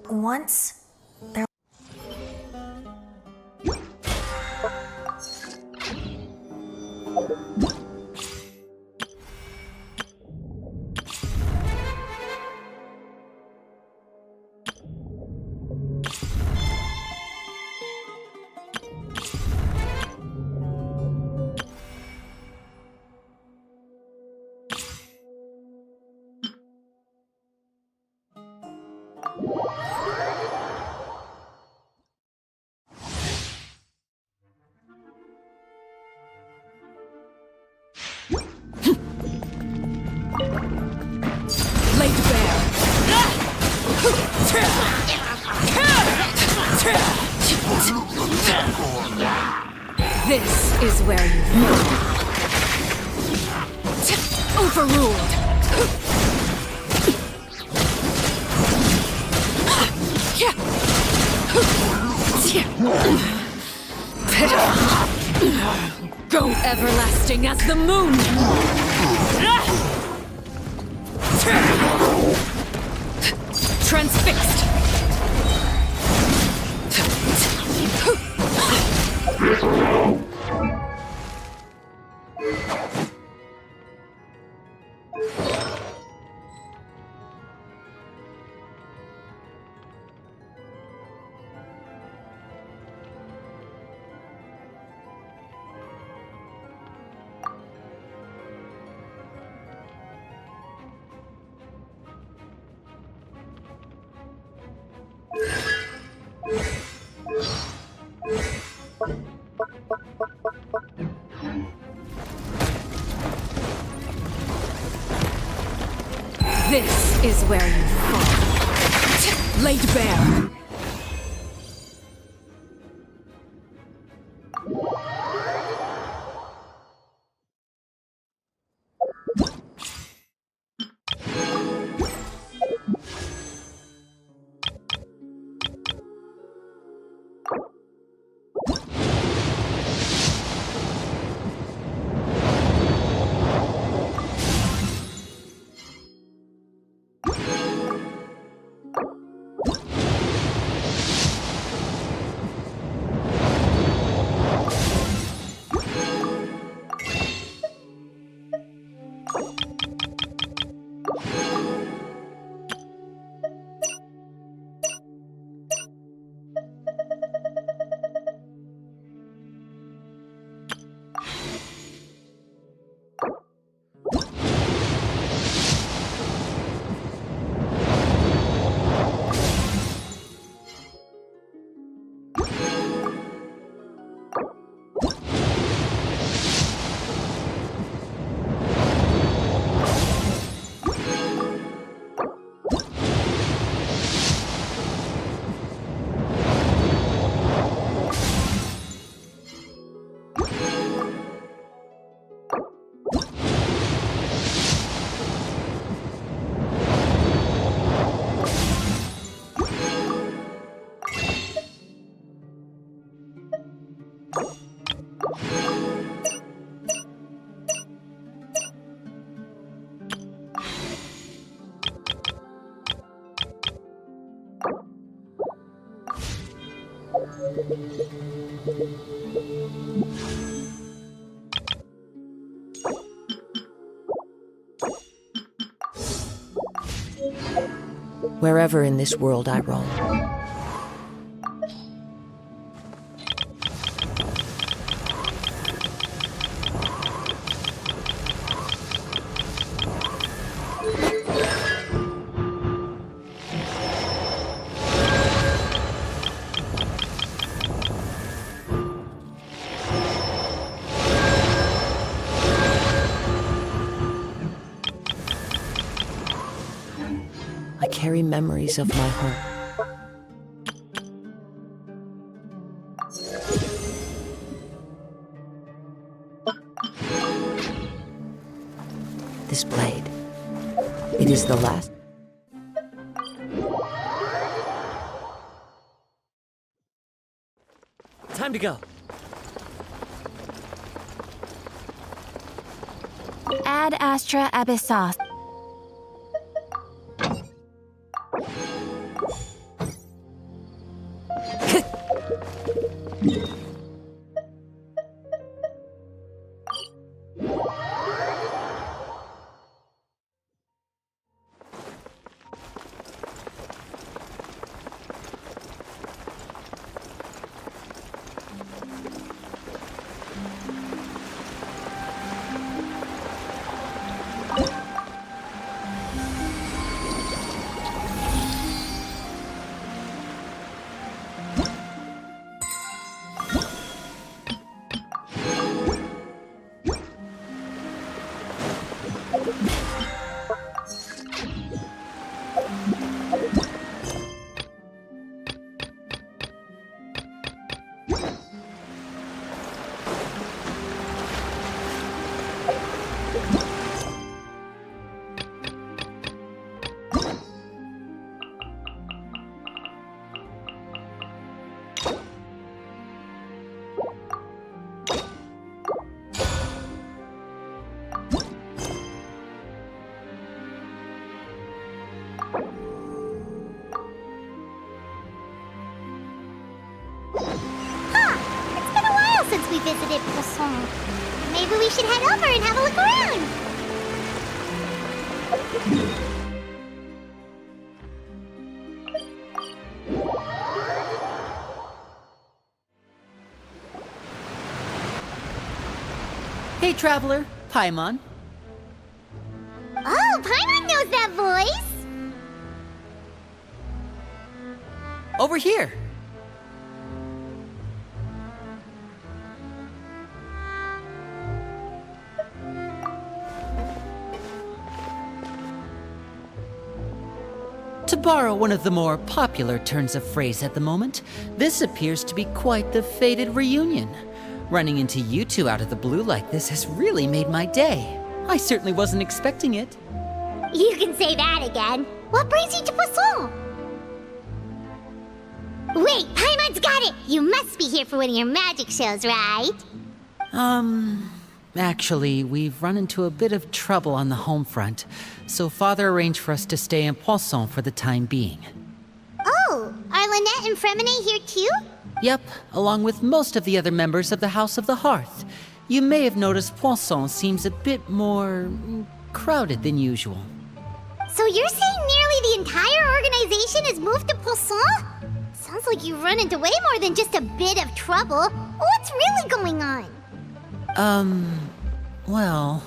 Once, there... This is where you fall. Overruled. Go everlasting as the moon. Transfixed. This is where you fall. Laid bare. Wherever in this world I roam. I carry memories of my home. This blade, it is the last. Time to go. Ad Astra Abyssos. It's been a while since we visited Poisson. Maybe we should head over and have a look around. Hey, traveler. Paimon. Oh, Paimon knows that voice. Over here. To borrow one of the more popular turns of phrase at the moment, this appears to be quite the fated reunion. Running into you two out of the blue like this has really made my day. I certainly wasn't expecting it. You can say that again. What brings you to Poisson? Wait, Paimon's got it! You must be here for one of your magic shows, right? Actually, we've run into a bit of trouble on the home front, so Father arranged for us to stay in Poisson for the time being. Oh, are Lynette and Fremine here too? Yep, along with most of the other members of the House of the Hearth. You may have noticed Poisson seems a bit more crowded than usual. So you're saying nearly the entire organization has moved to Poisson? Sounds like you've run into way more than just a bit of trouble. What's really going on? Well...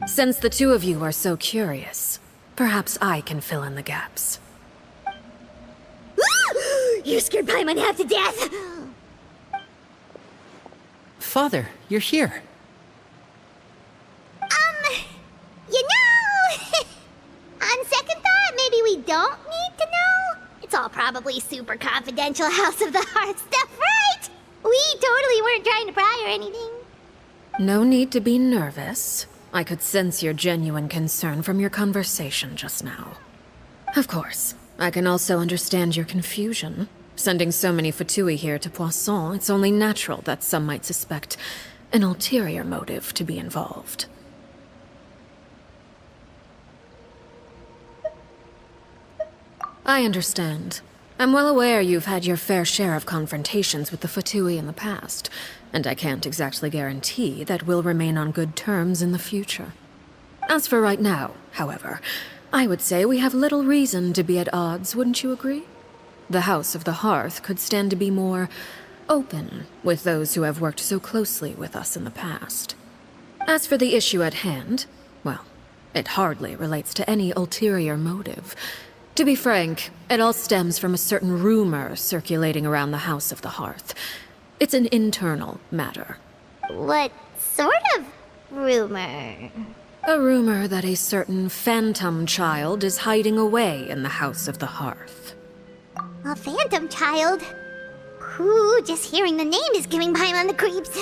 Since the two of you are so curious, perhaps I can fill in the gaps. You scared Paimon half to death! Father, you're here. You know... On second thought, maybe we don't need to know? It's all probably super confidential House of the Hearth stuff, right? We totally weren't trying to pry or anything. No need to be nervous. I could sense your genuine concern from your conversation just now. Of course, I can also understand your confusion. Sending so many Fatui here to Poisson, it's only natural that some might suspect an ulterior motive to be involved. I understand. I'm well aware you've had your fair share of confrontations with the Fatui in the past, and I can't exactly guarantee that we'll remain on good terms in the future. As for right now, however, I would say we have little reason to be at odds, wouldn't you agree? The House of the Hearth could stand to be more open with those who have worked so closely with us in the past. As for the issue at hand, well, it hardly relates to any ulterior motive. To be frank, it all stems from a certain rumor circulating around the House of the Hearth. It's an internal matter. What sort of rumor? A rumor that a certain phantom child is hiding away in the House of the Hearth. A phantom child? Ooh, just hearing the name is giving Paimon the creeps.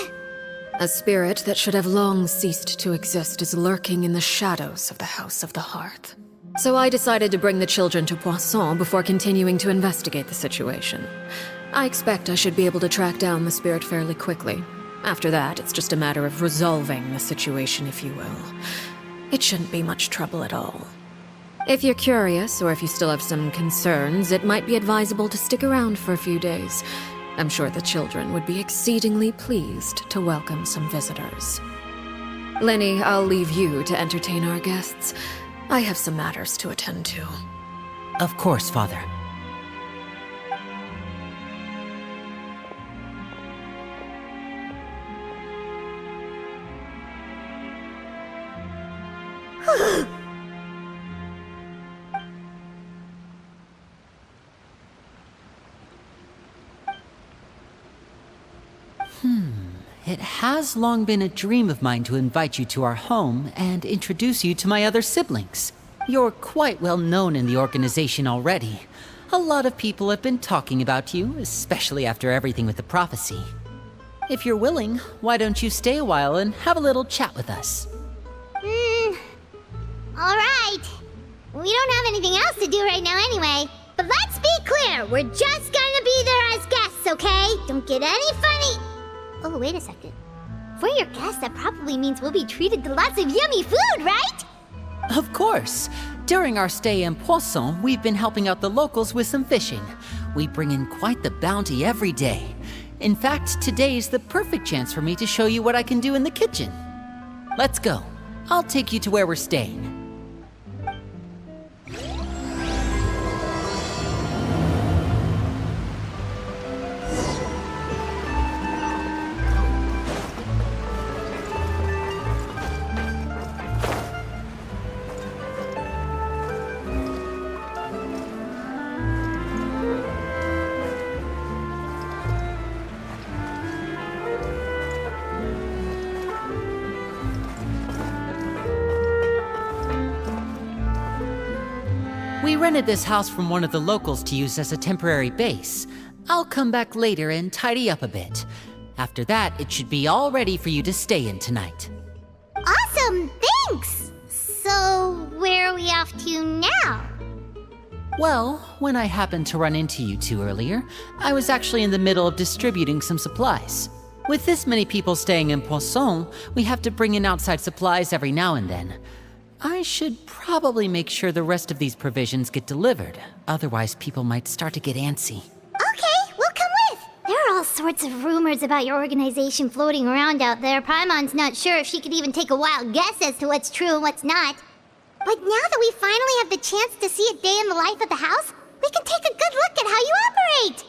A spirit that should have long ceased to exist is lurking in the shadows of the House of the Hearth. So I decided to bring the children to Poisson before continuing to investigate the situation. I expect I should be able to track down the spirit fairly quickly. After that, it's just a matter of resolving the situation, if you will. It shouldn't be much trouble at all. If you're curious, or if you still have some concerns, it might be advisable to stick around for a few days. I'm sure the children would be exceedingly pleased to welcome some visitors. Lenny, I'll leave you to entertain our guests. I have some matters to attend to. Of course, Father. it has long been a dream of mine to invite you to our home and introduce you to my other siblings. You're quite well known in the organization already. A lot of people have been talking about you, especially after everything with the prophecy. If you're willing, why don't you stay a while and have a little chat with us? Alright. We don't have anything else to do right now anyway. But let's be clear, we're just gonna be there as guests, okay? Don't get any funny. Oh, wait a second. For your guests, that probably means we'll be treated to lots of yummy food, right? Of course. During our stay in Poisson, we've been helping out the locals with some fishing. We bring in quite the bounty every day. In fact, today's the perfect chance for me to show you what I can do in the kitchen. Let's go. I'll take you to where we're staying. We rented this house from one of the locals to use as a temporary base. I'll come back later and tidy up a bit. After that, it should be all ready for you to stay in tonight. Awesome, thanks! So, where are we off to now? Well, when I happened to run into you two earlier, I was actually in the middle of distributing some supplies. With this many people staying in Poisson, we have to bring in outside supplies every now and then. I should probably make sure the rest of these provisions get delivered, otherwise people might start to get antsy. Okay, we'll come with! There are all sorts of rumors about your organization floating around out there. Paimon's not sure if she could even take a wild guess as to what's true and what's not. But now that we finally have the chance to see a day in the life of the house, we can take a good look at how you operate!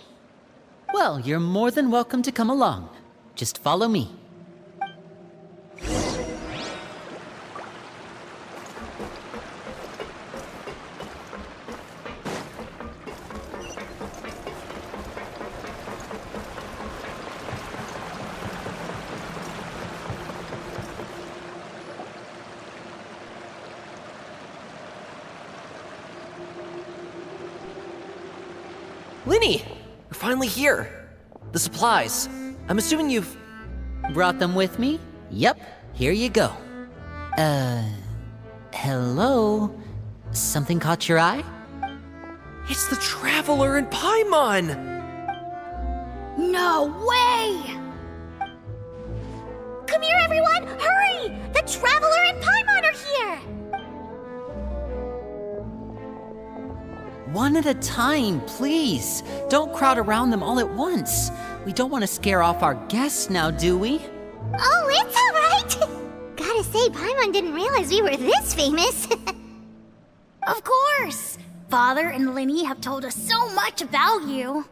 Well, you're more than welcome to come along. Just follow me. Linny! You're finally here! The supplies. I'm assuming you've... Brought them with me? Yep, here you go. Hello? Something caught your eye? It's the Traveler and Paimon! No way! Come here, everyone! Hurry! The Traveler and Paimon are here! One at a time, please. Don't crowd around them all at once. We don't want to scare off our guests now, do we? Oh, it's all right! Gotta say, Paimon didn't realize we were this famous. Of course! Father and Linny have told us so much about you.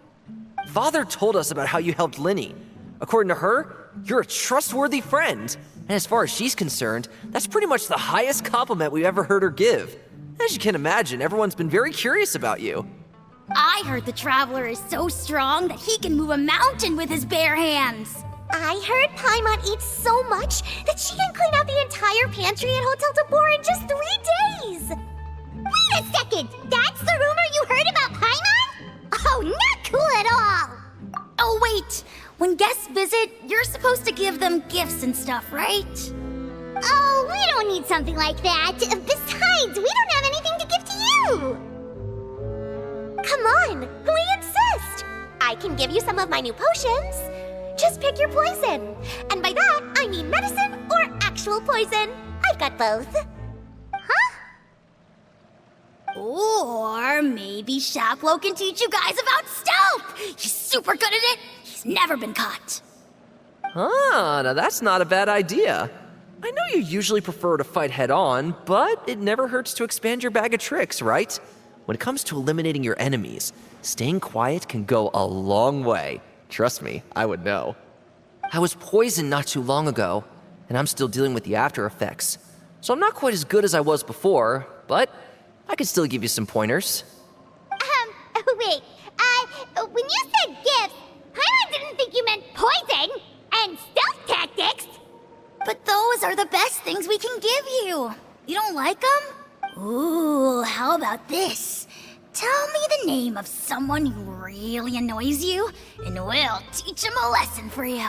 Father told us about how you helped Linny. According to her, you're a trustworthy friend. And as far as she's concerned, that's pretty much the highest compliment we've ever heard her give. As you can imagine, everyone's been very curious about you. I heard the Traveler is so strong that he can move a mountain with his bare hands. I heard Paimon eats so much that she can clean out the entire pantry at Hotel de Boer in just 3 days! Wait a second! That's the rumor you heard about Paimon? Oh, not cool at all! Oh, wait! When guests visit, you're supposed to give them gifts and stuff, right? Oh, we don't need something like that. Besides, we don't have anything to give to you! Come on, we insist! I can give you some of my new potions. Just pick your poison. And by that, I mean medicine or actual poison. I've got both. Huh? Or maybe Shaplo can teach you guys about stealth! He's super good at it! He's never been caught. Ah, now that's not a bad idea. I know you usually prefer to fight head-on, but it never hurts to expand your bag of tricks, right? When it comes to eliminating your enemies, staying quiet can go a long way. Trust me, I would know. I was poisoned not too long ago, and I'm still dealing with the after effects. So I'm not quite as good as I was before, but I can still give you some pointers. Wait, when you said gifts, Paimon didn't think you meant poison and stealth tactics! But those are the best things we can give you. You don't like them? Ooh, how about this? Tell me the name of someone who really annoys you, and we'll teach him a lesson for you.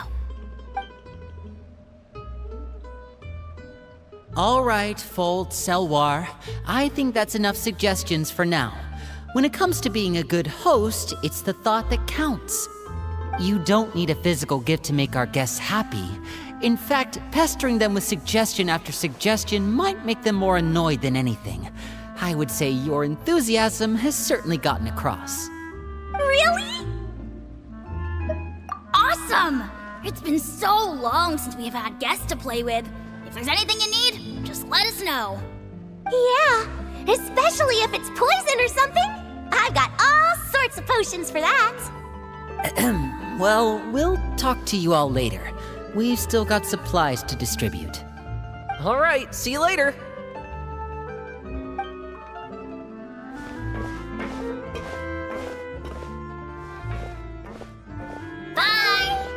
All right, Fold, Selwar. I think that's enough suggestions for now. When it comes to being a good host, it's the thought that counts. You don't need a physical gift to make our guests happy. In fact, pestering them with suggestion after suggestion might make them more annoyed than anything. I would say your enthusiasm has certainly gotten across. Really? Awesome! It's been so long since we've had guests to play with. If there's anything you need, just let us know. Yeah, especially if it's poison or something. I've got all sorts of potions for that. Well, we'll talk to you all later. We've still got supplies to distribute. All right, see you later. Bye!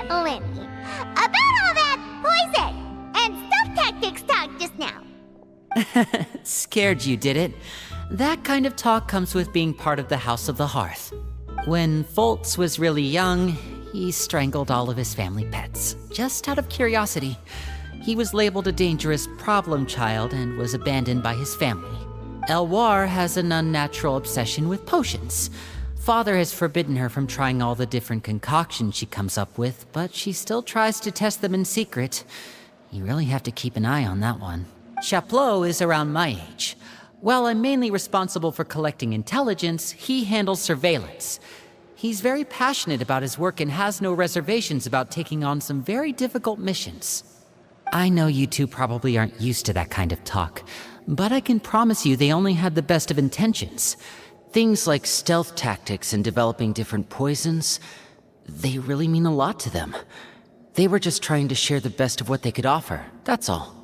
Lenny, about all that poison and stealth tactics talk just now. Scared you, did it? That kind of talk comes with being part of the House of the Hearth. When Foltz was really young, he strangled all of his family pets, just out of curiosity. He was labeled a dangerous problem child and was abandoned by his family. Elwar has an unnatural obsession with potions. Father has forbidden her from trying all the different concoctions she comes up with, but she still tries to test them in secret. You really have to keep an eye on that one. Chaplot is around my age. While I'm mainly responsible for collecting intelligence, he handles surveillance. He's very passionate about his work and has no reservations about taking on some very difficult missions. I know you two probably aren't used to that kind of talk, but I can promise you they only had the best of intentions. Things like stealth tactics and developing different poisons, they really mean a lot to them. They were just trying to share the best of what they could offer, that's all.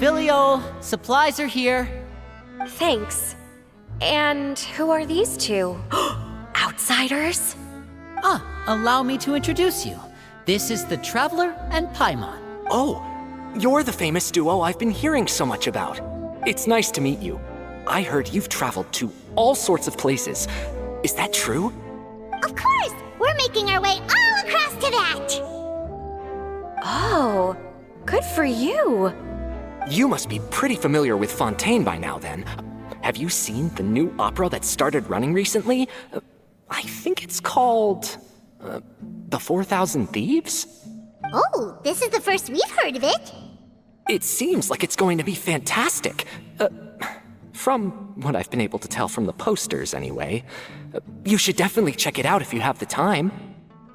Filial, supplies are here. Thanks. And who are these two? Outsiders? Allow me to introduce you. This is the Traveler and Paimon. Oh, you're the famous duo I've been hearing so much about. It's nice to meet you. I heard you've traveled to all sorts of places. Is that true? Of course, we're making our way all across to that. Oh, good for you. You must be pretty familiar with Fontaine by now, then. Have you seen the new opera that started running recently? I think it's called... The 4,000 Thieves? Oh, this is the first we've heard of it. It seems like it's going to be fantastic. From what I've been able to tell from the posters, anyway. You should definitely check it out if you have the time.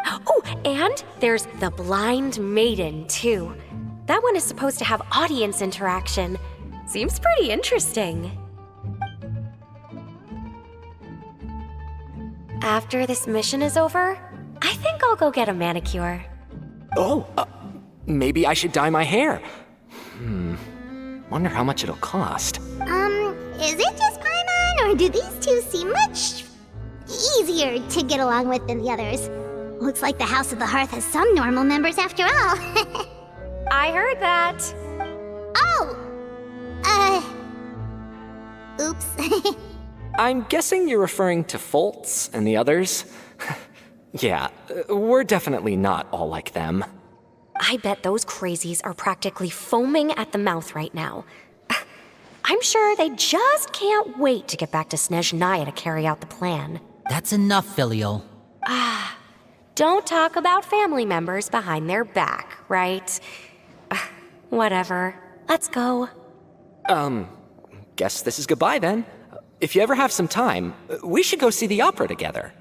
Oh, and there's The Blind Maiden, too. That one is supposed to have audience interaction. Seems pretty interesting. After this mission is over, I think I'll go get a manicure. Oh, maybe I should dye my hair. Wonder how much it'll cost. Is it just Paimon, or do these two seem much easier to get along with than the others? Looks like the House of the Hearth has some normal members after all. I heard that. Oh! Oops. I'm guessing you're referring to Foltz and the others? Yeah, we're definitely not all like them. I bet those crazies are practically foaming at the mouth right now. I'm sure they just can't wait to get back to Snezhnaya to carry out the plan. That's enough, Filial. Don't talk about family members behind their back, right? Whatever. Let's go. Guess this is goodbye then. If you ever have some time, we should go see the opera together.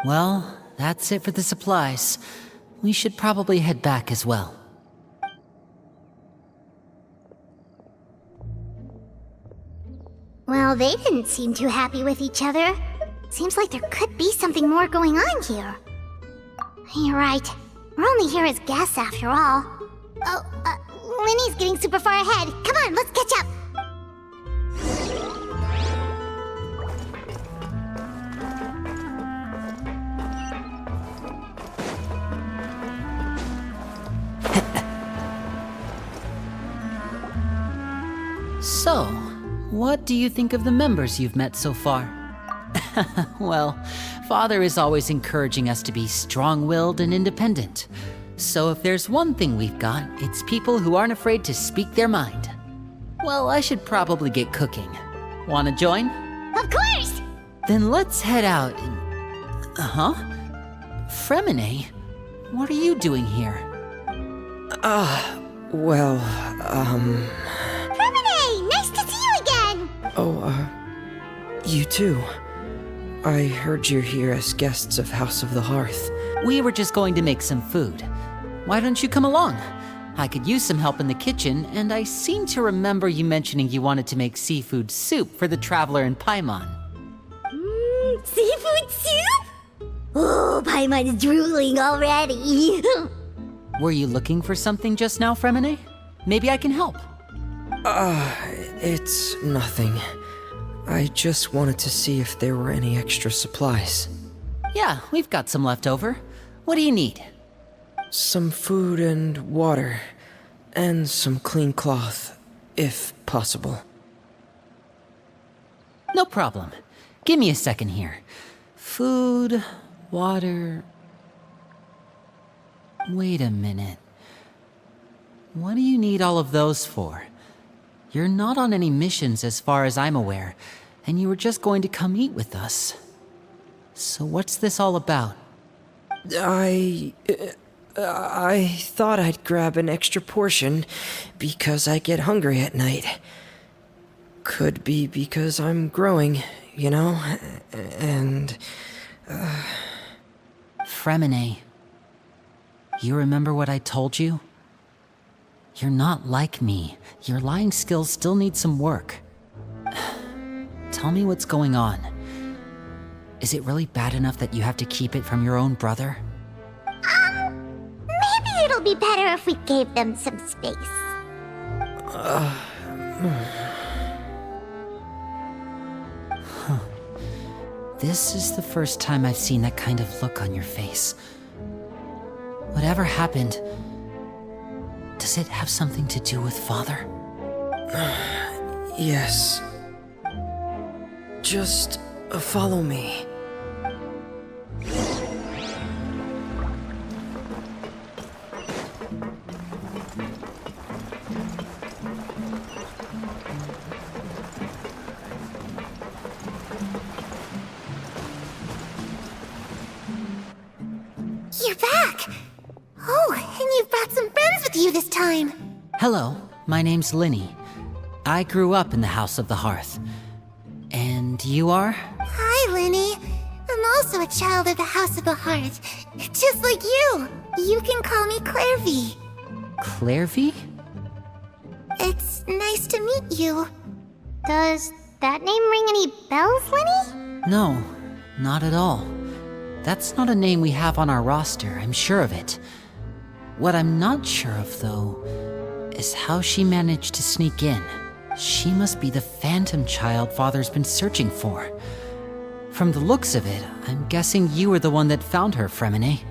Well, that's it for the supplies. We should probably head back as well. Well, they didn't seem too happy with each other. Seems like there could be something more going on here. You're right. We're only here as guests after all. Oh, Linny's getting super far ahead. Come on, let's catch up. So, what do you think of the members you've met so far? Well, Father is always encouraging us to be strong-willed and independent. So if there's one thing we've got, it's people who aren't afraid to speak their mind. Well, I should probably get cooking. Wanna join? Of course! Then let's head out and... Uh-huh? Fremine, what are you doing here? Well, Fremine, nice to see you again! you too. I heard you're here as guests of House of the Hearth. We were just going to make some food. Why don't you come along? I could use some help in the kitchen, and I seem to remember you mentioning you wanted to make seafood soup for the traveler in Paimon. Seafood soup? Oh, Paimon's drooling already. Were you looking for something just now, Fremine? Maybe I can help. It's nothing. I just wanted to see if there were any extra supplies. Yeah, we've got some left over. What do you need? Some food and water, and some clean cloth, if possible. No problem. Give me a second here. Food, water... Wait a minute. What do you need all of those for? You're not on any missions as far as I'm aware, and you were just going to come eat with us. So what's this all about? I thought I'd grab an extra portion because I get hungry at night. Could be because I'm growing, you know, and... Fremine, you remember what I told you? You're not like me. Your lying skills still need some work. Tell me what's going on. Is it really bad enough that you have to keep it from your own brother? Maybe it'll be better if we gave them some space. This is the first time I've seen that kind of look on your face. Whatever happened, does it have something to do with Father? Yes. Just follow me. You're back! Oh, and you've brought some friends with you this time. Hello, my name's Linny. I grew up in the House of the Hearth. And you are? Hi, Linny. I'm also a child of the House of the Hearth, just like you. You can call me Clairvy. Clairvy? It's nice to meet you. Does that name ring any bells, Linny? No, not at all. That's not a name we have on our roster, I'm sure of it. What I'm not sure of, though, is how she managed to sneak in. She must be the phantom child Father's been searching for. From the looks of it, I'm guessing you were the one that found her, Fremine.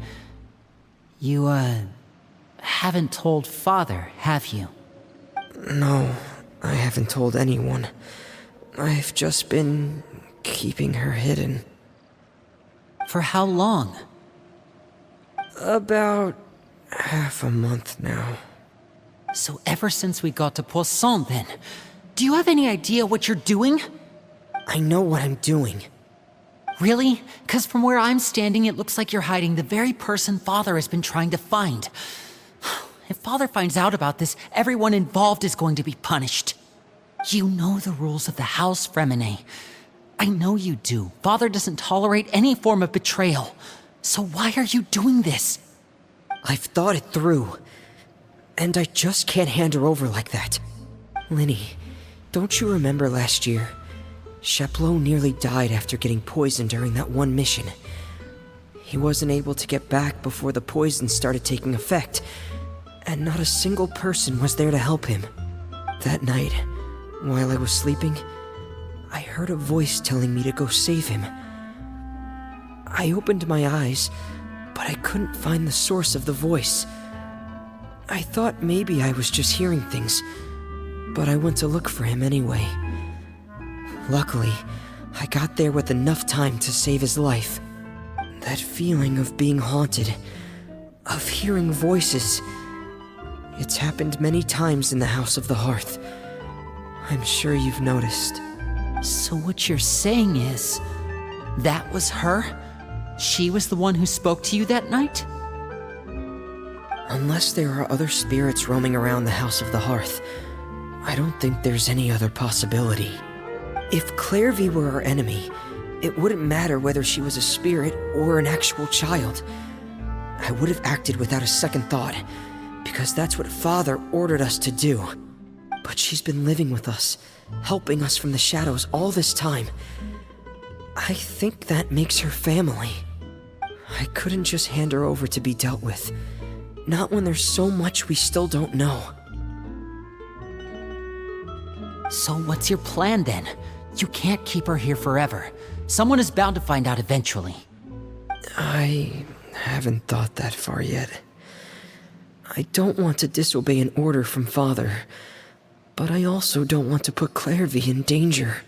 You, haven't told Father, have you? No, I haven't told anyone. I've just been keeping her hidden. For how long? About half a month now. So ever since we got to Poisson, then. Do you have any idea what you're doing? I know what I'm doing. Really? 'Cause from where I'm standing, it looks like you're hiding the very person Father has been trying to find. If Father finds out about this, everyone involved is going to be punished. You know the rules of the house, Fremine. I know you do. Father doesn't tolerate any form of betrayal. So why are you doing this? I've thought it through. And I just can't hand her over like that. Linny, don't you remember last year? Sheplo nearly died after getting poisoned during that one mission. He wasn't able to get back before the poison started taking effect, and not a single person was there to help him. That night, while I was sleeping, I heard a voice telling me to go save him. I opened my eyes, but I couldn't find the source of the voice. I thought maybe I was just hearing things, but I went to look for him anyway. Luckily, I got there with enough time to save his life. That feeling of being haunted, of hearing voices, it's happened many times in the House of the Hearth. I'm sure you've noticed. So what you're saying is, that was her? She was the one who spoke to you that night? Unless there are other spirits roaming around the House of the Hearth, I don't think there's any other possibility. If Clairvy were our enemy, it wouldn't matter whether she was a spirit or an actual child. I would have acted without a second thought, because that's what Father ordered us to do. But she's been living with us, helping us from the shadows all this time. I think that makes her family. I couldn't just hand her over to be dealt with. Not when there's so much we still don't know. So what's your plan then? You can't keep her here forever. Someone is bound to find out eventually. I haven't thought that far yet. I don't want to disobey an order from Father, but I also don't want to put Clairvy in danger.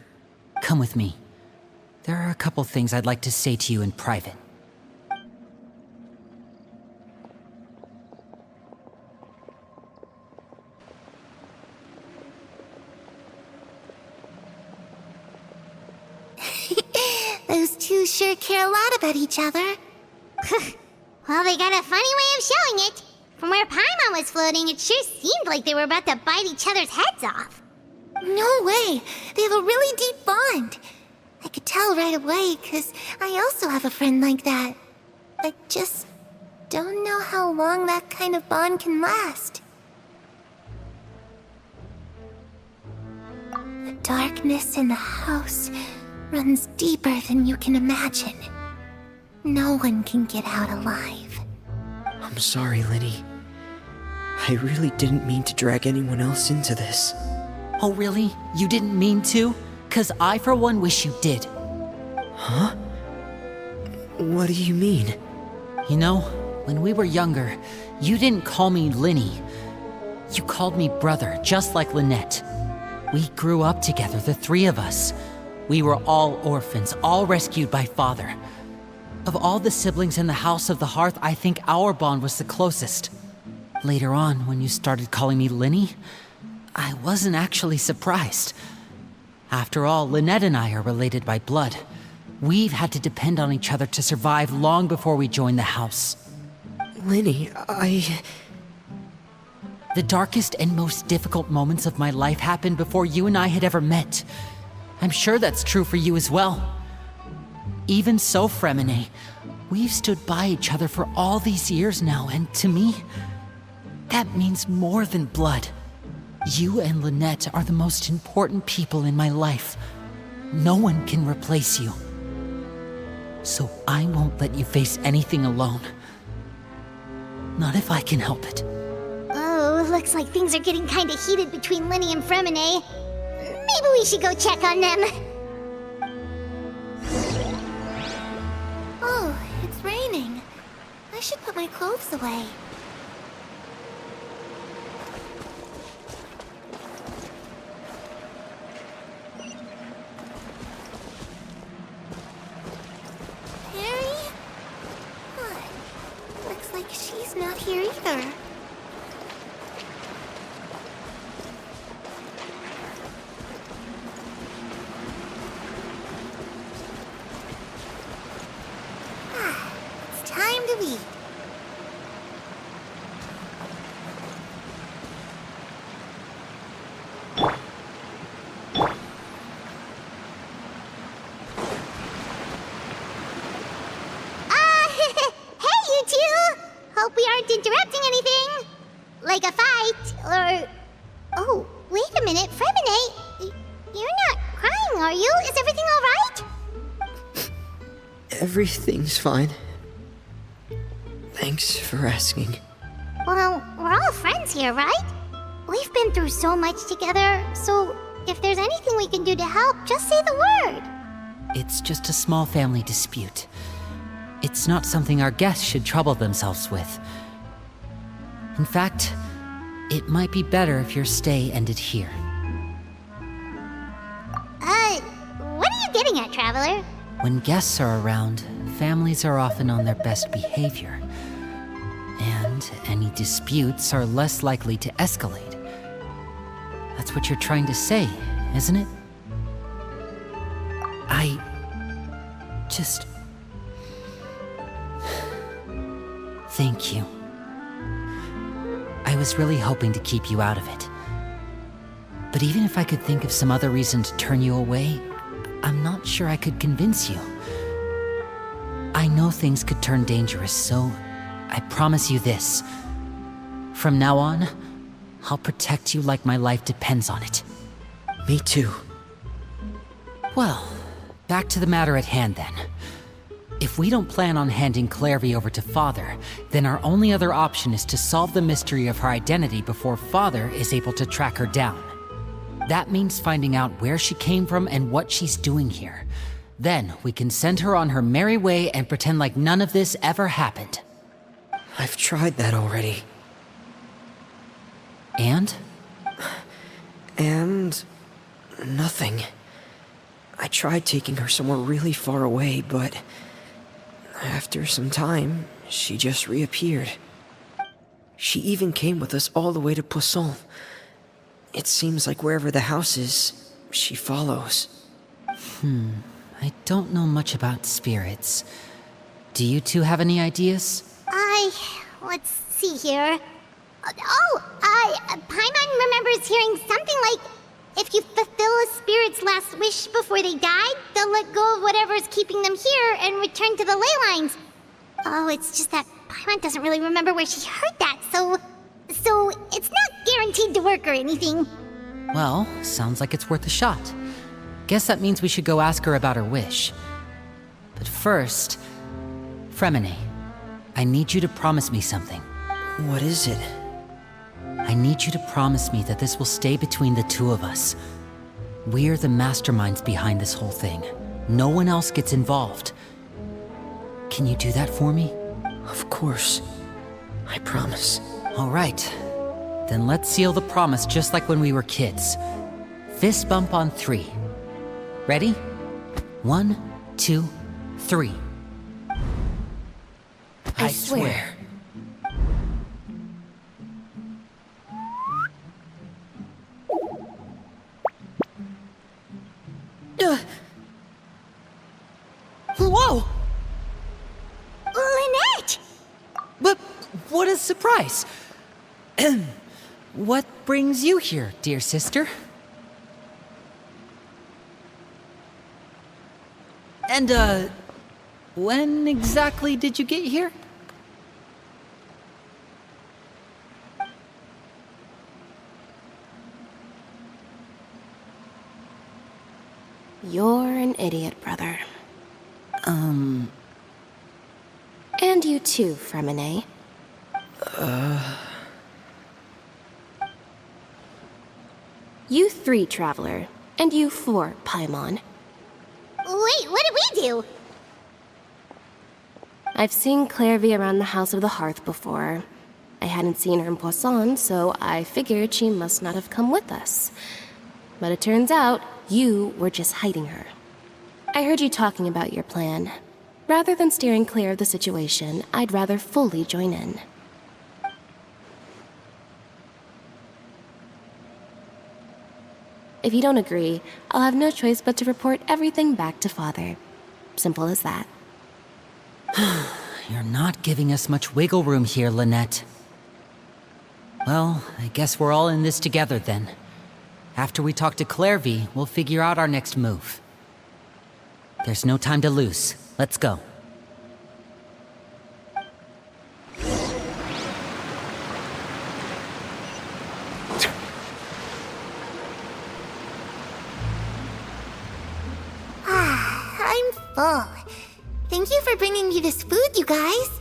Come with me. There are a couple things I'd like to say to you in private. Those two sure care a lot about each other. Well, they got a funny way of showing it. From where Paimon was floating, it sure seemed like they were about to bite each other's heads off. No way! They have a really deep bond. I could tell right away, because I also have a friend like that. I just don't know how long that kind of bond can last. The darkness in the house runs deeper than you can imagine. No one can get out alive. I'm sorry, Linny. I really didn't mean to drag anyone else into this. Oh really? You didn't mean to? 'Cause I for one wish you did. Huh? What do you mean? You know, when we were younger, you didn't call me Linny. You called me brother, just like Lynette. We grew up together, the three of us. We were all orphans, all rescued by Father. Of all the siblings in the House of the Hearth, I think our bond was the closest. Later on, when you started calling me Linny, I wasn't actually surprised. After all, Lynette and I are related by blood. We've had to depend on each other to survive long before we joined the house. Linny, The darkest and most difficult moments of my life happened before you and I had ever met. I'm sure that's true for you as well. Even so, Fremine, we've stood by each other for all these years now, and to me, that means more than blood. You and Lynette are the most important people in my life. No one can replace you. So I won't let you face anything alone. Not if I can help it. Oh, looks like things are getting kinda heated between Linny and Fremine. Maybe we should go check on them. Oh, it's raining. I should put my clothes away. Harry? What? Looks like she's not here either. It's time to eat. a minute, Fremine, you're not crying, are you? Is everything alright? Everything's fine. Thanks for asking. Well, we're all friends here, right? We've been through so much together, so if there's anything we can do to help, just say the word. It's just a small family dispute. It's not something our guests should trouble themselves with. In fact, it might be better if your stay ended here. What are you getting at, Traveler? When guests are around, families are often on their best behavior. And any disputes are less likely to escalate. That's what you're trying to say, isn't it? I just... Thank you. I was really hoping to keep you out of it. But even if I could think of some other reason to turn you away, I'm not sure I could convince you. I know things could turn dangerous, so I promise you this. From now on, I'll protect you like my life depends on it. Me too. Well, back to the matter at hand then. If we don't plan on handing Clairvy over to Father, then our only other option is to solve the mystery of her identity before Father is able to track her down. That means finding out where she came from and what she's doing here. Then we can send her on her merry way and pretend like none of this ever happened. I've tried that already. And? And... nothing. I tried taking her somewhere really far away, but... after some time, she just reappeared. She even came with us all the way to Poisson. It seems like wherever the house is, she follows. I don't know much about spirits. Do you two have any ideas? Let's see here. Paimon remembers hearing something like, if you fulfill a spirit's last wish before they died, they'll let go of whatever's keeping them here and return to the ley lines. Oh, it's just that Paimon doesn't really remember where she heard that, so it's not guaranteed to work or anything. Well, sounds like it's worth a shot. Guess that means we should go ask her about her wish. But first, Fremine, I need you to promise me something. What is it? I need you to promise me that this will stay between the two of us. We're the masterminds behind this whole thing. No one else gets involved. Can you do that for me? Of course. I promise. All right. Then let's seal the promise just like when we were kids. Fist bump on 3. Ready? 1, 2, 3. I swear. Whoa! Lynette! But what a surprise! What brings you here, dear sister? And, when exactly did you get here? You're an idiot, brother. And you too, Fremine. You 3, Traveler. And you 4, Paimon. Wait, what did we do? I've seen Clairvy around the House of the Hearth before. I hadn't seen her in Poisson, so I figured she must not have come with us. But it turns out, you were just hiding her. I heard you talking about your plan. Rather than steering clear of the situation, I'd rather fully join in. If you don't agree, I'll have no choice but to report everything back to Father. Simple as that. You're not giving us much wiggle room here, Lynette. Well, I guess we're all in this together then. After we talk to Clairvy, we'll figure out our next move. There's no time to lose. Let's go. full. Thank you for bringing me this food, you guys.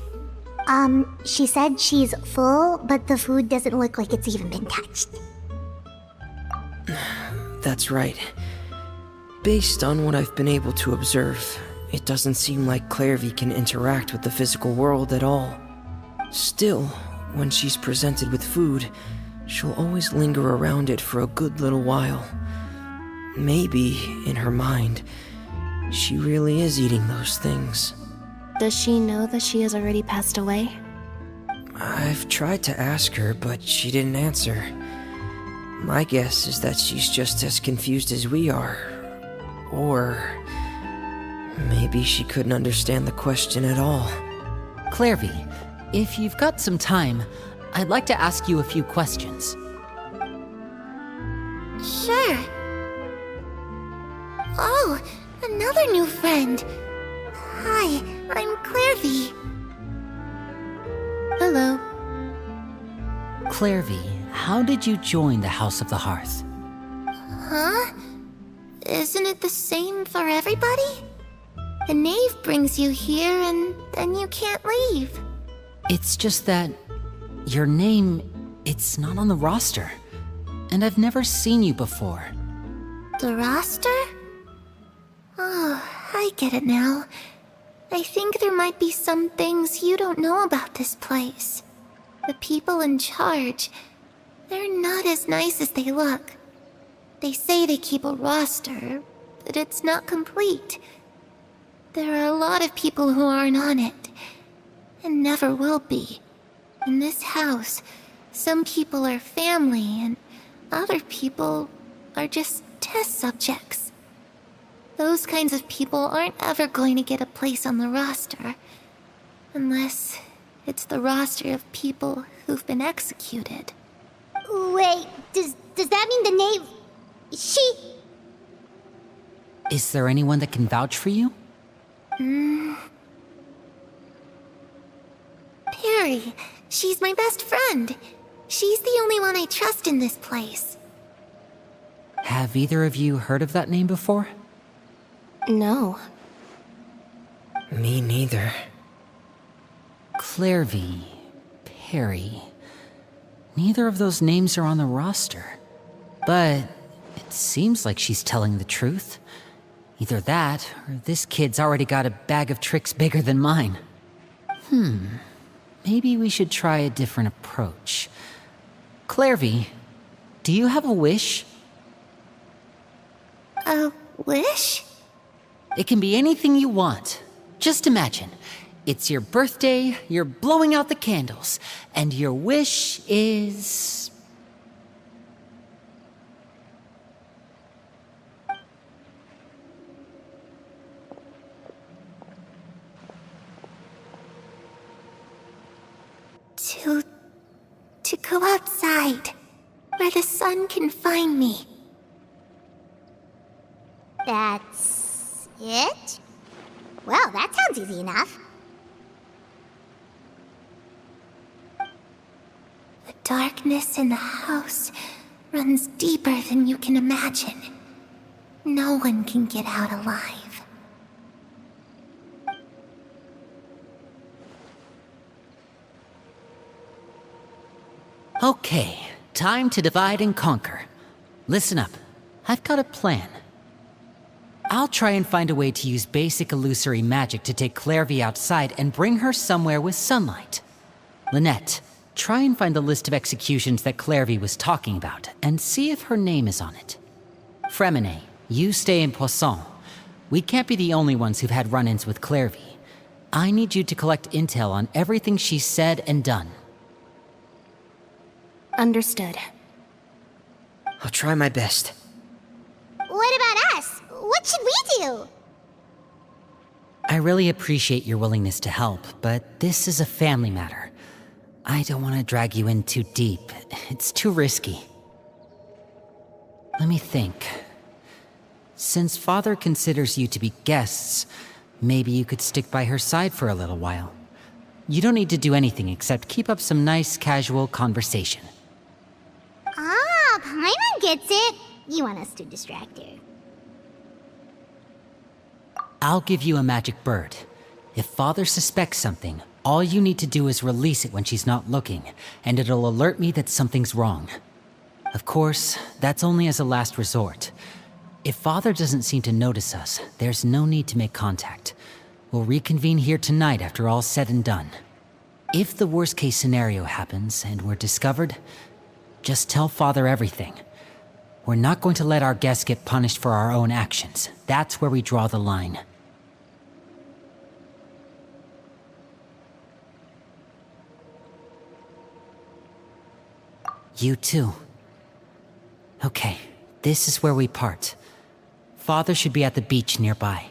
She said she's full, but the food doesn't look like it's even been touched. That's right. Based on what I've been able to observe, it doesn't seem like Clairvy can interact with the physical world at all. Still, when she's presented with food, she'll always linger around it for a good little while. Maybe, in her mind, she really is eating those things. Does she know that she has already passed away? I've tried to ask her, but she didn't answer. My guess is that she's just as confused as we are. Or maybe she couldn't understand the question at all. Clairvy, if you've got some time, I'd like to ask you a few questions. Sure. Oh, another new friend. Hi, I'm Clairvy. Hello. Clairvy, how did you join the House of the Hearth? Huh? Isn't it the same for everybody? The knave brings you here and then you can't leave. It's just that your name, it's not on the roster. And I've never seen you before. The roster? Oh, I get it now. I think there might be some things you don't know about this place. The people in charge, they're not as nice as they look. They say they keep a roster, but it's not complete. There are a lot of people who aren't on it, and never will be. In this house, some people are family, and other people are just test subjects. Those kinds of people aren't ever going to get a place on the roster. Unless it's the roster of people who've been executed. Wait, does that mean the knave... She... Is there anyone that can vouch for you? Perry, she's my best friend. She's the only one I trust in this place. Have either of you heard of that name before? No. Me neither. Clairvy, Perry. Neither of those names are on the roster. But it seems like she's telling the truth. Either that, or this kid's already got a bag of tricks bigger than mine. Maybe we should try a different approach. Clairvy, do you have a wish? A wish? It can be anything you want. Just imagine. It's your birthday, you're blowing out the candles, and your wish is... To go outside, where the sun can find me. That's... it? Well, that sounds easy enough. The darkness in the house runs deeper than you can imagine. No one can get out alive. Okay, time to divide and conquer. Listen up, I've got a plan. I'll try and find a way to use basic illusory magic to take Clairvy outside and bring her somewhere with sunlight. Lynette, try and find the list of executions that Clairvy was talking about, and see if her name is on it. Fremine, you stay in Poisson. We can't be the only ones who've had run-ins with Clairvy. I need you to collect intel on everything she's said and done. Understood. I'll try my best. What about us? What should we do? I really appreciate your willingness to help, but this is a family matter. I don't want to drag you in too deep. It's too risky. Let me think. Since Father considers you to be guests, maybe you could stick by her side for a little while. You don't need to do anything except keep up some nice, casual conversation. Ah, Paimon gets it. You want us to distract her. I'll give you a magic bird. If Father suspects something, all you need to do is release it when she's not looking, and it'll alert me that something's wrong. Of course, that's only as a last resort. If Father doesn't seem to notice us, there's no need to make contact. We'll reconvene here tonight after all's said and done. If the worst case scenario happens and we're discovered, just tell Father everything. We're not going to let our guests get punished for our own actions. That's where we draw the line. You too. Okay, this is where we part. Father should be at the beach nearby.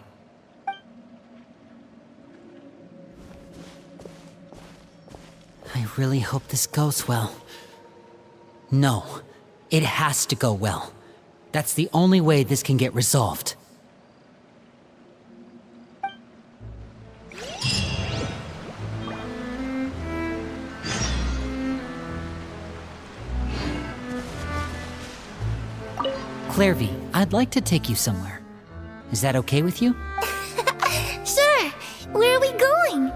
I really hope this goes well. No, it has to go well. That's the only way this can get resolved. Clairvy, I'd like to take you somewhere. Is that okay with you? Sure. Where are we going?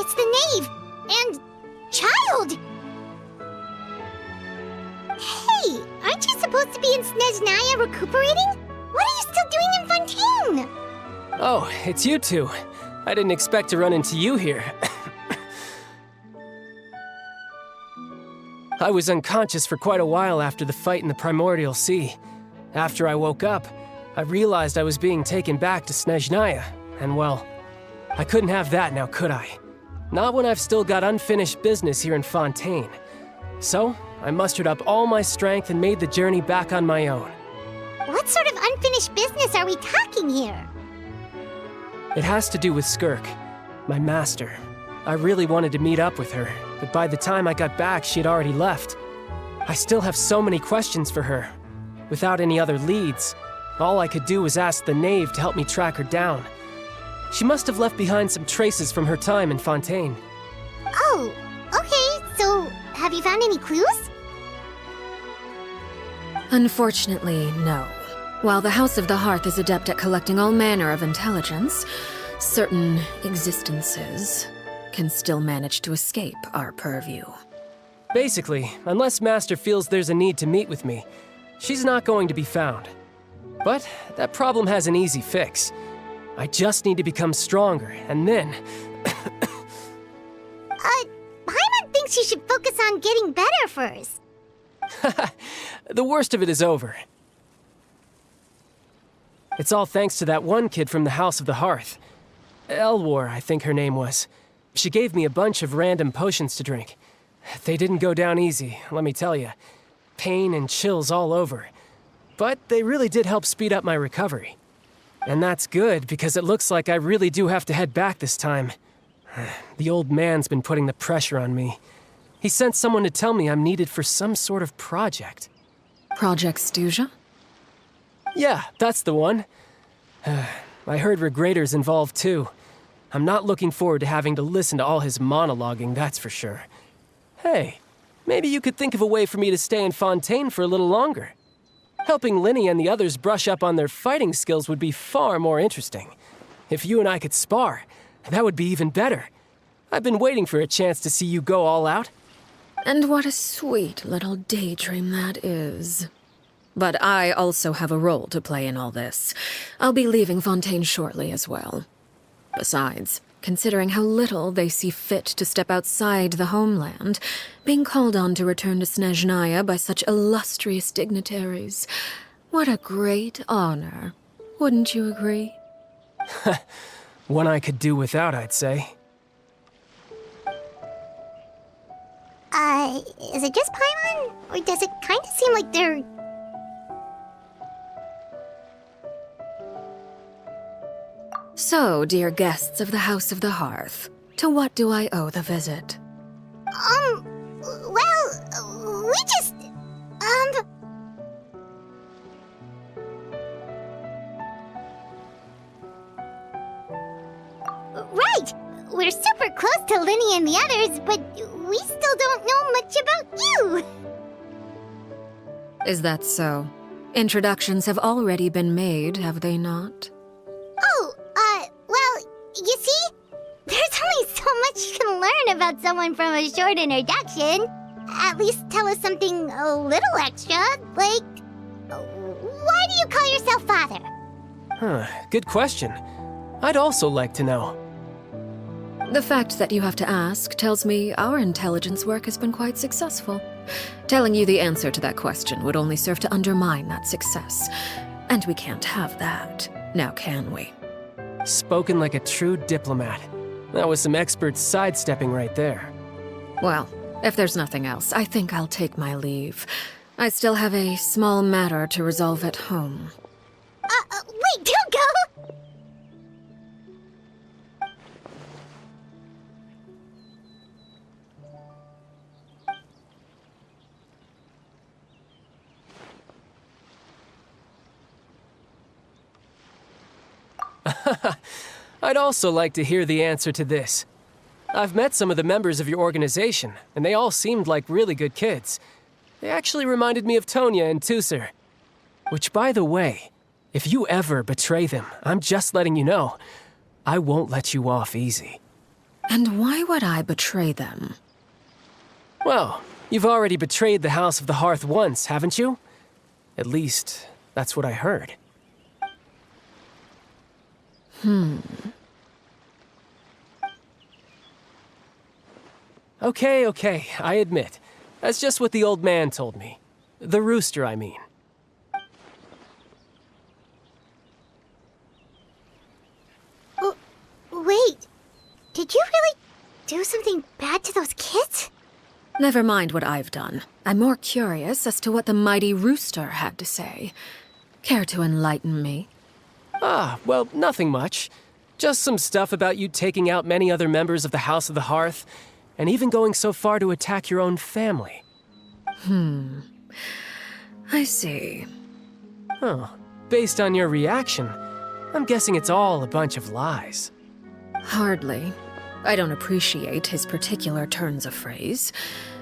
It's the knave! And child! Hey, aren't you supposed to be in Snezhnaya recuperating? What are you still doing in Fontaine? Oh, it's you two. I didn't expect to run into you here. I was unconscious for quite a while after the fight in the Primordial Sea. After I woke up, I realized I was being taken back to Snezhnaya, and well, I couldn't have that now, could I? Not when I've still got unfinished business here in Fontaine. So, I mustered up all my strength and made the journey back on my own. What sort of unfinished business are we talking here? It has to do with Skirk, my master. I really wanted to meet up with her, but by the time I got back, she had already left. I still have so many questions for her. Without any other leads, all I could do was ask the knave to help me track her down. She must have left behind some traces from her time in Fontaine. Oh, okay, so have you found any clues? Unfortunately, no. While the House of the Hearth is adept at collecting all manner of intelligence, certain existences can still manage to escape our purview. Basically, unless Master feels there's a need to meet with me, she's not going to be found. But that problem has an easy fix. I just need to become stronger, and then... Paimon thinks you should focus on getting better first. The worst of it is over. It's all thanks to that one kid from the House of the Hearth. Elwar, I think her name was. She gave me a bunch of random potions to drink. They didn't go down easy, let me tell you. Pain and chills all over. But they really did help speed up my recovery. And that's good, because it looks like I really do have to head back this time. The old man's been putting the pressure on me. He sent someone to tell me I'm needed for some sort of project. Project Stuja? Yeah, that's the one. I heard Regrader's involved too. I'm not looking forward to having to listen to all his monologuing, that's for sure. Hey, maybe you could think of a way for me to stay in Fontaine for a little longer. Helping Linny and the others brush up on their fighting skills would be far more interesting. If you and I could spar, that would be even better. I've been waiting for a chance to see you go all out. And what a sweet little daydream that is. But I also have a role to play in all this. I'll be leaving Fontaine shortly as well. Besides, considering how little they see fit to step outside the homeland, being called on to return to Snezhnaya by such illustrious dignitaries, what a great honor. Wouldn't you agree? One I could do without, I'd say. Is it just Paimon? Or does it kind of seem like they're... So, dear guests of the House of the Hearth, to what do I owe the visit? Well, we just... Right! We're super close to Linny and the others, but we still don't know much about you! Is that so? Introductions have already been made, have they not? Oh, well, you see? There's only so much you can learn about someone from a short introduction. At least tell us something a little extra, like... Why do you call yourself father? Huh, good question. I'd also like to know. The fact that you have to ask tells me our intelligence work has been quite successful. Telling you the answer to that question would only serve to undermine that success. And we can't have that, now can we? Spoken like a true diplomat. That was some expert sidestepping right there. Well, if there's nothing else, I think I'll take my leave. I still have a small matter to resolve at home. Wait, don't go! I'd also like to hear the answer to this. I've met some of the members of your organization, and they all seemed like really good kids. They actually reminded me of Tonya and Tusser. Which, by the way, if you ever betray them, I'm just letting you know, I won't let you off easy. And why would I betray them? Well, you've already betrayed the House of the Hearth once, haven't you? At least, that's what I heard. Okay, I admit. That's just what the old man told me. The rooster, I mean. Wait, did you really do something bad to those kids? Never mind what I've done. I'm more curious as to what the mighty rooster had to say. Care to enlighten me? Well, nothing much. Just some stuff about you taking out many other members of the House of the Hearth, and even going so far to attack your own family. I see. Oh, based on your reaction, I'm guessing it's all a bunch of lies. Hardly. I don't appreciate his particular turns of phrase,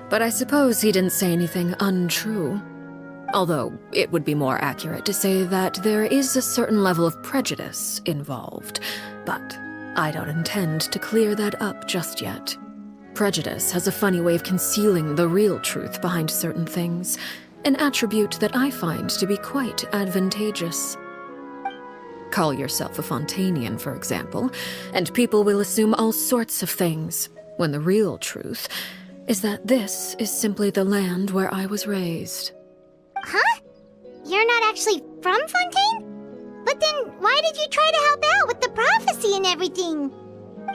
but I suppose he didn't say anything untrue. Although, it would be more accurate to say that there is a certain level of prejudice involved, but I don't intend to clear that up just yet. Prejudice has a funny way of concealing the real truth behind certain things, an attribute that I find to be quite advantageous. Call yourself a Fontainian, for example, and people will assume all sorts of things, when the real truth is that this is simply the land where I was raised. Huh? You're not actually from Fontaine? But then why did you try to help out with the prophecy and everything?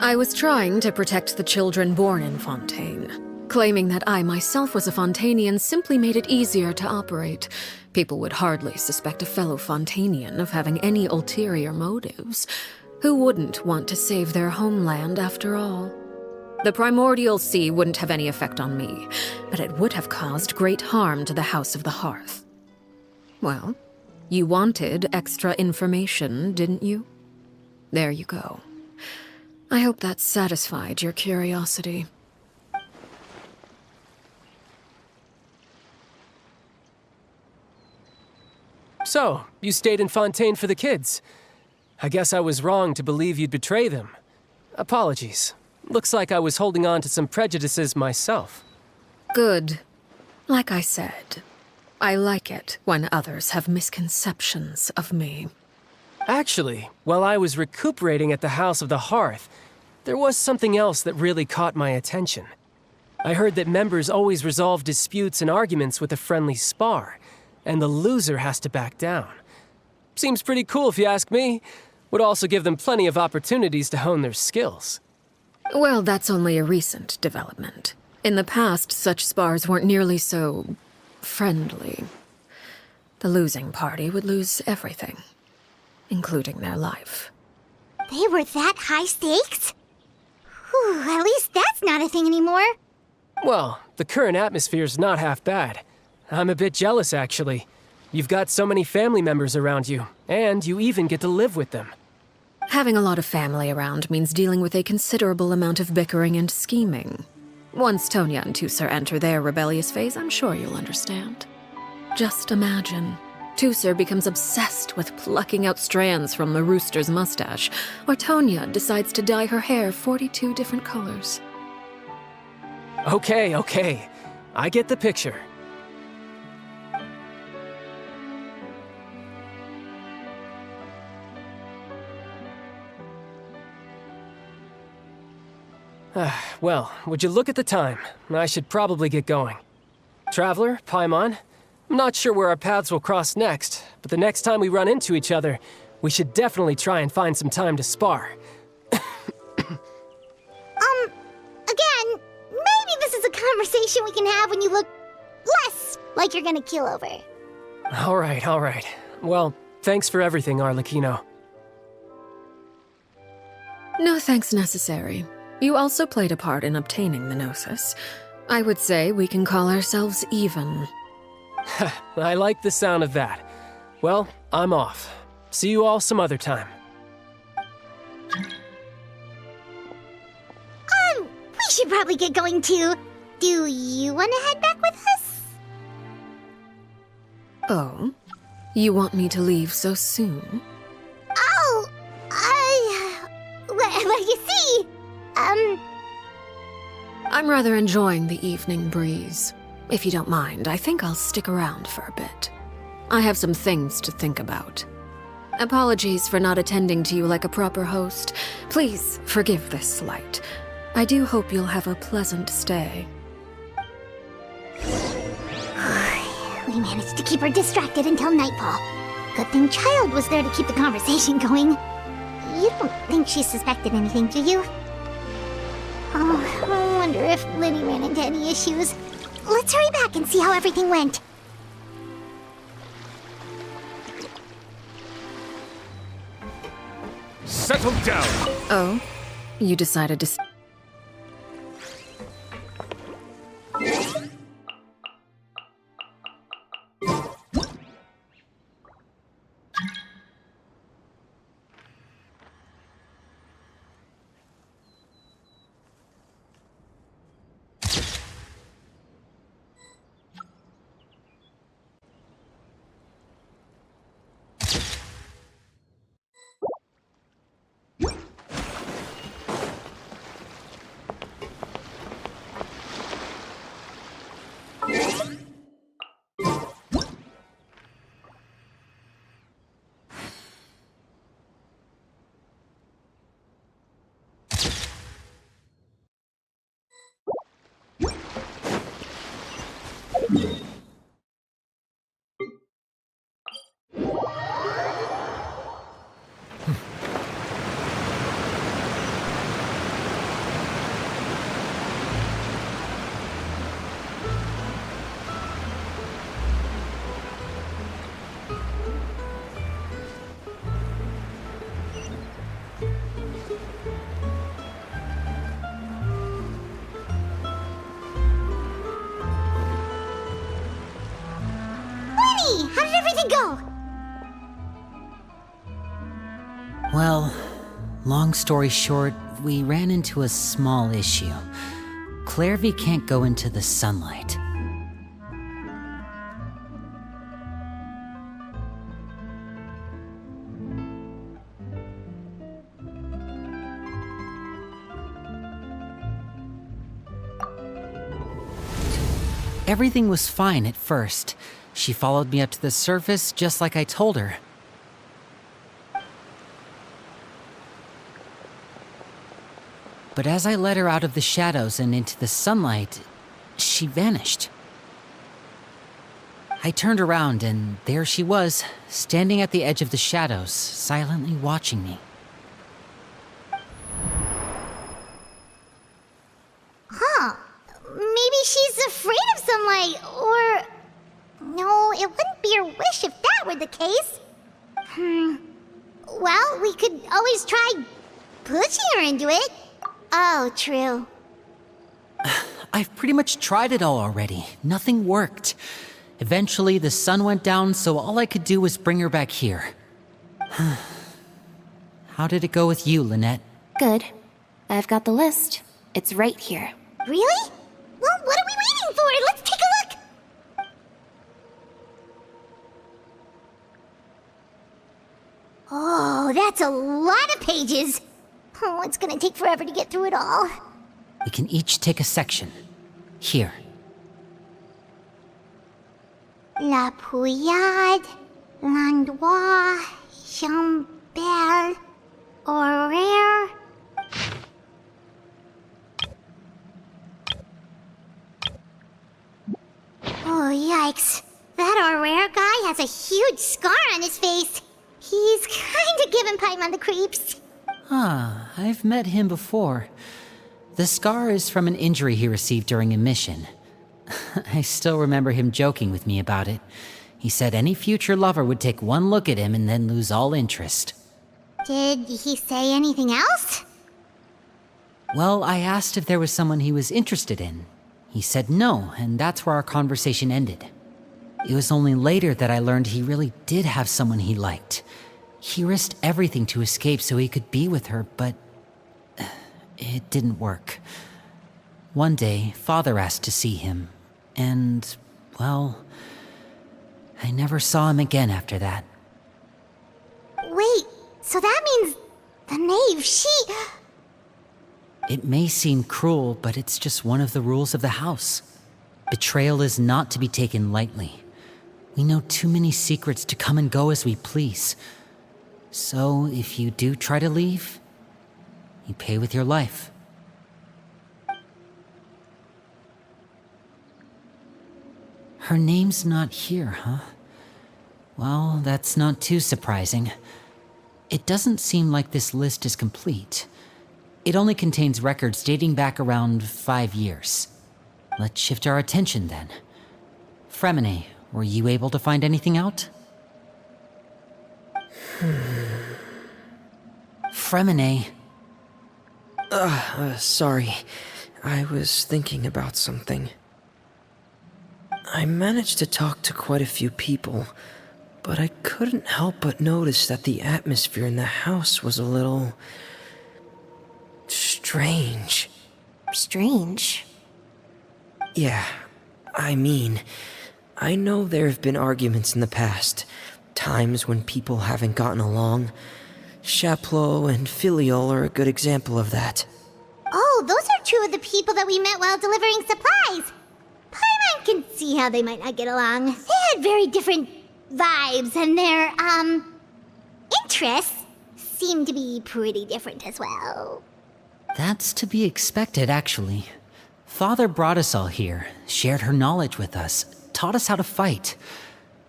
I was trying to protect the children born in Fontaine. Claiming that I myself was a Fontainian simply made it easier to operate. People would hardly suspect a fellow Fontainian of having any ulterior motives. Who wouldn't want to save their homeland after all? The primordial sea wouldn't have any effect on me, but it would have caused great harm to the House of the Hearth. Well, you wanted extra information, didn't you? There you go. I hope that satisfied your curiosity. So, you stayed in Fontaine for the kids. I guess I was wrong to believe you'd betray them. Apologies. Looks like I was holding on to some prejudices myself. Good. Like I said, I like it when others have misconceptions of me. Actually, while I was recuperating at the House of the Hearth, there was something else that really caught my attention. I heard that members always resolve disputes and arguments with a friendly spar, and the loser has to back down. Seems pretty cool if you ask me. Would also give them plenty of opportunities to hone their skills. Well, that's only a recent development. In the past, such spars weren't nearly so friendly. The losing party would lose everything, including their life. They were that high stakes? Whew, at least that's not a thing anymore. Well, the current atmosphere's not half bad. I'm a bit jealous, actually. You've got so many family members around you, and you even get to live with them. Having a lot of family around means dealing with a considerable amount of bickering and scheming. Once Tonya and Tusser enter their rebellious phase, I'm sure you'll understand. Just imagine. Tusser becomes obsessed with plucking out strands from the rooster's mustache, or Tonya decides to dye her hair 42 different colors. Okay. I get the picture. Well, would you look at the time? I should probably get going. Traveler, Paimon, I'm not sure where our paths will cross next, but the next time we run into each other, we should definitely try and find some time to spar. Again, maybe this is a conversation we can have when you look less like you're gonna keel over. All right. Well, thanks for everything, Arlecchino. No thanks necessary. You also played a part in obtaining the Gnosis. I would say we can call ourselves even. I like the sound of that. Well, I'm off. See you all some other time. We should probably get going too. Do you want to head back with us? Oh? You want me to leave so soon? Oh, well, you see, I'm rather enjoying the evening breeze. If you don't mind, I think I'll stick around for a bit. I have some things to think about. Apologies for not attending to you like a proper host. Please forgive this slight. I do hope you'll have a pleasant stay. We managed to keep her distracted until nightfall. Good thing Child was there to keep the conversation going. You don't think she suspected anything, do you? Oh, I wonder if Linny ran into any issues. Let's hurry back and see how everything went. Settle down! Oh? You decided to... Linny, how did everything go? Well, long story short, we ran into a small issue. Clairvy can't go into the sunlight. Everything was fine at first. She followed me up to the surface just like I told her. But as I led her out of the shadows and into the sunlight, she vanished. I turned around and there she was, standing at the edge of the shadows, silently watching me. Huh. Maybe she's afraid of sunlight, or... No, it wouldn't be her wish if that were the case. Well, we could always try pushing her into it. Oh, true. I've pretty much tried it all already. Nothing worked. Eventually, the sun went down, so all I could do was bring her back here. How did it go with you, Lynette? Good. I've got the list. It's right here. Really? Well, what are we waiting for? Let's take a look! Oh, that's a lot of pages. Oh, it's gonna take forever to get through it all. We can each take a section. Here. La Pouillade, L'Endroit, Chambel, Horaire. Oh, yikes. That Horaire guy has a huge scar on his face. He's kinda giving Paimon the creeps. I've met him before. The scar is from an injury he received during a mission. I still remember him joking with me about it. He said any future lover would take one look at him and then lose all interest. Did he say anything else? Well, I asked if there was someone he was interested in. He said no, and that's where our conversation ended. It was only later that I learned he really did have someone he liked. He risked everything to escape so he could be with her, but it didn't work. One day, Father asked to see him, and, well, I never saw him again after that. Wait, so that means the knave, she... It may seem cruel, but it's just one of the rules of the house. Betrayal is not to be taken lightly. We know too many secrets to come and go as we please. So, if you do try to leave, you pay with your life. Her name's not here, huh? Well, that's not too surprising. It doesn't seem like this list is complete. It only contains records dating back around 5 years. Let's shift our attention then. Fremine, were you able to find anything out? Fremine. Sorry. I was thinking about something. I managed to talk to quite a few people, but I couldn't help but notice that the atmosphere in the house was a little... strange. Strange. Yeah, I mean, I know there have been arguments in the past, times when people haven't gotten along. Chaplot and Filial are a good example of that. Oh, those are two of the people that we met while delivering supplies. Paimon can see how they might not get along. They had very different vibes, and their, interests seem to be pretty different as well. That's to be expected, actually. Father brought us all here, shared her knowledge with us, taught us how to fight.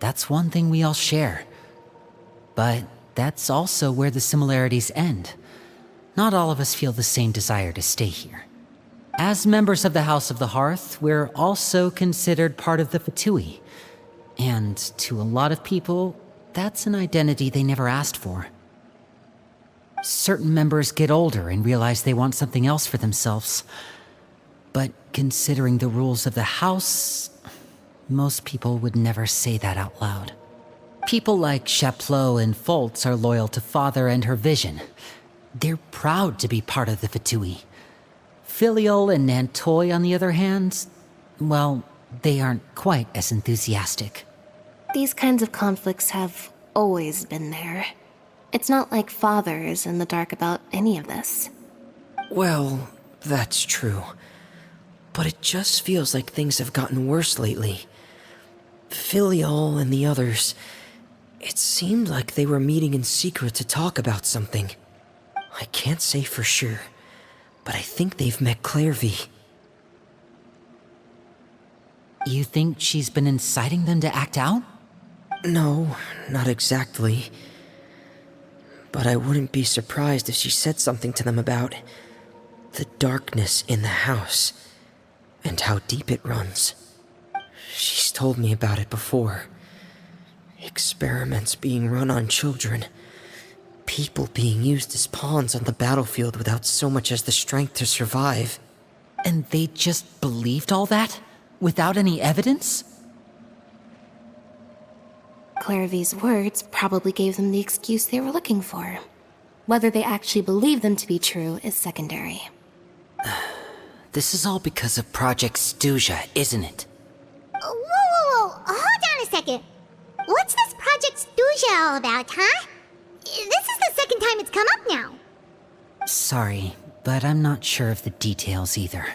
That's one thing we all share. But that's also where the similarities end. Not all of us feel the same desire to stay here. As members of the House of the Hearth, we're also considered part of the Fatui. And to a lot of people, that's an identity they never asked for. Certain members get older and realize they want something else for themselves. But considering the rules of the house, most people would never say that out loud. People like Chaplot and Foltz are loyal to Father and her vision. They're proud to be part of the Fatui. Filial and Nantoy, on the other hand, well, they aren't quite as enthusiastic. These kinds of conflicts have always been there. It's not like Father is in the dark about any of this. Well, that's true. But it just feels like things have gotten worse lately. Filial and the others, it seemed like they were meeting in secret to talk about something. I can't say for sure, but I think they've met Clairvy. You think she's been inciting them to act out? No, not exactly. But I wouldn't be surprised if she said something to them about the darkness in the house and how deep it runs. She's told me about it before. Experiments being run on children. People being used as pawns on the battlefield without so much as the strength to survive. And they just believed all that? Without any evidence? Clairvy's words probably gave them the excuse they were looking for. Whether they actually believe them to be true is secondary. This is all because of Project Stuja, isn't it? Whoa. Hold on a second. What's this Project Stuja all about, huh? This is the second time it's come up now. Sorry, but I'm not sure of the details either.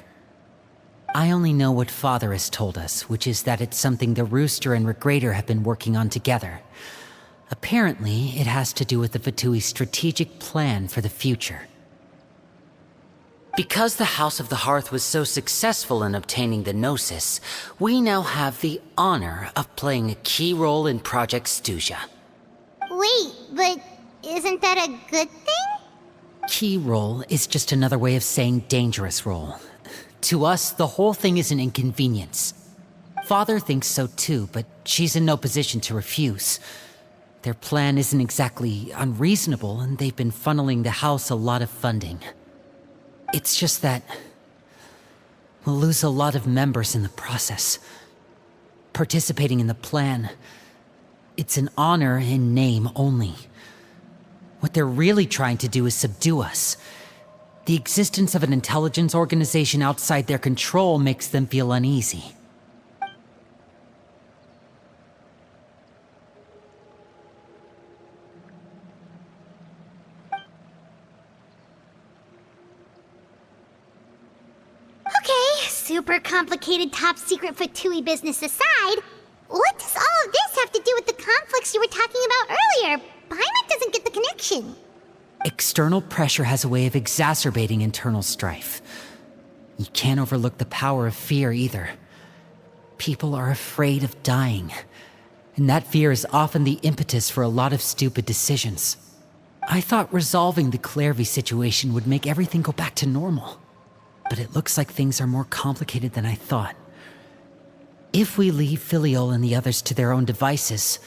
I only know what Father has told us, which is that it's something the Rooster and Regrader have been working on together. Apparently, it has to do with the Fatui's strategic plan for the future. Because the House of the Hearth was so successful in obtaining the Gnosis, we now have the honor of playing a key role in Project Stuja. Wait, but isn't that a good thing? Key role is just another way of saying dangerous role. To us, the whole thing is an inconvenience. Father thinks so too, but she's in no position to refuse. Their plan isn't exactly unreasonable, and they've been funneling the house a lot of funding. It's just that we'll lose a lot of members in the process. Participating in the plan, it's an honor in name only. What they're really trying to do is subdue us. The existence of an intelligence organization outside their control makes them feel uneasy. Okay, super complicated top secret Fatui business aside, what does all of this have to do with the conflicts you were talking about earlier? Paimon doesn't get the connection. External pressure has a way of exacerbating internal strife. You can't overlook the power of fear either. People are afraid of dying, and that fear is often the impetus for a lot of stupid decisions. I thought resolving the Clairvy situation would make everything go back to normal, but it looks like things are more complicated than I thought. If we leave Filial and the others to their own devices,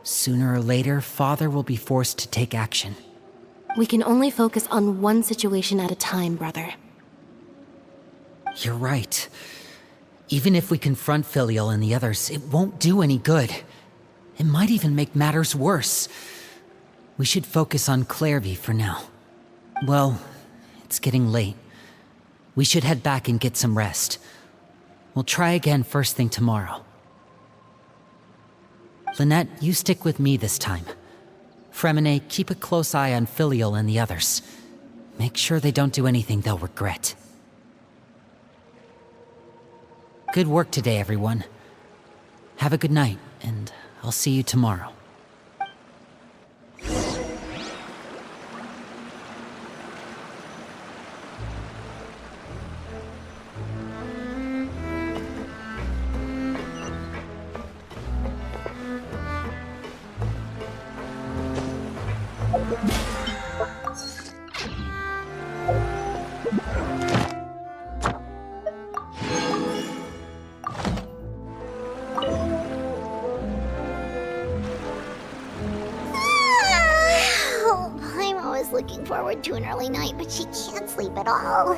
sooner or later, Father will be forced to take action. We can only focus on one situation at a time, brother. You're right. Even if we confront Filial and the others, it won't do any good. It might even make matters worse. We should focus on Clairvy for now. Well, it's getting late. We should head back and get some rest. We'll try again first thing tomorrow. Lynette, you stick with me this time. Fremine, keep a close eye on Filial and the others. Make sure they don't do anything they'll regret. Good work today, everyone. Have a good night, and I'll see you tomorrow. Looking forward to an early night, but she can't sleep at all.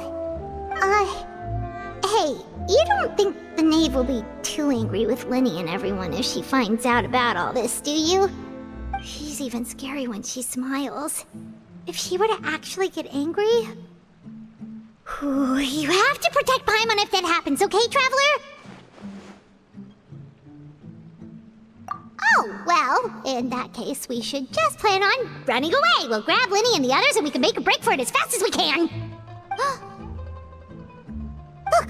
Hey, you don't think the knave will be too angry with Lenny and everyone if she finds out about all this, do you? She's even scary when she smiles. If she were to actually get angry... you have to protect Paimon if that happens, okay, Traveler? Oh, well, in that case, we should just plan on running away. We'll grab Lenny and the others and we can make a break for it as fast as we can. Look,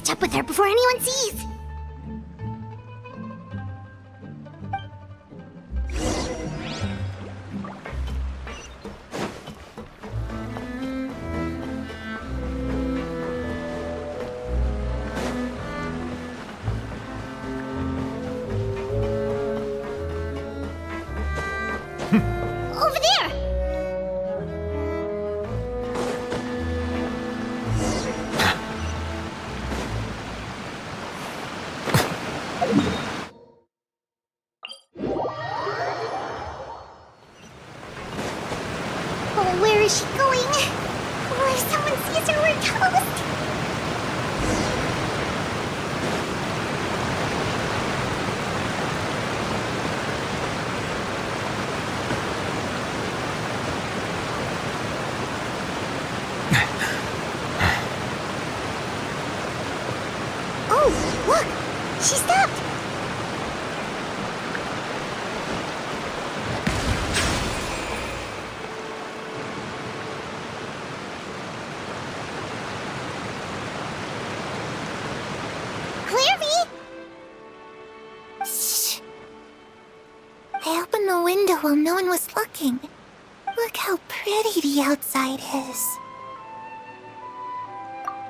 catch up with her before anyone sees. Over there! Oh, where is she going? Oh, if someone sees her, we're toast! Oh, look! She stopped! Clairvy! Shh. I opened the window while no one was looking. Look how pretty the outside is.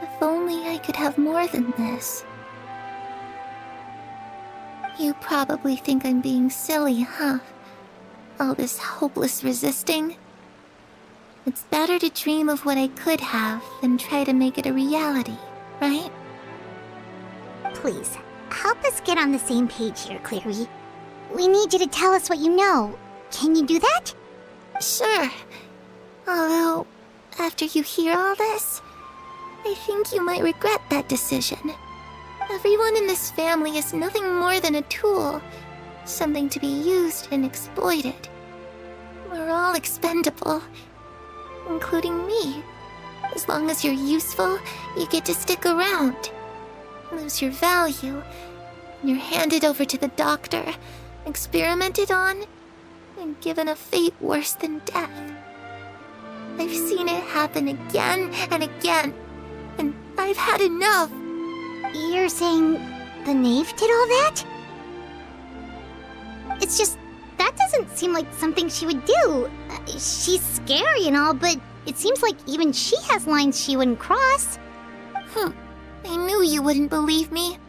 If only I could have more than this. You probably think I'm being silly, huh? All this hopeless resisting. It's better to dream of what I could have than try to make it a reality, right? Please, help us get on the same page here, Clary. We need you to tell us what you know. Can you do that? Sure. Although, after you hear all this, I think you might regret that decision. Everyone in this family is nothing more than a tool, something to be used and exploited. We're all expendable, including me. As long as you're useful, you get to stick around. Lose your value, and you're handed over to the doctor, experimented on, and given a fate worse than death. I've seen it happen again and again, and I've had enough. You're saying the knave did all that? It's just, that doesn't seem like something she would do. She's scary and all, but it seems like even she has lines she wouldn't cross. I knew you wouldn't believe me.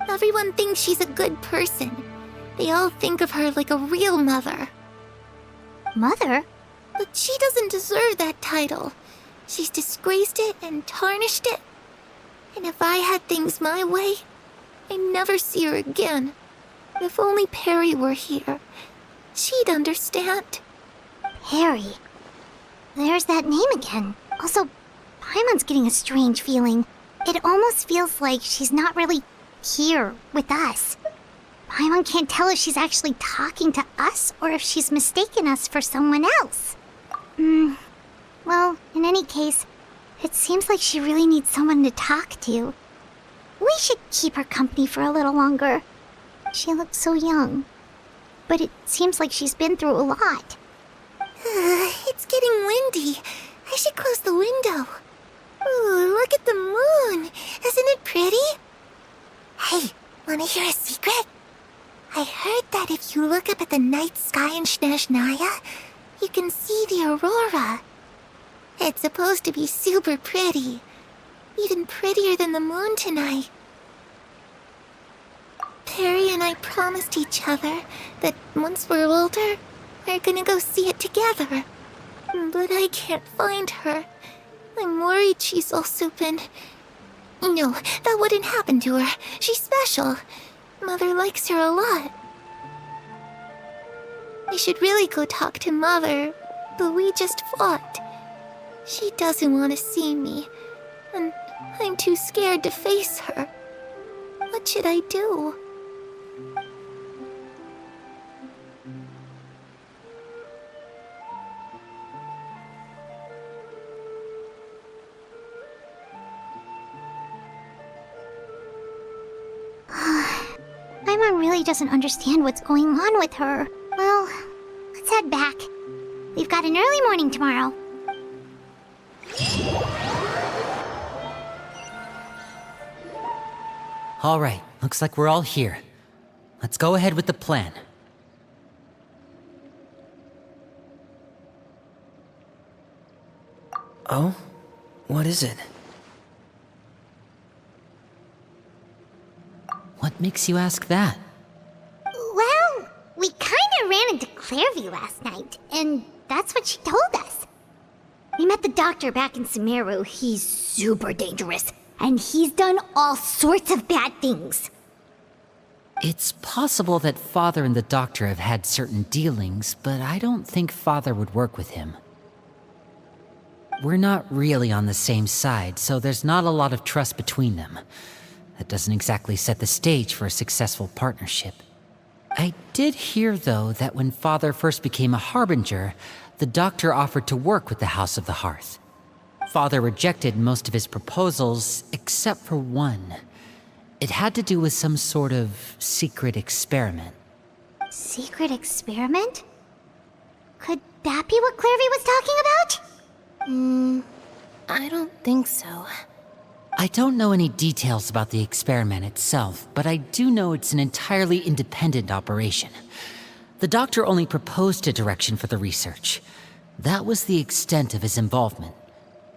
Everyone thinks she's a good person. They all think of her like a real mother. Mother? But she doesn't deserve that title. She's disgraced it and tarnished it. And if I had things my way, I'd never see her again. If only Perry were here, she'd understand. Perry. There's that name again. Also, Paimon's getting a strange feeling. It almost feels like she's not really here with us. Paimon can't tell if she's actually talking to us or if she's mistaken us for someone else. Well, in any case, it seems like she really needs someone to talk to. We should keep her company for a little longer. She looks so young. But it seems like she's been through a lot. It's getting windy. I should close the window. Ooh, look at the moon. Isn't it pretty? Hey, wanna hear a secret? I heard that if you look up at the night sky in Snezhnaya, you can see the aurora. It's supposed to be super pretty. Even prettier than the moon tonight. Perry and I promised each other that once we're older, we're gonna go see it together. But I can't find her. I'm worried she's also been... No, that wouldn't happen to her. She's special. Mother likes her a lot. I should really go talk to Mother, but we just fought. She doesn't want to see me, and I'm too scared to face her. What should I do? Paimon really doesn't understand what's going on with her. Well, let's head back. We've got an early morning tomorrow. All right, looks like we're all here. Let's go ahead with the plan. Oh? What is it? What makes you ask that? Well, we kinda ran into Clairvy last night, and that's what she told us. We met the doctor back in Sumeru. He's super dangerous, and he's done all sorts of bad things. It's possible that Father and the Doctor have had certain dealings, but I don't think Father would work with him. We're not really on the same side, so there's not a lot of trust between them. That doesn't exactly set the stage for a successful partnership. I did hear, though, that when Father first became a Harbinger, the Doctor offered to work with the House of the Hearth. Father rejected most of his proposals, except for one. It had to do with some sort of secret experiment. Secret experiment? Could that be what Clairvy was talking about? I don't think so. I don't know any details about the experiment itself, but I do know it's an entirely independent operation. The Doctor only proposed a direction for the research. That was the extent of his involvement.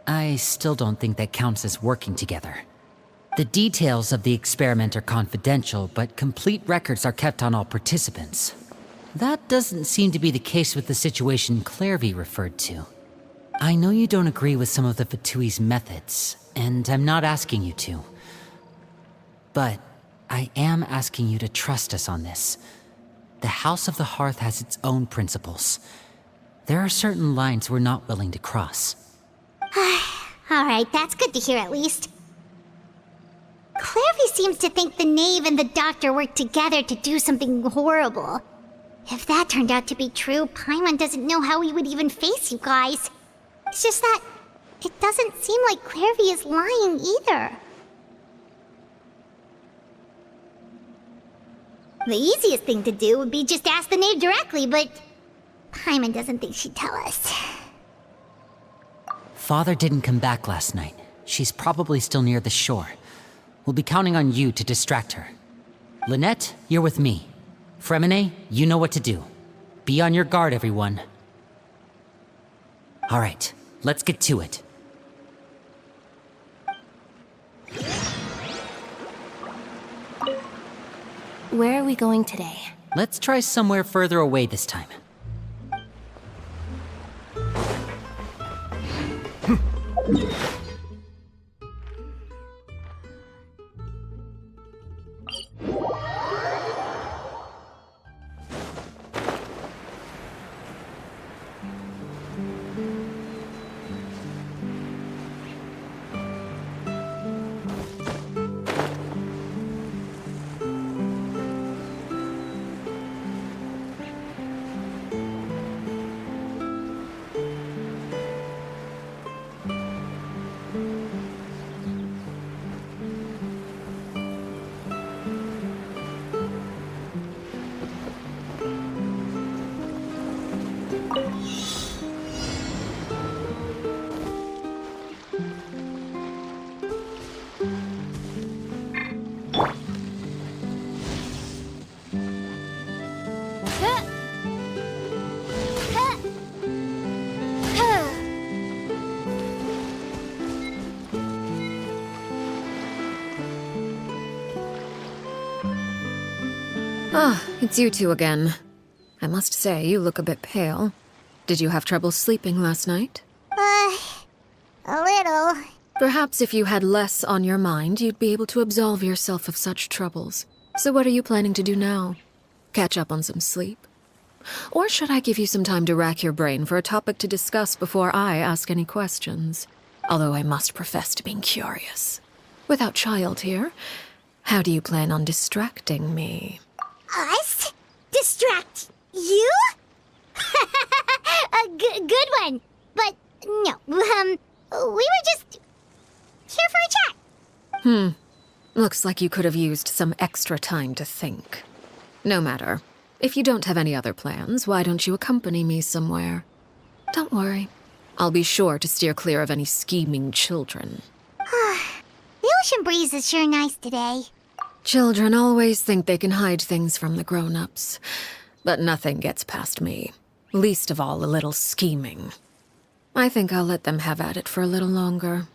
I still don't think that counts as working together. The details of the experiment are confidential, but complete records are kept on all participants. That doesn't seem to be the case with the situation Clairvy referred to. I know you don't agree with some of the Fatui's methods, and I'm not asking you to. But I am asking you to trust us on this. The House of the Hearth has its own principles. There are certain lines we're not willing to cross. Alright, that's good to hear at least. Clairvy seems to think the Knave and the Doctor worked together to do something horrible. If that turned out to be true, Paimon doesn't know how he would even face you guys. It's just that it doesn't seem like Clairvy is lying either. The easiest thing to do would be just ask the Knave directly, but Paimon doesn't think she'd tell us. Father didn't come back last night. She's probably still near the shore. We'll be counting on you to distract her. Lynette, you're with me. Fremine, you know what to do. Be on your guard, everyone. All right, let's get to it. Where are we going today? Let's try somewhere further away this time. Ah, it's you two again. I must say, you look a bit pale. Did you have trouble sleeping last night? A little. Perhaps if you had less on your mind, you'd be able to absolve yourself of such troubles. So what are you planning to do now? Catch up on some sleep? Or should I give you some time to rack your brain for a topic to discuss before I ask any questions? Although I must profess to being curious. Without child here, how do you plan on distracting me? Us? Distract you? A good one. But no, we were just here for a chat. Looks like you could have used some extra time to think. No matter. If you don't have any other plans, why don't you accompany me somewhere? Don't worry. I'll be sure to steer clear of any scheming children. The ocean breeze is sure nice today. Children always think they can hide things from the grown-ups, but nothing gets past me. Least of all a little scheming. I think I'll let them have at it for a little longer.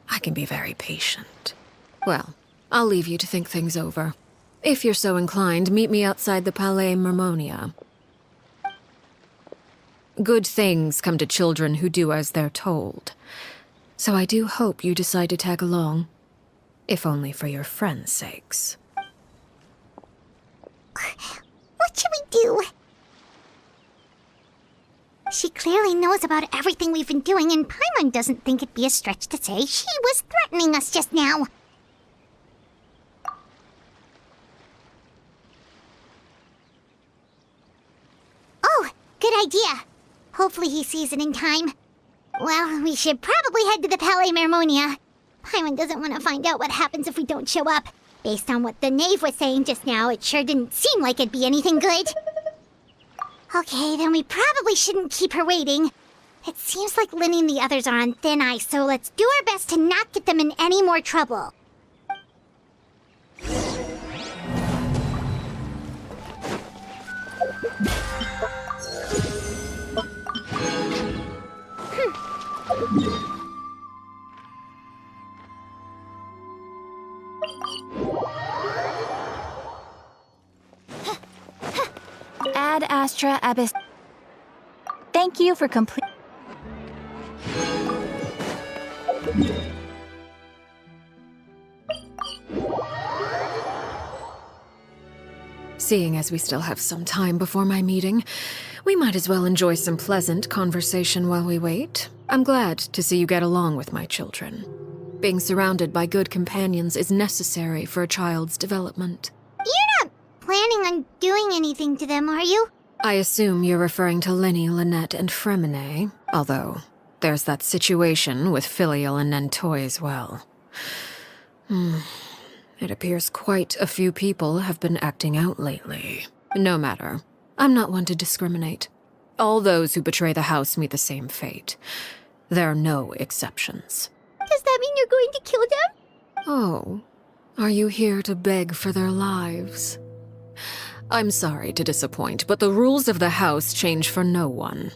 I can be very patient. Well, I'll leave you to think things over. If you're so inclined, meet me outside the Palais Mermonia. Good things come to children who do as they're told. So I do hope you decide to tag along. If only for your friends' sakes. What should we do? She clearly knows about everything we've been doing, and Paimon doesn't think it'd be a stretch to say she was threatening us just now. Oh, good idea. Hopefully he sees it in time. Well, we should probably head to the Palais Mermonia. Paimon doesn't want to find out what happens if we don't show up. Based on what the knave was saying just now, it sure didn't seem like it'd be anything good. Okay, then we probably shouldn't keep her waiting. It seems like Linny and the others are on thin ice, so let's do our best to not get them in any more trouble. Ad Astra Abyss. Thank you for complete. Seeing as we still have some time before my meeting, we might as well enjoy some pleasant conversation while we wait. I'm glad to see you get along with my children. Being surrounded by good companions is necessary for a child's development. You're not planning on doing anything to them, are you? I assume you're referring to Linny, Lynette, and Fremine, although there's that situation with Filial and Nentoy as well. It appears quite a few people have been acting out lately. No matter. I'm not one to discriminate. All those who betray the house meet the same fate. There are no exceptions. Does that mean you're going to kill them? Oh, are you here to beg for their lives? I'm sorry to disappoint, but the rules of the house change for no one.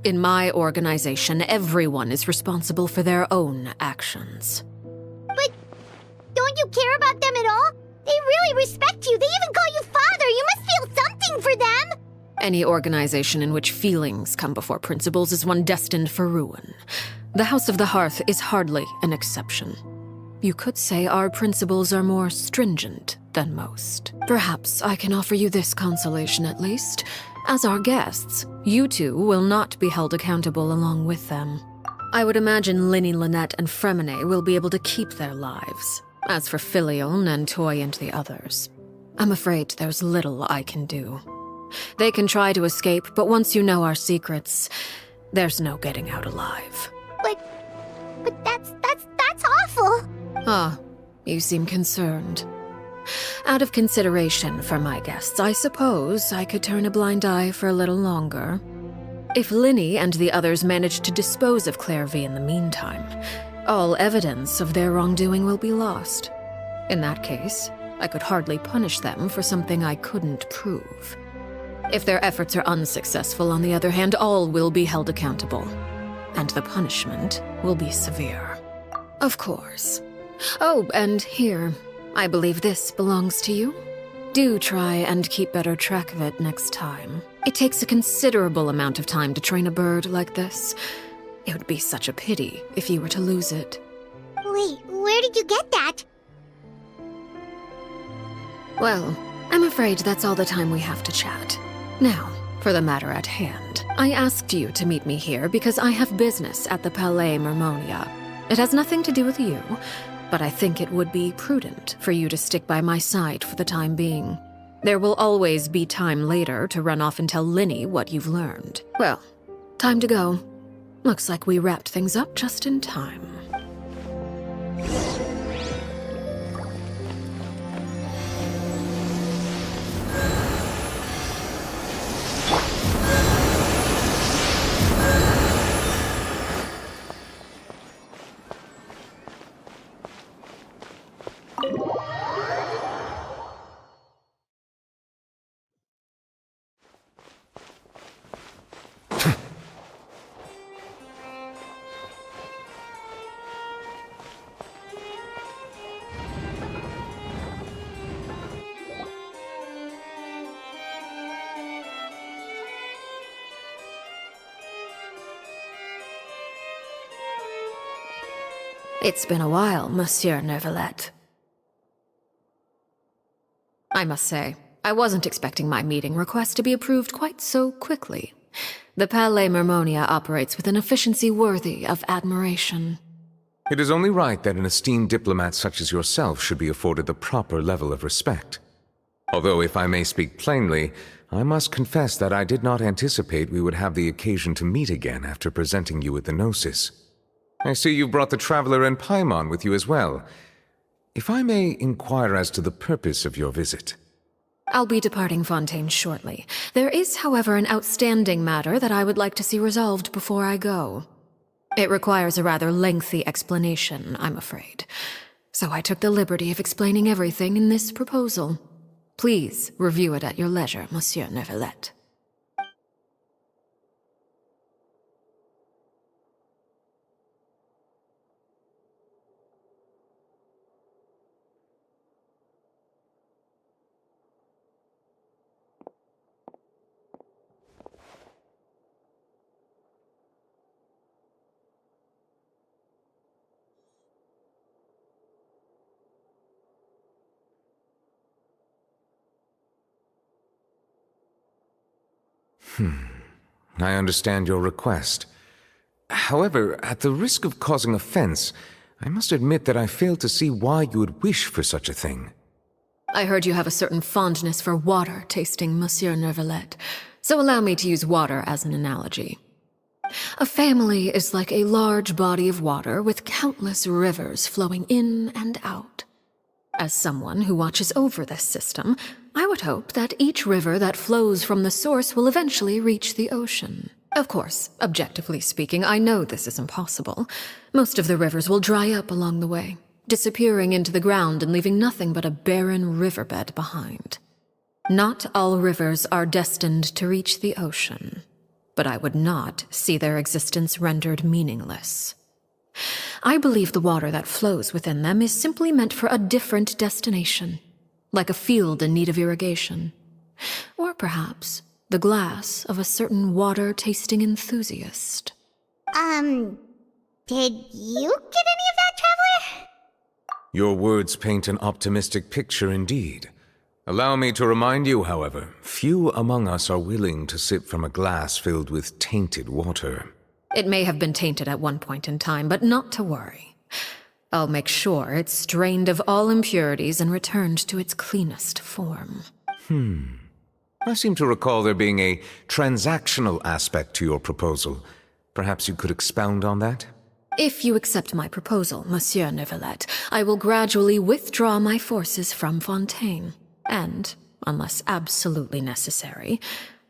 In my organization, everyone is responsible for their own actions. But don't you care about them at all? They really respect you. They even call you father. You must feel something for them. Any organization in which feelings come before principles is one destined for ruin. The House of the Hearth is hardly an exception. You could say our principles are more stringent than most. Perhaps I can offer you this consolation at least. As our guests, you two will not be held accountable along with them. I would imagine Linny, Lynette, and Fremine will be able to keep their lives. As for Filial, Nentoy, and the others, I'm afraid there's little I can do. They can try to escape, but once you know our secrets, there's no getting out alive. But that's awful. Ah, you seem concerned. Out of consideration for my guests, I suppose I could turn a blind eye for a little longer. If Linny and the others manage to dispose of Claire V in the meantime, all evidence of their wrongdoing will be lost. In that case, I could hardly punish them for something I couldn't prove. If their efforts are unsuccessful, on the other hand, all will be held accountable. And the punishment will be severe. Of course. Oh, and here, I believe this belongs to you. Do try and keep better track of it next time. It takes a considerable amount of time to train a bird like this. It would be such a pity if you were to lose it. Wait, where did you get that? Well, I'm afraid that's all the time we have to chat. Now, for the matter at hand. I asked you to meet me here because I have business at the Palais Mermonia. It has nothing to do with you, but I think it would be prudent for you to stick by my side for the time being. There will always be time later to run off and tell Linny what you've learned. Well, time to go. Looks like we wrapped things up just in time. It's been a while, Monsieur Neuvillette. I must say, I wasn't expecting my meeting request to be approved quite so quickly. The Palais Mermonia operates with an efficiency worthy of admiration. It is only right that an esteemed diplomat such as yourself should be afforded the proper level of respect. Although, if I may speak plainly, I must confess that I did not anticipate we would have the occasion to meet again after presenting you with the Gnosis. I see you brought the Traveler and Paimon with you as well. If I may inquire as to the purpose of your visit. I'll be departing Fontaine shortly. There is, however, an outstanding matter that I would like to see resolved before I go. It requires a rather lengthy explanation, I'm afraid. So I took the liberty of explaining everything in this proposal. Please review it at your leisure, Monsieur Neuvillette. I understand your request. However, at the risk of causing offense, I must admit that I fail to see why you would wish for such a thing. I heard you have a certain fondness for water tasting, Monsieur Neuvillette, so allow me to use water as an analogy. A family is like a large body of water with countless rivers flowing in and out. As someone who watches over this system, I would hope that each river that flows from the source will eventually reach the ocean. Of course, objectively speaking, I know this is impossible. Most of the rivers will dry up along the way, disappearing into the ground and leaving nothing but a barren riverbed behind. Not all rivers are destined to reach the ocean, but I would not see their existence rendered meaningless. I believe the water that flows within them is simply meant for a different destination, like a field in need of irrigation. Or perhaps the glass of a certain water-tasting enthusiast. Did you get any of that, Traveler? Your words paint an optimistic picture indeed. Allow me to remind you, however, few among us are willing to sip from a glass filled with tainted water. It may have been tainted at one point in time, but not to worry. I'll make sure it's strained of all impurities and returned to its cleanest form. I seem to recall there being a transactional aspect to your proposal. Perhaps you could expound on that? If you accept my proposal, Monsieur Neuvillette, I will gradually withdraw my forces from Fontaine. And, unless absolutely necessary,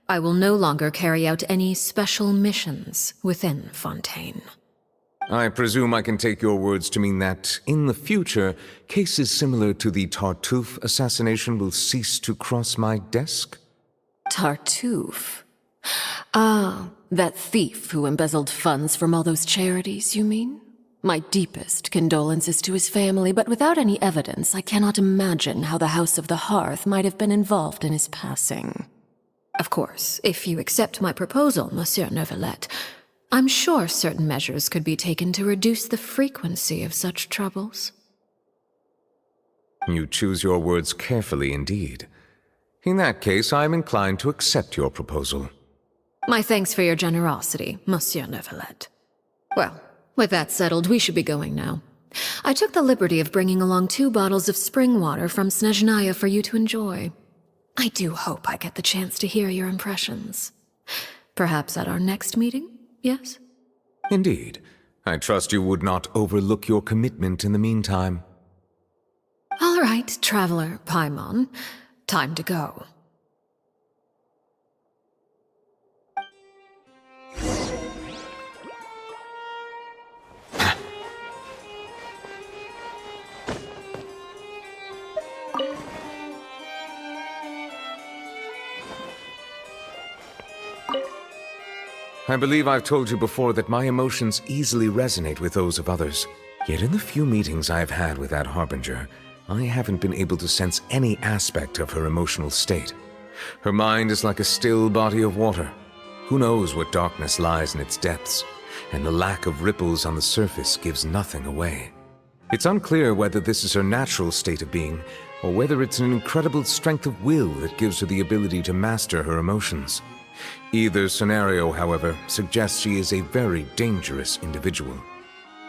I will no longer carry out any special missions within Fontaine. I presume I can take your words to mean that, in the future, cases similar to the Tartuffe assassination will cease to cross my desk? Tartuffe? Ah, that thief who embezzled funds from all those charities, you mean? My deepest condolences to his family, but without any evidence, I cannot imagine how the House of the Hearth might have been involved in his passing. Of course, if you accept my proposal, Monsieur Neuvillette, I'm sure certain measures could be taken to reduce the frequency of such troubles. You choose your words carefully indeed. In that case, I am inclined to accept your proposal. My thanks for your generosity, Monsieur Neuvillette. Well, with that settled, we should be going now. I took the liberty of bringing along 2 bottles of spring water from Snezhnaya for you to enjoy. I do hope I get the chance to hear your impressions. Perhaps at our next meeting, yes? Indeed. I trust you would not overlook your commitment in the meantime. All right, Traveler Paimon. Time to go. I believe I've told you before that my emotions easily resonate with those of others. Yet in the few meetings I've had with that Harbinger, I haven't been able to sense any aspect of her emotional state. Her mind is like a still body of water. Who knows what darkness lies in its depths, and the lack of ripples on the surface gives nothing away. It's unclear whether this is her natural state of being, or whether it's an incredible strength of will that gives her the ability to master her emotions. Either scenario, however, suggests she is a very dangerous individual.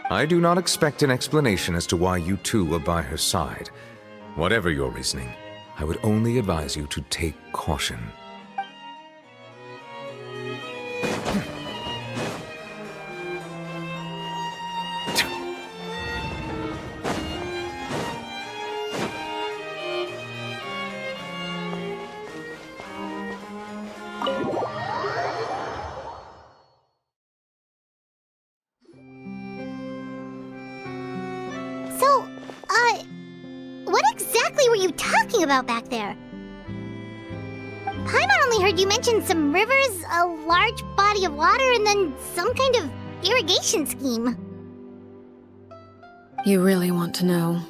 I do not expect an explanation as to why you two are by her side. Whatever your reasoning, I would only advise you to take caution. So, what exactly were you talking about back there? Paimon only heard you mention some rivers, a large body of water, and then some kind of irrigation scheme. You really want to know?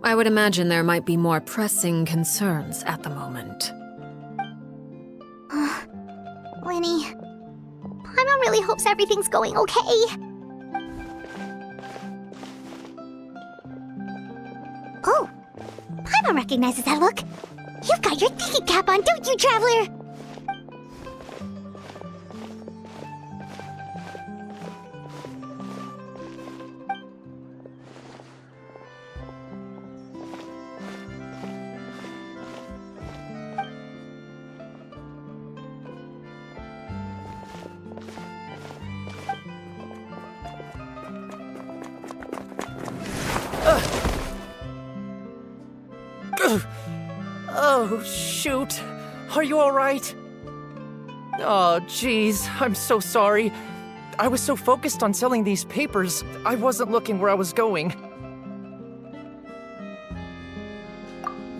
I would imagine there might be more pressing concerns at the moment. Winnie, Paimon really hopes everything's going okay. Oh, Paimon recognizes that look. You've got your thinking cap on, don't you, Traveler? Oh, shoot. Are you alright? Oh, jeez. I'm so sorry. I was so focused on selling these papers, I wasn't looking where I was going.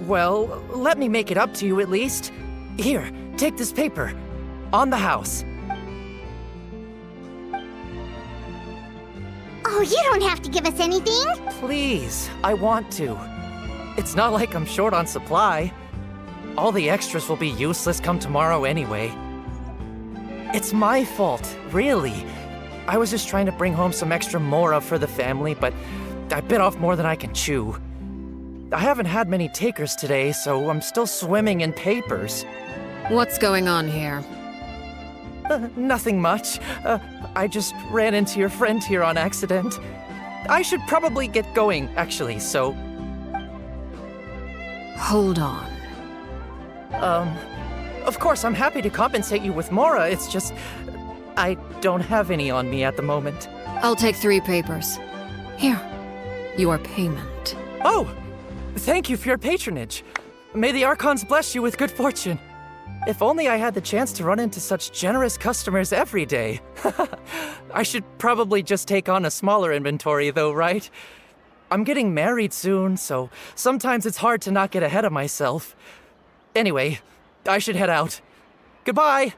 Well, let me make it up to you at least. Here, take this paper. On the house. Oh, you don't have to give us anything. Please, I want to. It's not like I'm short on supply. All the extras will be useless come tomorrow anyway. It's my fault, really. I was just trying to bring home some extra mora for the family, but I bit off more than I can chew. I haven't had many takers today, so I'm still swimming in papers. What's going on here? Nothing much. I just ran into your friend here on accident. I should probably get going, actually, so... Hold on. Of course, I'm happy to compensate you with mora, it's just... I don't have any on me at the moment. I'll take 3 papers. Here, your payment. Oh! Thank you for your patronage. May the Archons bless you with good fortune. If only I had the chance to run into such generous customers every day. I should probably just take on a smaller inventory though, right? I'm getting married soon, so sometimes it's hard to not get ahead of myself. Anyway, I should head out. Goodbye!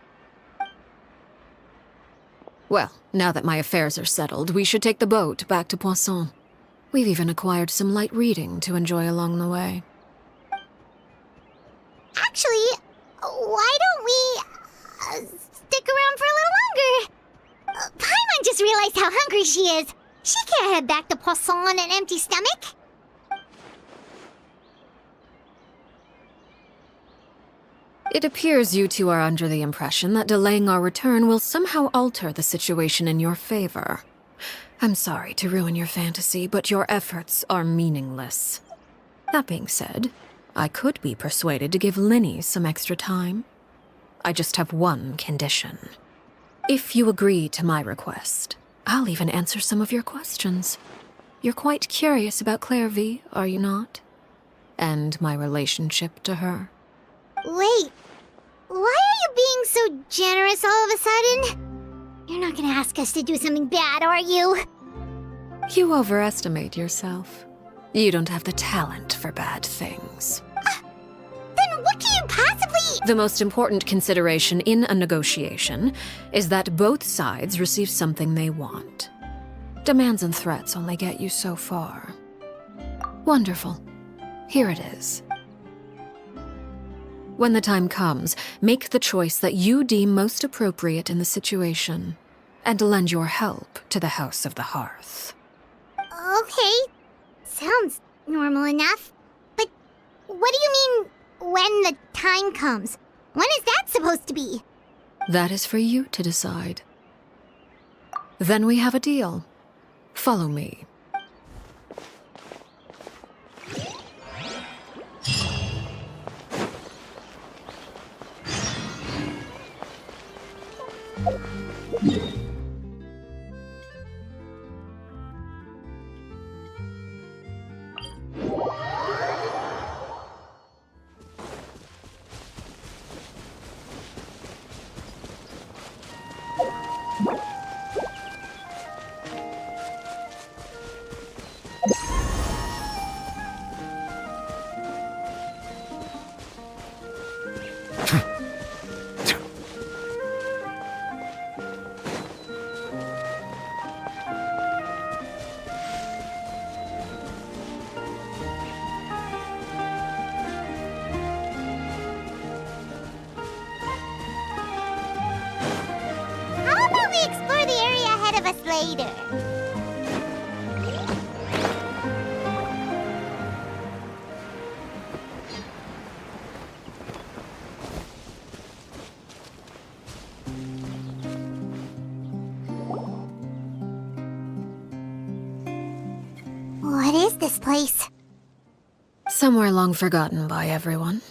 Well, now that my affairs are settled, we should take the boat back to Poisson. We've even acquired some light reading to enjoy along the way. Actually, why don't we stick around for a little longer? Paimon just realized how hungry she is. She can't head back to Poisson on an empty stomach. It appears you two are under the impression that delaying our return will somehow alter the situation in your favor. I'm sorry to ruin your fantasy, but your efforts are meaningless. That being said, I could be persuaded to give Linny some extra time. I just have one condition. If you agree to my request, I'll even answer some of your questions. You're quite curious about Claire V, are you not? And my relationship to her. Wait, why are you being so generous all of a sudden? You're not gonna ask us to do something bad, are you? You overestimate yourself. You don't have the talent for bad things. Then what can you possibly... The most important consideration in a negotiation is that both sides receive something they want. Demands and threats only get you so far. Wonderful. Here it is. When the time comes, make the choice that you deem most appropriate in the situation, and lend your help to the House of the Hearth. Okay, sounds normal enough. But what do you mean, when the time comes? When is that supposed to be? That is for you to decide. Then we have a deal. Follow me. How about we explore the area ahead of us later? What is this place? Somewhere long forgotten by everyone.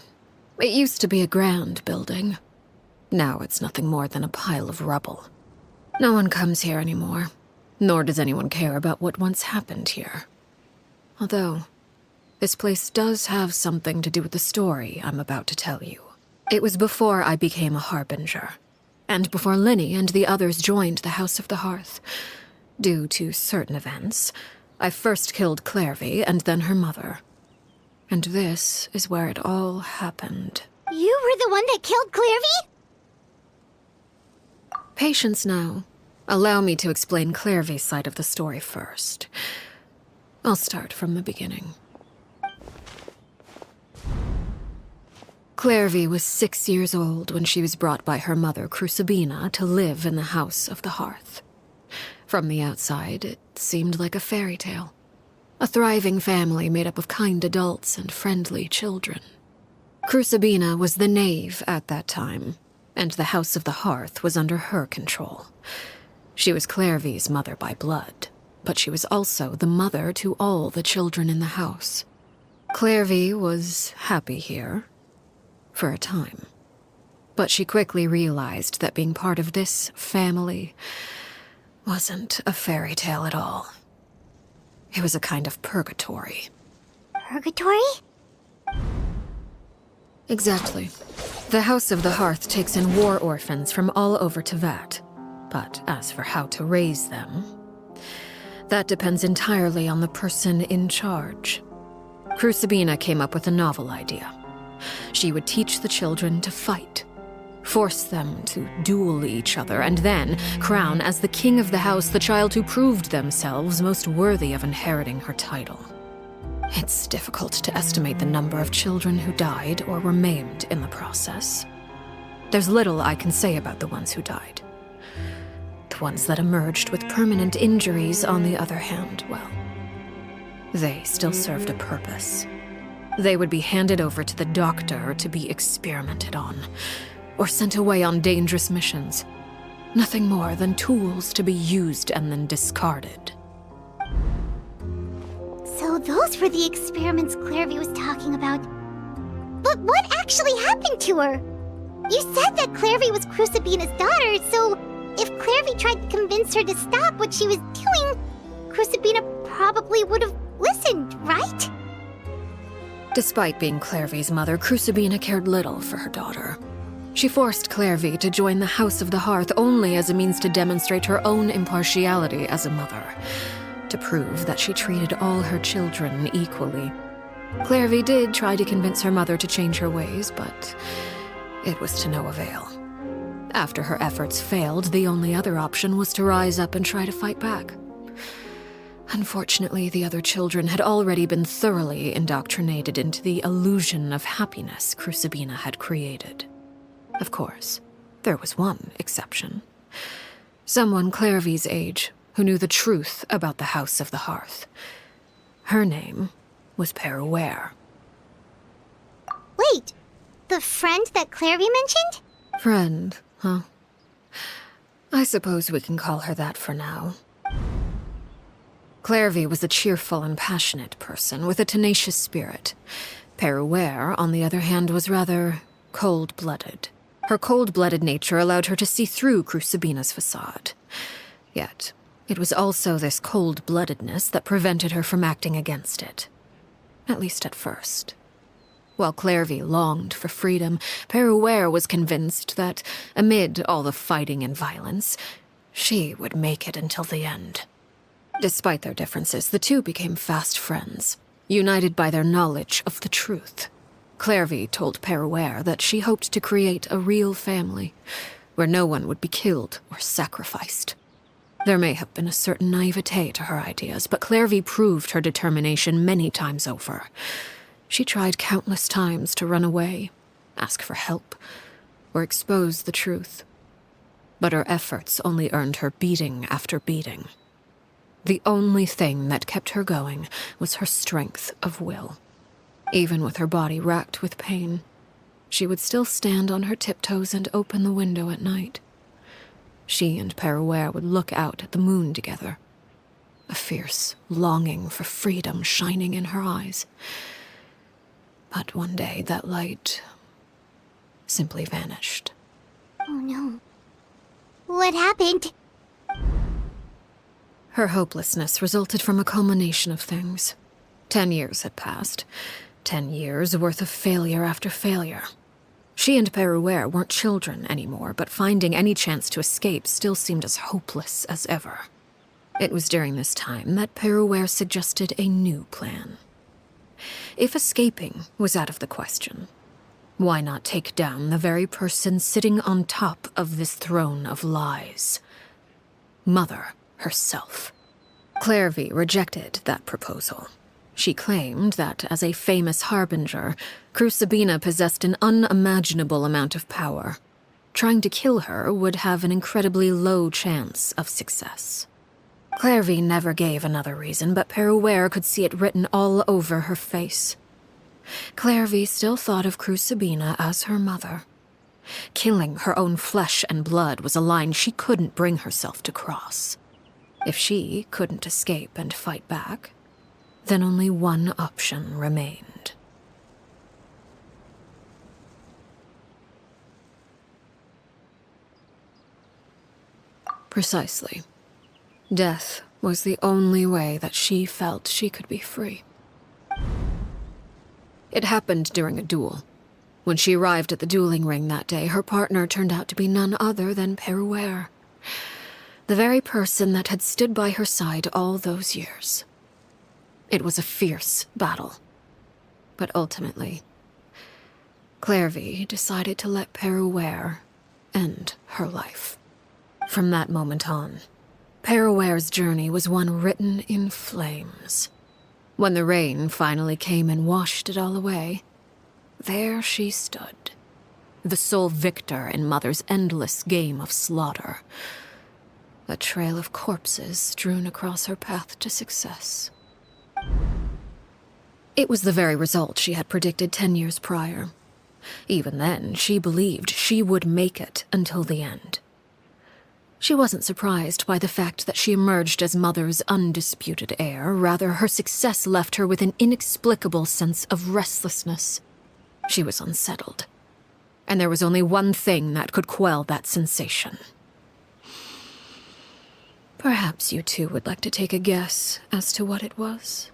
It used to be a grand building. Now it's nothing more than a pile of rubble. No one comes here anymore, nor does anyone care about what once happened here. Although, this place does have something to do with the story I'm about to tell you. It was before I became a Harbinger, and before Linny and the others joined the House of the Hearth. Due to certain events, I first killed Clairvy and then her mother. And this is where it all happened. You were the one that killed Clairvy? Patience now. Allow me to explain Clairvy's side of the story first. I'll start from the beginning. Clairvy was 6 years old when she was brought by her mother, Crucibina, to live in the House of the Hearth. From the outside, it seemed like a fairy tale. A thriving family made up of kind adults and friendly children. Crucibina was the knave at that time, and the House of the Hearth was under her control. She was Clairvy's mother by blood, but she was also the mother to all the children in the house. Clairvy was happy here, for a time. But she quickly realized that being part of this family wasn't a fairy tale at all. It was a kind of purgatory. Purgatory? Exactly. The House of the Hearth takes in war orphans from all over Teyvat. But as for how to raise them, that depends entirely on the person in charge. Crucibina came up with a novel idea. She would teach the children to fight, force them to duel each other, and then crown as the king of the house the child who proved themselves most worthy of inheriting her title. It's difficult to estimate the number of children who died or were maimed in the process. There's little I can say about the ones who died. The ones that emerged with permanent injuries, on the other hand, well, they still served a purpose. They would be handed over to the doctor to be experimented on, or sent away on dangerous missions. Nothing more than tools to be used and then discarded. So those were the experiments Clairvy was talking about. But what actually happened to her? You said that Clairvy was Crucibina's daughter, so if Clairvy tried to convince her to stop what she was doing, Crucibina probably would have listened, right? Despite being Clairvy's mother, Crucibina cared little for her daughter. She forced Clairvy to join the House of the Hearth only as a means to demonstrate her own impartiality as a mother, to prove that she treated all her children equally. Clairvy did try to convince her mother to change her ways, but it was to no avail. After her efforts failed, the only other option was to rise up and try to fight back. Unfortunately, the other children had already been thoroughly indoctrinated into the illusion of happiness Crucibina had created. Of course, there was one exception. Someone Clairvy's age who knew the truth about the House of the Hearth. Her name was Peruware. Wait, the friend that Clarvey mentioned? Friend, huh? I suppose we can call her that for now. Clarvey was a cheerful and passionate person with a tenacious spirit. Peruware, on the other hand, was rather cold-blooded. Her cold-blooded nature allowed her to see through Crucibina's facade. Yet, it was also this cold-bloodedness that prevented her from acting against it. At least at first. While Clarvey longed for freedom, Peruware was convinced that, amid all the fighting and violence, she would make it until the end. Despite their differences, the two became fast friends, united by their knowledge of the truth. Clarvey told Peruware that she hoped to create a real family, where no one would be killed or sacrificed. There may have been a certain naivete to her ideas, but Clarvey proved her determination many times over. She tried countless times to run away, ask for help, or expose the truth. But her efforts only earned her beating after beating. The only thing that kept her going was her strength of will. Even with her body racked with pain, she would still stand on her tiptoes and open the window at night. She and Peruware would look out at the moon together, a fierce longing for freedom shining in her eyes. But one day that light simply vanished. Oh no. What happened? Her hopelessness resulted from a culmination of things. 10 years had passed. 10 years worth of failure after failure. She and Peruware weren't children anymore, but finding any chance to escape still seemed as hopeless as ever. It was during this time that Peruware suggested a new plan. If escaping was out of the question, why not take down the very person sitting on top of this throne of lies? Mother herself. Clarvey rejected that proposal. She claimed that, as a famous harbinger, Crucibina possessed an unimaginable amount of power. Trying to kill her would have an incredibly low chance of success. Clarvey never gave another reason, but Peruware could see it written all over her face. Clarvey still thought of Crucibina as her mother. Killing her own flesh and blood was a line she couldn't bring herself to cross. If she couldn't escape and fight back, then only one option remained. Precisely. Death was the only way that she felt she could be free. It happened during a duel. When she arrived at the dueling ring that day, her partner turned out to be none other than Peruware, the very person that had stood by her side all those years. It was a fierce battle. But ultimately, Clarvey decided to let Peruware end her life. From that moment on, Peruware's journey was one written in flames. When the rain finally came and washed it all away, there she stood, the sole victor in Mother's endless game of slaughter. A trail of corpses strewn across her path to success. It was the very result she had predicted 10 years prior. Even then, she believed she would make it until the end. She wasn't surprised by the fact that she emerged as Mother's undisputed heir. Rather, her success left her with an inexplicable sense of restlessness. She was unsettled, and there was only one thing that could quell that sensation. Perhaps you two would like to take a guess as to what it was?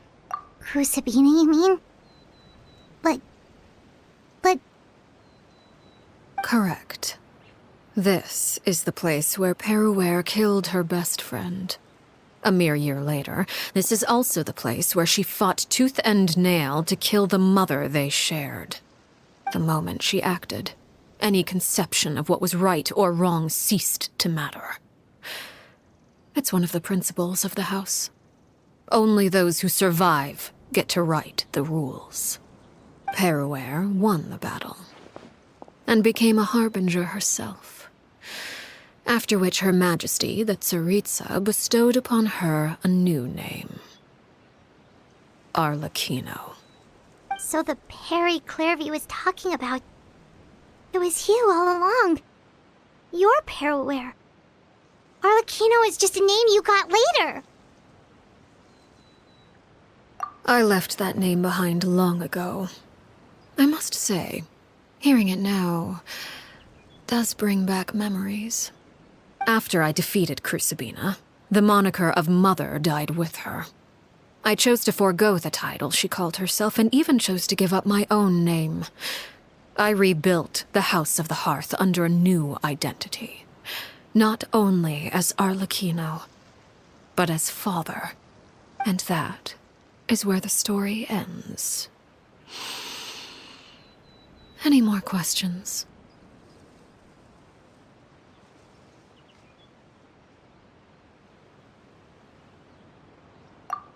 Crucibina, you mean? But... Correct. This is the place where Peruware killed her best friend. A mere year later, this is also the place where she fought tooth and nail to kill the mother they shared. The moment she acted, any conception of what was right or wrong ceased to matter. It's one of the principles of the house. Only those who survive get to write the rules. Peruware won the battle, and became a harbinger herself. After which Her Majesty, the Tsaritsa, bestowed upon her a new name. Arlecchino. So the Perry Clairvy was talking about... It was you all along. You're Perraware. Arlecchino is just a name you got later. I left that name behind long ago. I must say, hearing it now does bring back memories. After I defeated Crucibina, the moniker of Mother died with her. I chose to forego the title she called herself and even chose to give up my own name. I rebuilt the House of the Hearth under a new identity. Not only as Arlecchino, but as father. And that is where the story ends. Any more questions?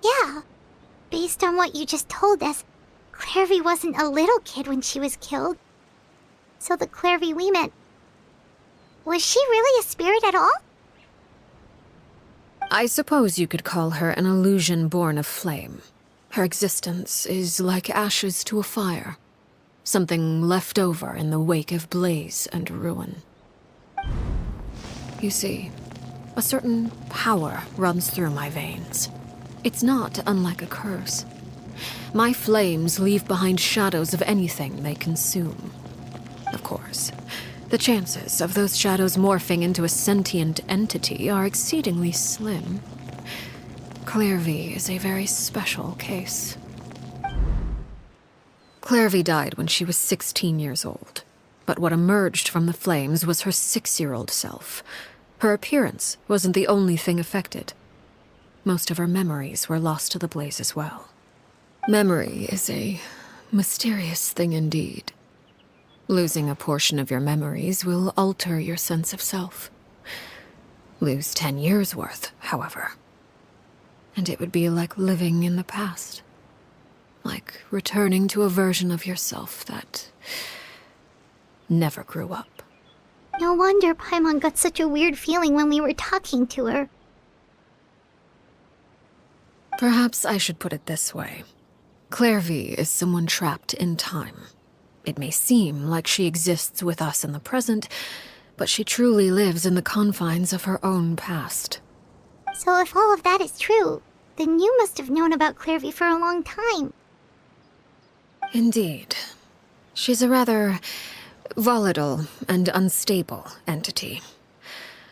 Yeah. Based on what you just told us, Clairvy wasn't a little kid when she was killed. So the Clairvy we met... Was she really a spirit at all? I suppose you could call her an illusion born of flame. Her existence is like ashes to a fire. Something left over in the wake of blaze and ruin. You see, a certain power runs through my veins. It's not unlike a curse. My flames leave behind shadows of anything they consume. Of course, the chances of those shadows morphing into a sentient entity are exceedingly slim. Clairvy is a very special case. Clairvy died when she was 16 years old, but what emerged from the flames was her 6-year-old self. Her appearance wasn't the only thing affected. Most of her memories were lost to the blaze as well. Memory is a mysterious thing indeed. Losing a portion of your memories will alter your sense of self. Lose 10 years' worth, however, and it would be like living in the past. Like returning to a version of yourself that never grew up. No wonder Paimon got such a weird feeling when we were talking to her. Perhaps I should put it this way. Clairvy is someone trapped in time. It may seem like she exists with us in the present, but she truly lives in the confines of her own past. So if all of that is true, then you must have known about Clairvy for a long time. Indeed. She's a rather volatile and unstable entity.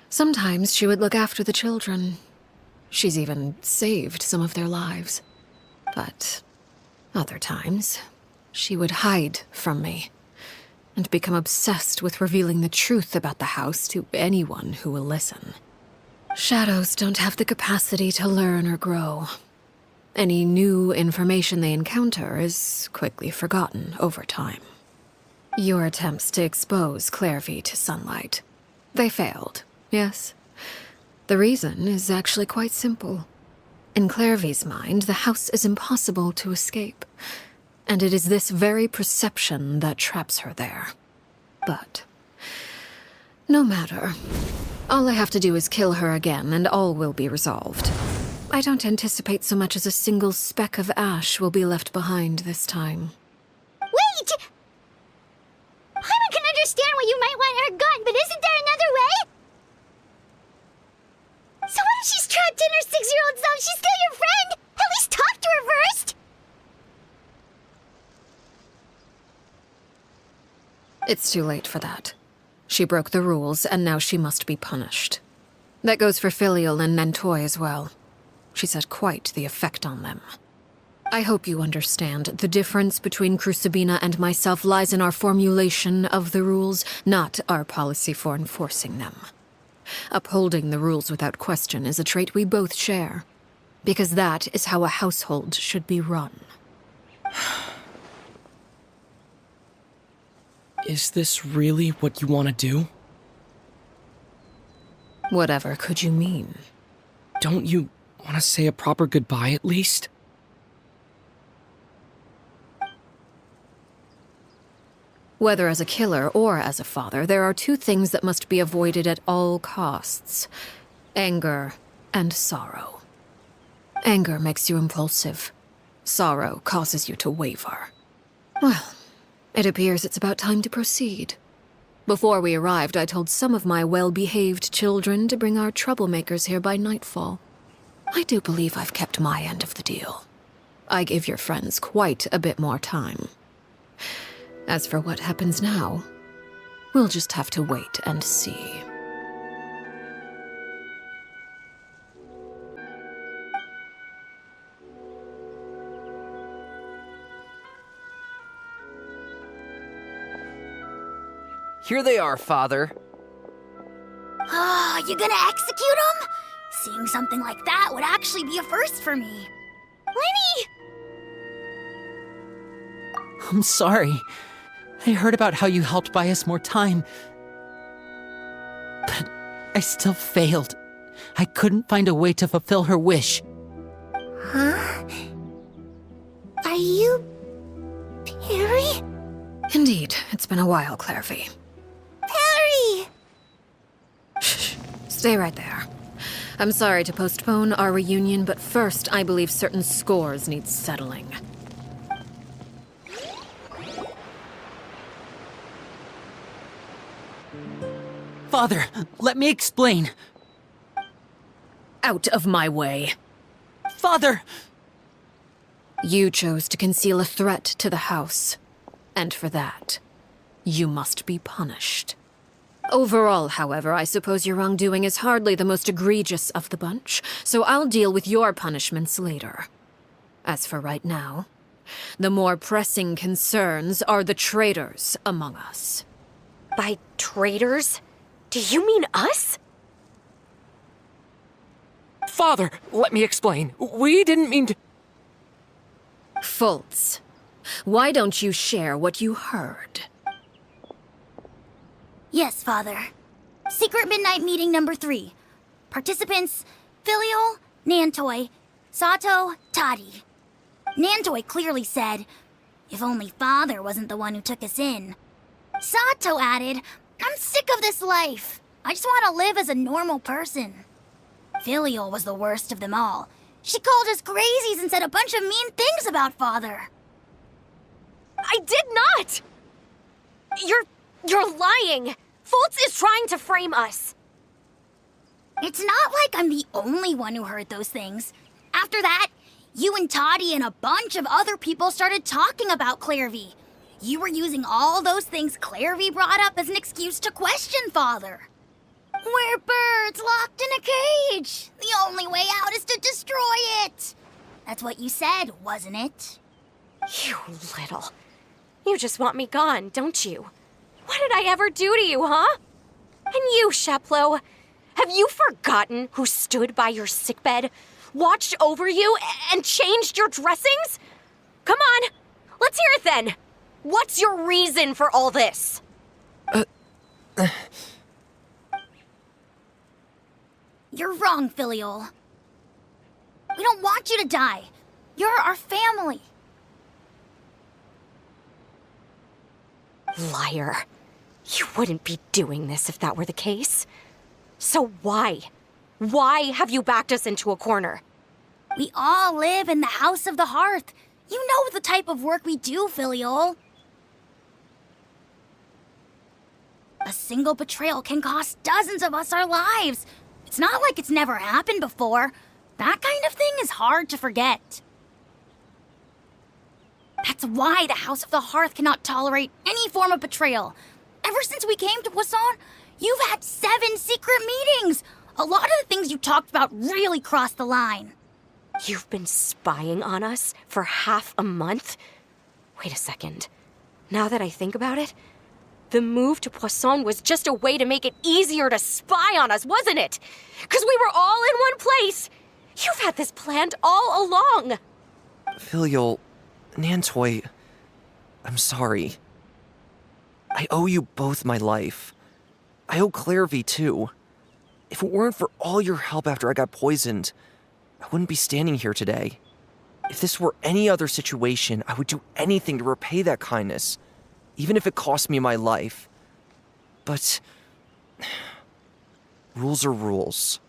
Sometimes she would look after the children. She's even saved some of their lives. But other times, she would hide from me and become obsessed with revealing the truth about the house to anyone who will listen. Shadows don't have the capacity to learn or grow. Any new information they encounter is quickly forgotten over time. Your attempts to expose Clairvy to sunlight. They failed, yes? The reason is actually quite simple. In Clairvy's mind, the house is impossible to escape, and it is this very perception that traps her there. But no matter. All I have to do is kill her again, and all will be resolved. I don't anticipate so much as a single speck of ash will be left behind this time. Wait! Paimon can understand why you might want her gone, but isn't there another way? So what if she's trapped in her 6-year-old self? She's still your friend! At least talk to her first! It's too late for that. She broke the rules, and now she must be punished. That goes for Filial and Nantoy as well. She's had quite the effect on them. I hope you understand. The difference between Crucibina and myself lies in our formulation of the rules, not our policy for enforcing them. Upholding the rules without question is a trait we both share, because that is how a household should be run. Is this really what you want to do? Whatever could you mean? Don't you want to say a proper goodbye at least? Whether as a killer or as a father, there are two things that must be avoided at all costs: anger and sorrow. Anger makes you impulsive. Sorrow causes you to waver. Well, it appears it's about time to proceed. Before we arrived, I told some of my well-behaved children to bring our troublemakers here by nightfall. I do believe I've kept my end of the deal. I give your friends quite a bit more time. As for what happens now, we'll just have to wait and see. Here they are, Father. Oh, you gonna execute him? Seeing something like that would actually be a first for me. Lenny! I'm sorry. I heard about how you helped buy us more time. But I still failed. I couldn't find a way to fulfill her wish. Huh? Are you... Perry? Indeed, it's been a while, Clairvy. Perry! Shh. Stay right there. I'm sorry to postpone our reunion, but first, I believe certain scores need settling. Father, let me explain. Out of my way. Father! You chose to conceal a threat to the house, and for that, you must be punished. Overall, however, I suppose your wrongdoing is hardly the most egregious of the bunch, so I'll deal with your punishments later. As for right now, the more pressing concerns are the traitors among us. By traitors? Do you mean us? Father, let me explain. We didn't mean to. Fultz, why don't you share what you heard? Yes, Father. Secret Midnight Meeting number 3. Participants, Filial, Nantoy, Sato, Toddy. Nantoy clearly said, if only Father wasn't the one who took us in. Sato added, I'm sick of this life. I just want to live as a normal person. Filial was the worst of them all. She called us crazies and said a bunch of mean things about Father. I did not! You're lying! Fultz is trying to frame us. It's not like I'm the only one who heard those things. After that, you and Toddy and a bunch of other people started talking about Clairvy. You were using all those things Clairvy brought up as an excuse to question Father. We're birds locked in a cage. The only way out is to destroy it. That's what you said, wasn't it? You little. You just want me gone, don't you? What did I ever do to you, huh? And you, Sheplo, have you forgotten who stood by your sickbed, watched over you, and changed your dressings? Come on, let's hear it then. What's your reason for all this? You're wrong, Filial. We don't want you to die. You're our family. Liar. You wouldn't be doing this if that were the case. So why? Why have you backed us into a corner? We all live in the House of the Hearth. You know the type of work we do, Filial. A single betrayal can cost dozens of us our lives. It's not like it's never happened before. That kind of thing is hard to forget. That's why the House of the Hearth cannot tolerate any form of betrayal. Ever since we came to Poisson, you've had 7 secret meetings. A lot of the things you talked about really crossed the line. You've been spying on us for half a month? Wait a second. Now that I think about it, the move to Poisson was just a way to make it easier to spy on us, wasn't it? Because we were all in one place. You've had this planned all along. Filial, Nantoy, I'm sorry. I owe you both my life. I owe Clairvy too. If it weren't for all your help after I got poisoned, I wouldn't be standing here today. If this were any other situation, I would do anything to repay that kindness, even if it cost me my life. But rules are rules.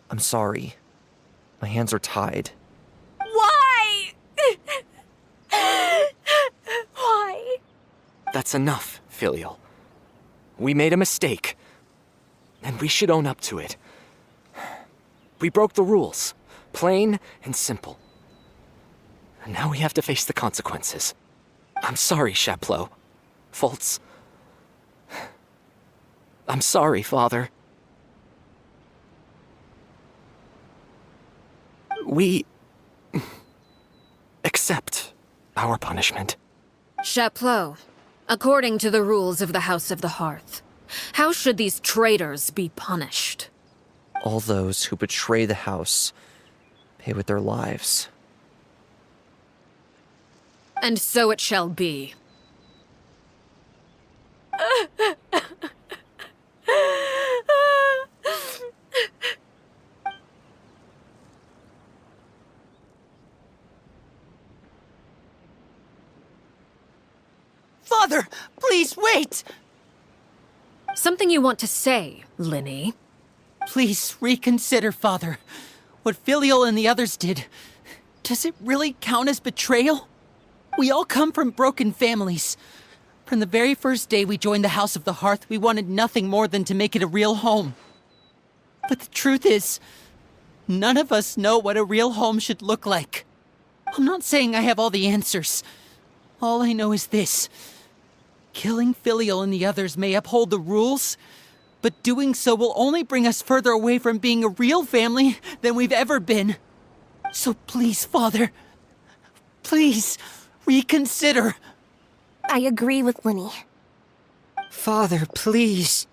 I'm sorry. My hands are tied. Why? That's enough, Filial. We made a mistake, and we should own up to it. We broke the rules, plain and simple. And now we have to face the consequences. I'm sorry, Chaplot. Foltz. I'm sorry, Father. We accept our punishment. Chaplot, according to the rules of the House of the Hearth, how should these traitors be punished? All those who betray the house pay with their lives. And so it shall be. Father, please wait! Something you want to say, Linny? Please reconsider, Father. What Filial and the others did, does it really count as betrayal? We all come from broken families. From the very first day we joined the House of the Hearth, we wanted nothing more than to make it a real home. But the truth is, none of us know what a real home should look like. I'm not saying I have all the answers. All I know is this. Killing Filial and the others may uphold the rules, but doing so will only bring us further away from being a real family than we've ever been. So please, Father, please reconsider. I agree with Linny. Father, please.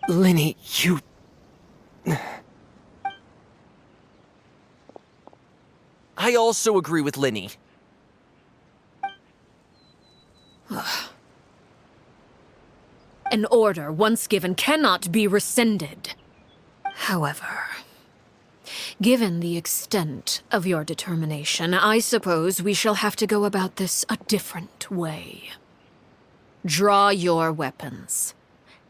Linny, you... I also agree with Linny. An order once given cannot be rescinded. However, given the extent of your determination, I suppose we shall have to go about this a different way. Draw your weapons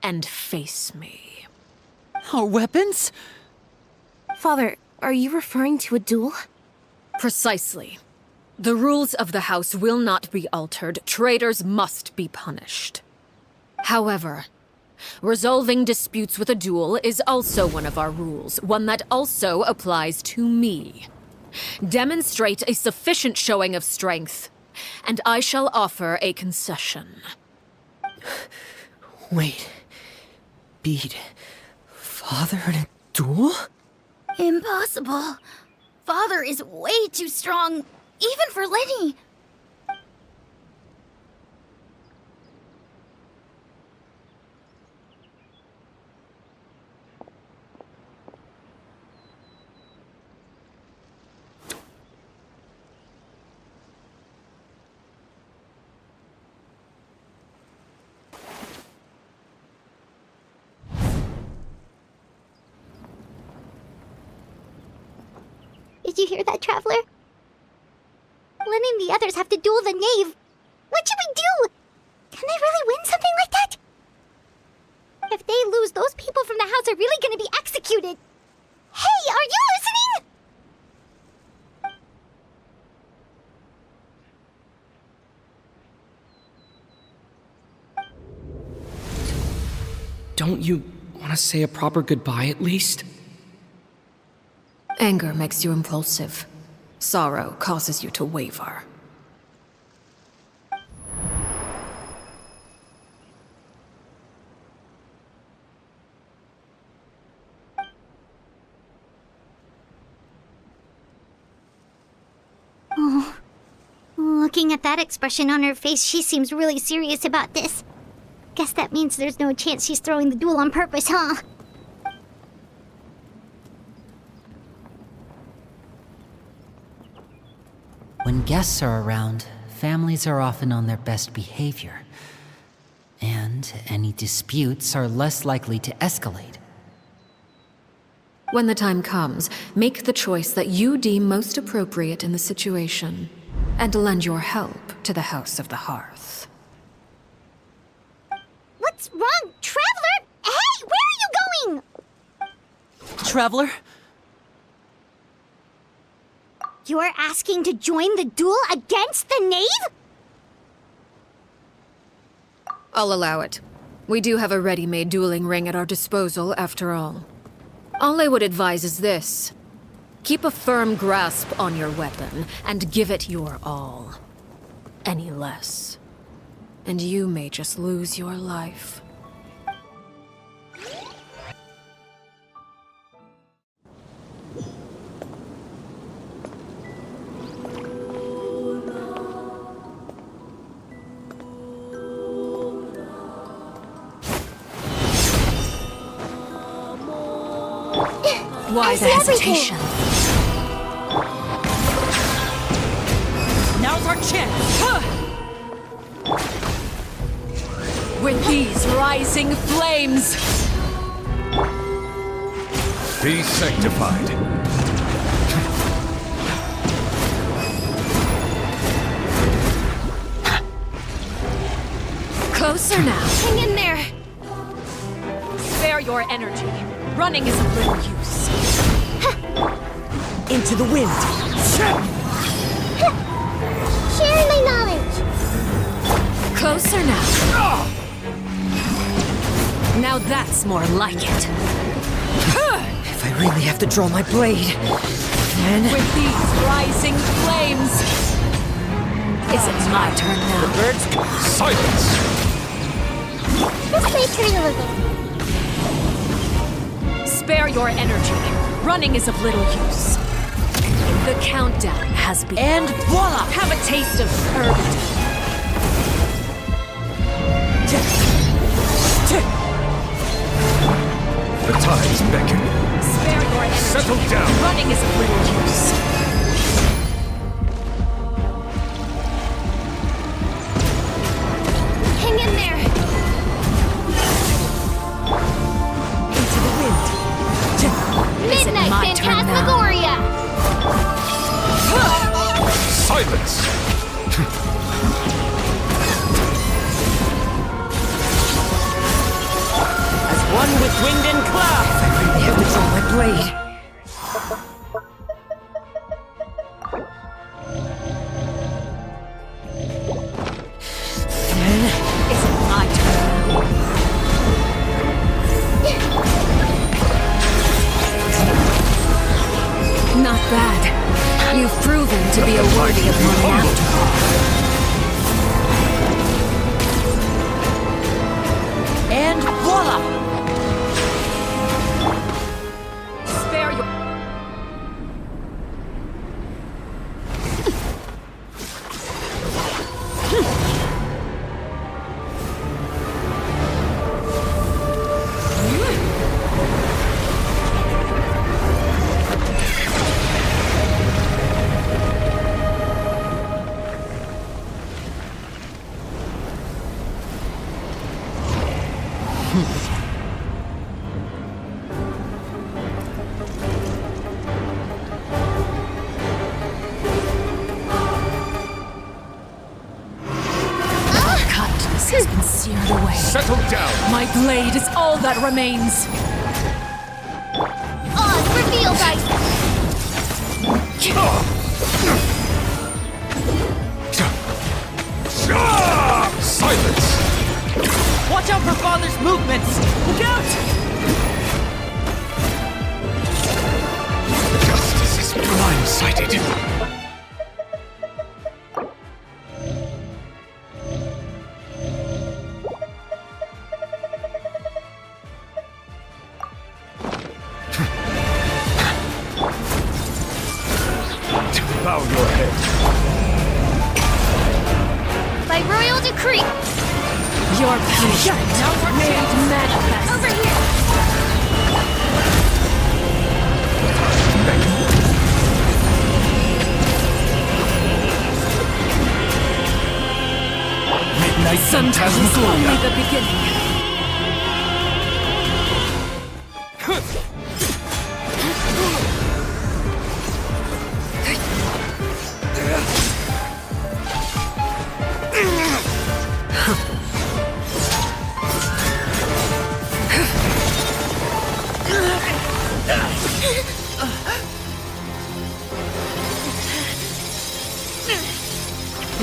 and face me. Our weapons? Father, are you referring to a duel? Precisely. The rules of the house will not be altered. Traitors must be punished. However, resolving disputes with a duel is also one of our rules, one that also applies to me. Demonstrate a sufficient showing of strength, and I shall offer a concession. Wait. Beat Father in a duel? Impossible. Father is way too strong, even for Lenny. Did you hear that, Traveler? Lenny and the others have to duel the knave. What should we do? Can they really win something like that? If they lose, those people from the house are really gonna be executed. Hey, are you listening? Don't you want to say a proper goodbye at least? Anger makes you impulsive. Sorrow causes you to waver. Oh. Looking at that expression on her face, she seems really serious about this. Guess that means there's no chance she's throwing the duel on purpose, huh? When guests are around, families are often on their best behavior. And any disputes are less likely to escalate. When the time comes, make the choice that you deem most appropriate in the situation, and lend your help to the House of the Hearth. What's wrong, Traveler? Hey, where are you going? Traveler? You're asking to join the duel against the knave? I'll allow it. We do have a ready-made dueling ring at our disposal, after all. All I would advise is this. Keep a firm grasp on your weapon, and give it your all. Any less, and you may just lose your life. Why the hesitation? Now's our chance! With these rising flames! Be sanctified. Closer now. Hang in there. Spare your energy. Running is of little use. Into the wind. Sharing my knowledge. Closer now. Now that's more like it. If I really have to draw my blade, then... With these rising flames! Is it my turn now? Silence! This may turn a little. Spare your energy. Running is of little use. The countdown has begun. And voila! Have a taste of purgatory. The tides beckon. Spare your energy. Settle down. Running is of little use. Hang in there. Into the wind. Is it Midnight my turn now? Phantasmagoria! Silence! As one with wind and cloud. If I really have to draw my blade. Then... Is it my turn now? Not bad. You've proven to be a worthy opponent after all. And voila! Spare your... Kindness has been seared away. Settle down! My blade is all that remains. Oz, reveal Silence! Watch out for Father's movements! Look out! Justice is blindsided. Bow your head. By royal decree! Your punishment made manifest. Over here! Midnight Sometimes it's only the beginning.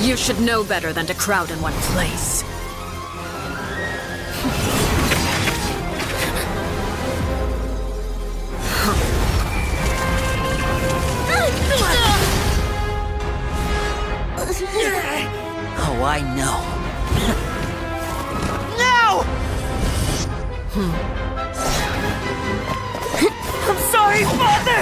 You should know better than to crowd in one place. Oh, I know. No! I'm sorry, Father!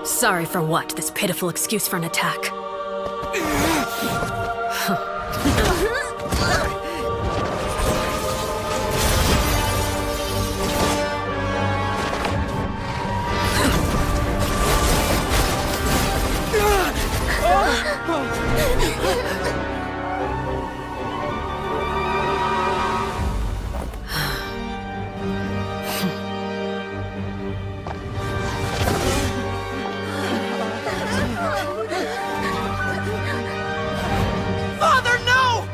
Sorry for what? This pitiful excuse for an attack. Father, no!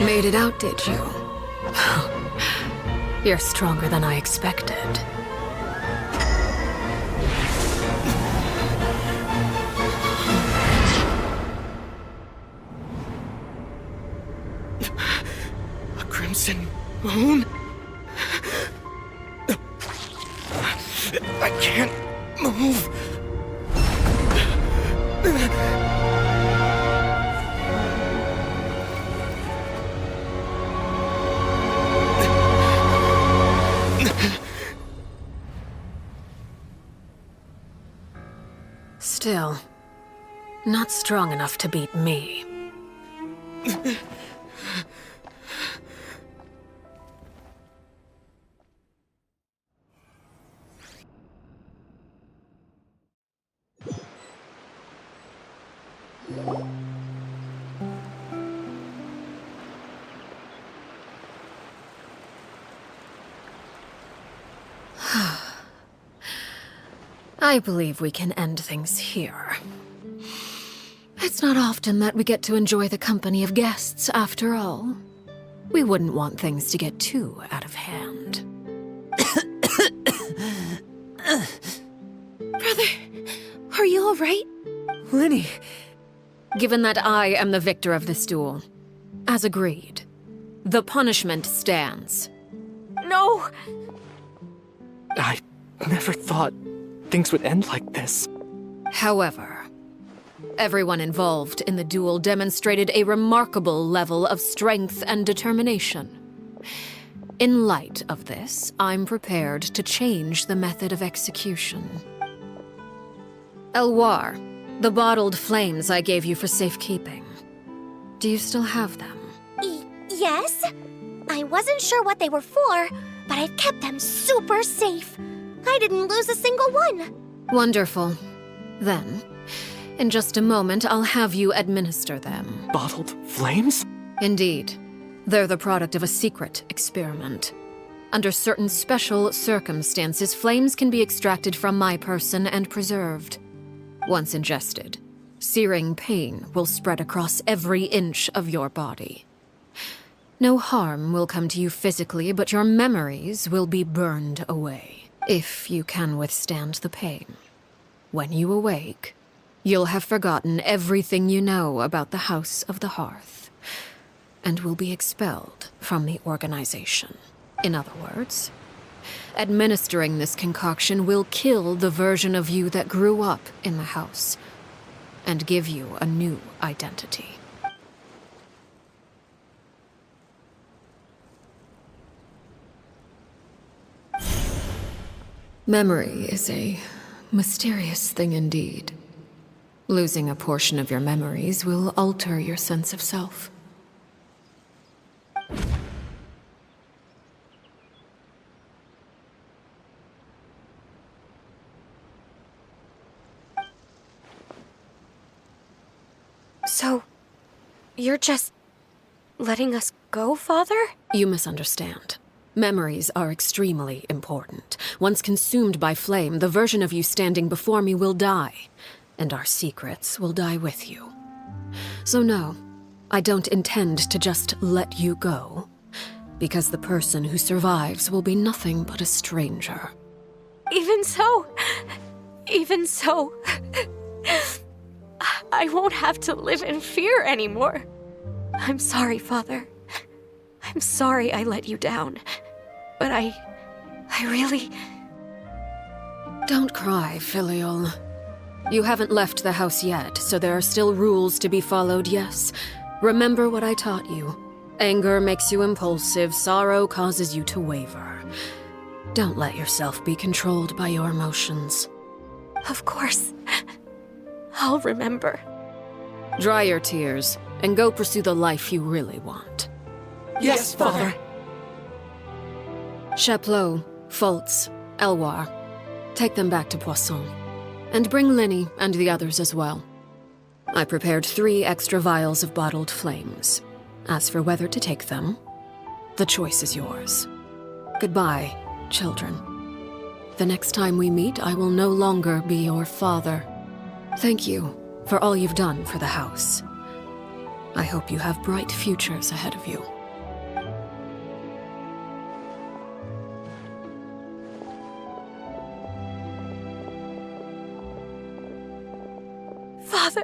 Made it out, did you? You're stronger than I expected. A crimson moon? I can't move. Still, not strong enough to beat me. I believe we can end things here. It's not often that we get to enjoy the company of guests, after all. We wouldn't want things to get too out of hand. Brother, are you all right? Lenny. Given that I am the victor of this duel, as agreed, the punishment stands. No! I never thought things would end like this. However, everyone involved in the duel demonstrated a remarkable level of strength and determination. In light of this, I'm prepared to change the method of execution. Elwar, the bottled flames I gave you for safekeeping. Do you still have them? Yes? I wasn't sure what they were for, but I've kept them super safe. I didn't lose a single one. Wonderful. Then, in just a moment, I'll have you administer them. Bottled flames? Indeed. They're the product of a secret experiment. Under certain special circumstances, flames can be extracted from my person and preserved. Once ingested, searing pain will spread across every inch of your body. No harm will come to you physically, but your memories will be burned away. If you can withstand the pain. When you awake, you'll have forgotten everything you know about the House of the Hearth, and will be expelled from the organization. In other words, administering this concoction will kill the version of you that grew up in the house, and give you a new identity. Memory is a mysterious thing indeed. Losing a portion of your memories will alter your sense of self. So, you're just letting us go, Father? You misunderstand. Memories are extremely important. Once consumed by flame, the version of you standing before me will die, and our secrets will die with you. So no, I don't intend to just let you go, because the person who survives will be nothing but a stranger. Even so, I won't have to live in fear anymore. I'm sorry, Father. I'm sorry I let you down. But I really... Don't cry, Filial. You haven't left the house yet, so there are still rules to be followed, yes. Remember what I taught you. Anger makes you impulsive, sorrow causes you to waver. Don't let yourself be controlled by your emotions. Of course. I'll remember. Dry your tears, and go pursue the life you really want. Yes, Father. Chaplot, Fultz, Elwar, take them back to Poisson. And bring Linny and the others as well. I prepared 3 extra vials of bottled flames. As for whether to take them, the choice is yours. Goodbye, children. The next time we meet, I will no longer be your father. Thank you for all you've done for the house. I hope you have bright futures ahead of you. Father.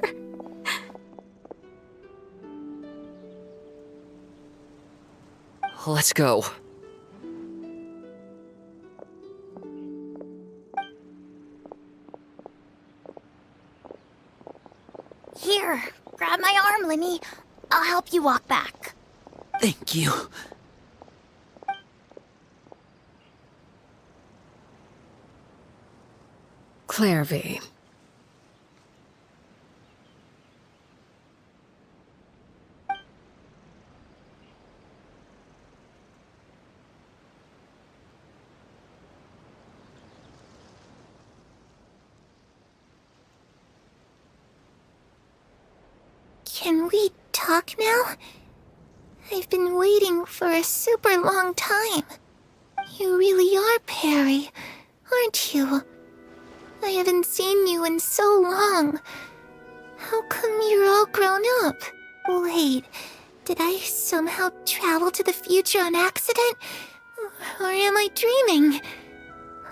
Let's go. Here, grab my arm, Linny. I'll help you walk back. Thank you. Clairvy. Can we talk now? I've been waiting for a super long time. You really are Perry, aren't you? I haven't seen you in so long. How come you're all grown up? Wait, did I somehow travel to the future on accident? Or am I dreaming?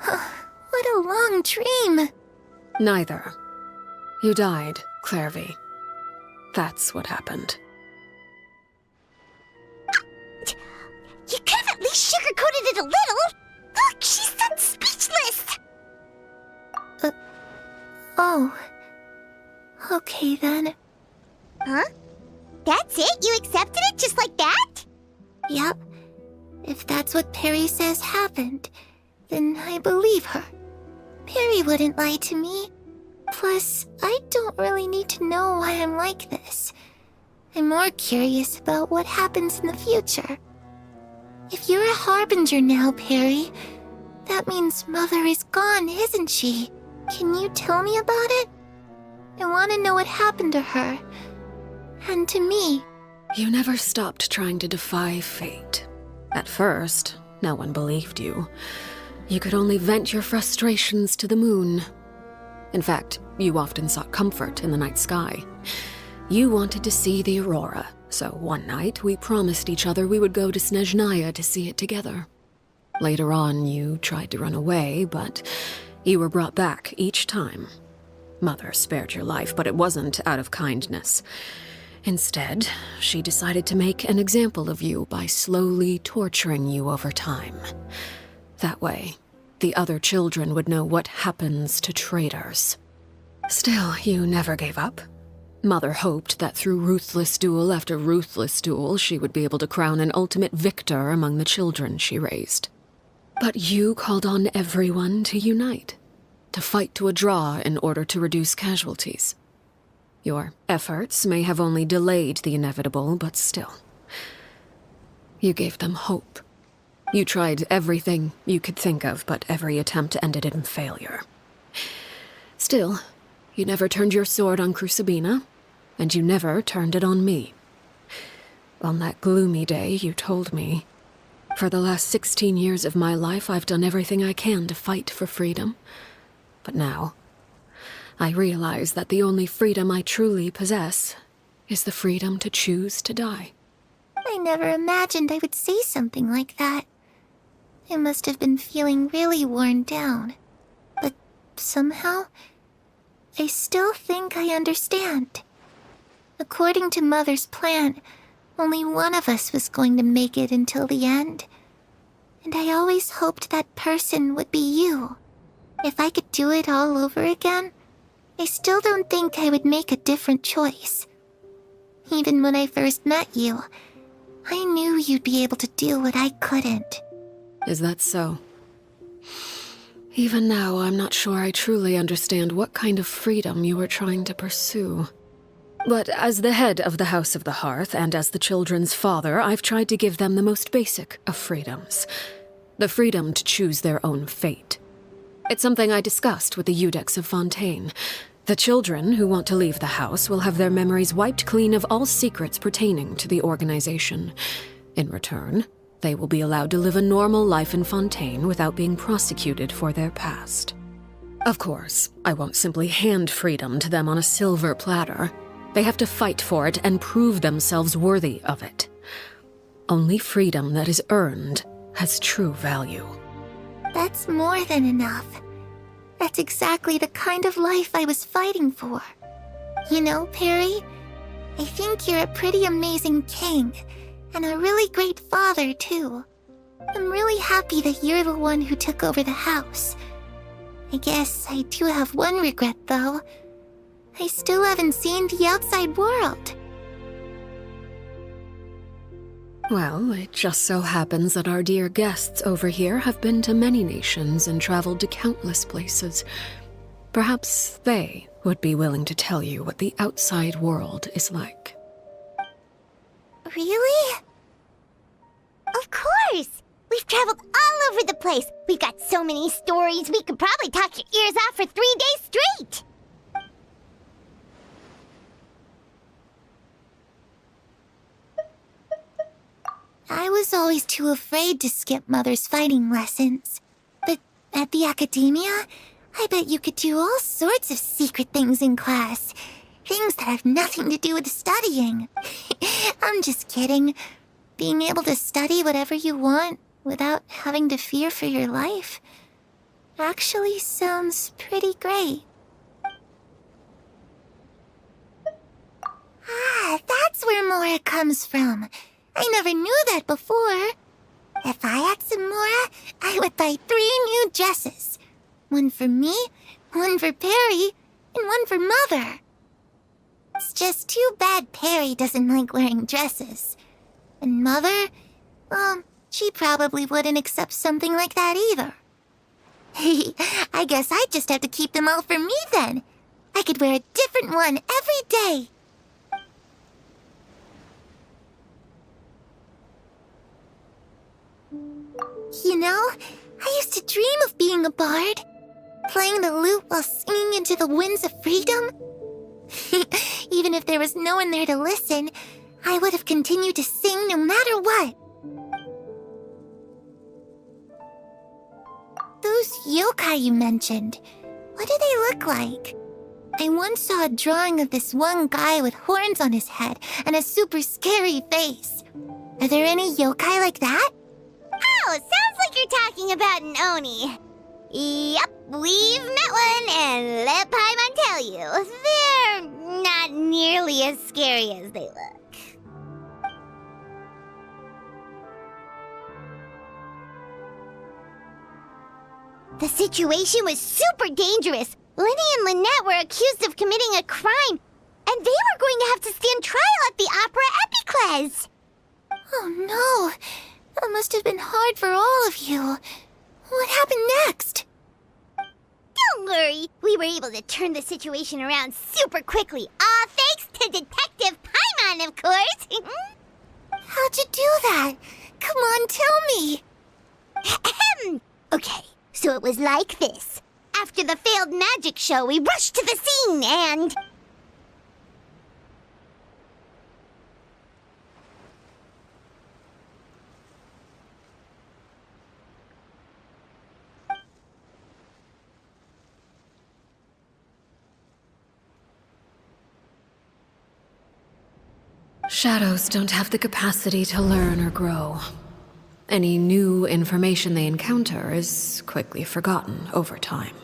What a long dream. Neither. You died, Clairvy. That's what happened. You could have at least sugarcoated it a little. Look, she's done speechless. Oh. Okay then. Huh? That's it? You accepted it just like that? Yep. If that's what Perry says happened, then I believe her. Perry wouldn't lie to me. Plus, I don't really need to know why I'm like this. I'm more curious about what happens in the future. If you're a harbinger now, Perry, that means Mother is gone, isn't she? Can you tell me about it? I want to know what happened to her. And to me. You never stopped trying to defy fate. At first, no one believed you. You could only vent your frustrations to the moon. In fact, you often sought comfort in the night sky. You wanted to see the aurora, so one night we promised each other we would go to Snezhnaya to see it together. Later on, you tried to run away, but you were brought back each time. Mother spared your life, but it wasn't out of kindness. Instead, she decided to make an example of you by slowly torturing you over time. That way, the other children would know what happens to traitors. Still, you never gave up. Mother hoped that through ruthless duel after ruthless duel, she would be able to crown an ultimate victor among the children she raised. But you called on everyone to unite, to fight to a draw in order to reduce casualties. Your efforts may have only delayed the inevitable, but still. You gave them hope. You tried everything you could think of, but every attempt ended in failure. Still, you never turned your sword on Crucibina, and you never turned it on me. On that gloomy day, you told me, "For the last 16 years of my life, I've done everything I can to fight for freedom. But now, I realize that the only freedom I truly possess is the freedom to choose to die." I never imagined I would say something like that. I must have been feeling really worn down. But somehow, I still think I understand. According to Mother's plan, only one of us was going to make it until the end. And I always hoped that person would be you. If I could do it all over again, I still don't think I would make a different choice. Even when I first met you, I knew you'd be able to do what I couldn't. Is that so? Even now, I'm not sure I truly understand what kind of freedom you were trying to pursue. But as the head of the House of the Hearth and as the children's father, I've tried to give them the most basic of freedoms. The freedom to choose their own fate. It's something I discussed with the Eudex of Fontaine. The children who want to leave the house will have their memories wiped clean of all secrets pertaining to the organization. In return, they will be allowed to live a normal life in Fontaine without being prosecuted for their past. Of course, I won't simply hand freedom to them on a silver platter. They have to fight for it and prove themselves worthy of it. Only freedom that is earned has true value. That's more than enough. That's exactly the kind of life I was fighting for. You know, Perry, I think you're a pretty amazing king, and a really great father, too. I'm really happy that you're the one who took over the house. I guess I do have one regret, though. I still haven't seen the outside world. Well, it just so happens that our dear guests over here have been to many nations and traveled to countless places. Perhaps they would be willing to tell you what the outside world is like. Really? Of course! We've traveled all over the place. We've got so many stories, we could probably talk your ears off for 3 days straight. I was always too afraid to skip Mother's fighting lessons. But at the academia, I bet you could do all sorts of secret things in class. Things that have nothing to do with studying. I'm just kidding. Being able to study whatever you want without having to fear for your life actually sounds pretty great. Ah, that's where Mora comes from. I never knew that before. If I had some Mora, I would buy 3 new dresses. One for me, one for Perry, and one for Mother. It's just too bad Perry doesn't like wearing dresses. And Mother, well, she probably wouldn't accept something like that either. I guess I'd just have to keep them all for me then. I could wear a different one every day. You know, I used to dream of being a bard. Playing the lute while singing into the winds of freedom. Even if there was no one there to listen, I would have continued to sing no matter what. Those yokai you mentioned, what do they look like? I once saw a drawing of this one guy with horns on his head and a super scary face. Are there any yokai like that? Oh, sounds like you're talking about an Oni. Yep, we've met one, and let Paimon tell you, they're not nearly as scary as they look. The situation was super dangerous. Lenny and Lynette were accused of committing a crime, and they were going to have to stand trial at the Opera Epicles. Oh no, that must have been hard for all of you. What happened next? Don't worry, we were able to turn the situation around super quickly, all thanks to Detective Paimon, of course. How'd you do that? Come on, tell me. Okay, so it was like this. After the failed magic show, we rushed to the scene and... Shadows don't have the capacity to learn or grow. Any new information they encounter is quickly forgotten over time.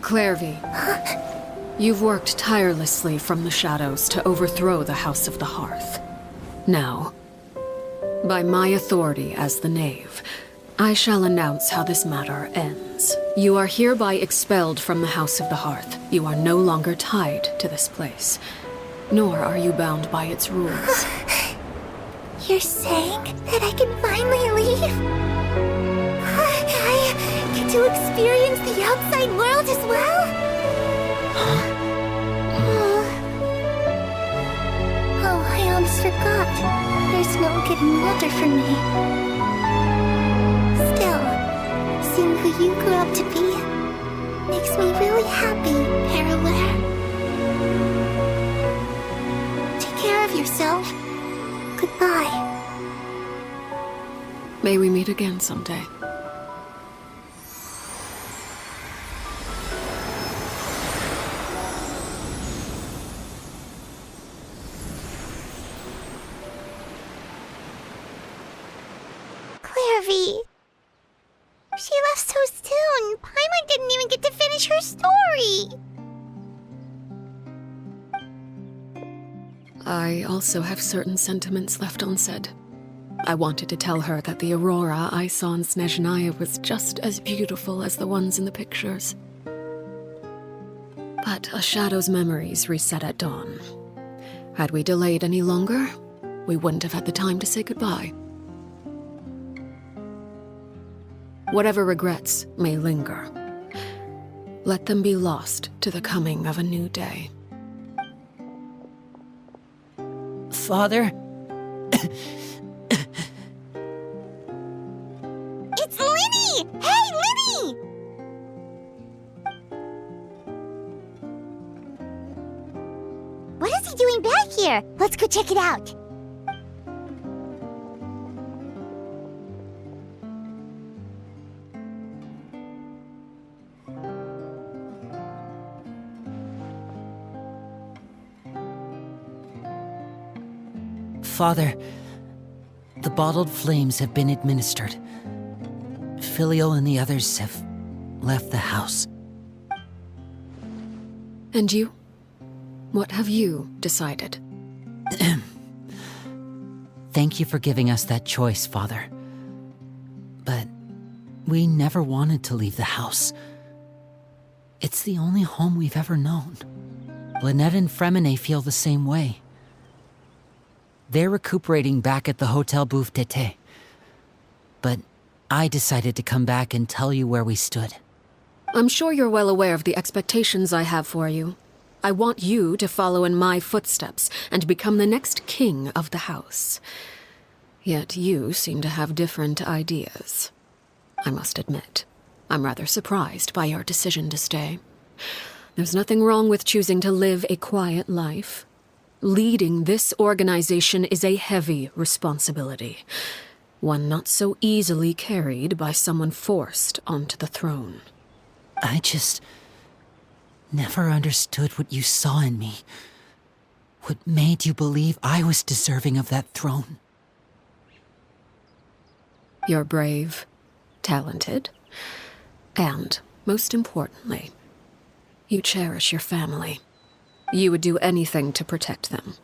Clairvy, you've worked tirelessly from the shadows to overthrow the House of the Hearth. Now, by my authority as the Knave, I shall announce how this matter ends. You are hereby expelled from the House of the Hearth. You are no longer tied to this place, nor are you bound by its rules. You're saying that I can finally leave? I get to experience the outside world as well? Oh, I almost forgot. There's no getting older for me. Still, seeing who you grew up to be makes me really happy, Parallel. Take care of yourself. Goodbye. May we meet again someday. Clairvy. She left so soon. Paimon didn't even get to finish her story. I also have certain sentiments left unsaid. I wanted to tell her that the aurora I saw in Snezhnaya was just as beautiful as the ones in the pictures. But a shadow's memories reset at dawn. Had we delayed any longer, we wouldn't have had the time to say goodbye. Whatever regrets may linger, let them be lost to the coming of a new day. Father? It's Linny! Hey, Linny! What is he doing back here? Let's go check it out. Father, the bottled flames have been administered. Filio and the others have left the house. And you? What have you decided? Thank you for giving us that choice, Father. But we never wanted to leave the house. It's the only home we've ever known. Lynette and Fremine feel the same way. They're recuperating back at the Hotel Bouffe d'été. But I decided to come back and tell you where we stood. I'm sure you're well aware of the expectations I have for you. I want you to follow in my footsteps and become the next king of the house. Yet you seem to have different ideas. I must admit, I'm rather surprised by your decision to stay. There's nothing wrong with choosing to live a quiet life. Leading this organization is a heavy responsibility, one not so easily carried by someone forced onto the throne. I just never understood what you saw in me. What made you believe I was deserving of that throne? You're brave, talented, and, most importantly, you cherish your family. You would do anything to protect them,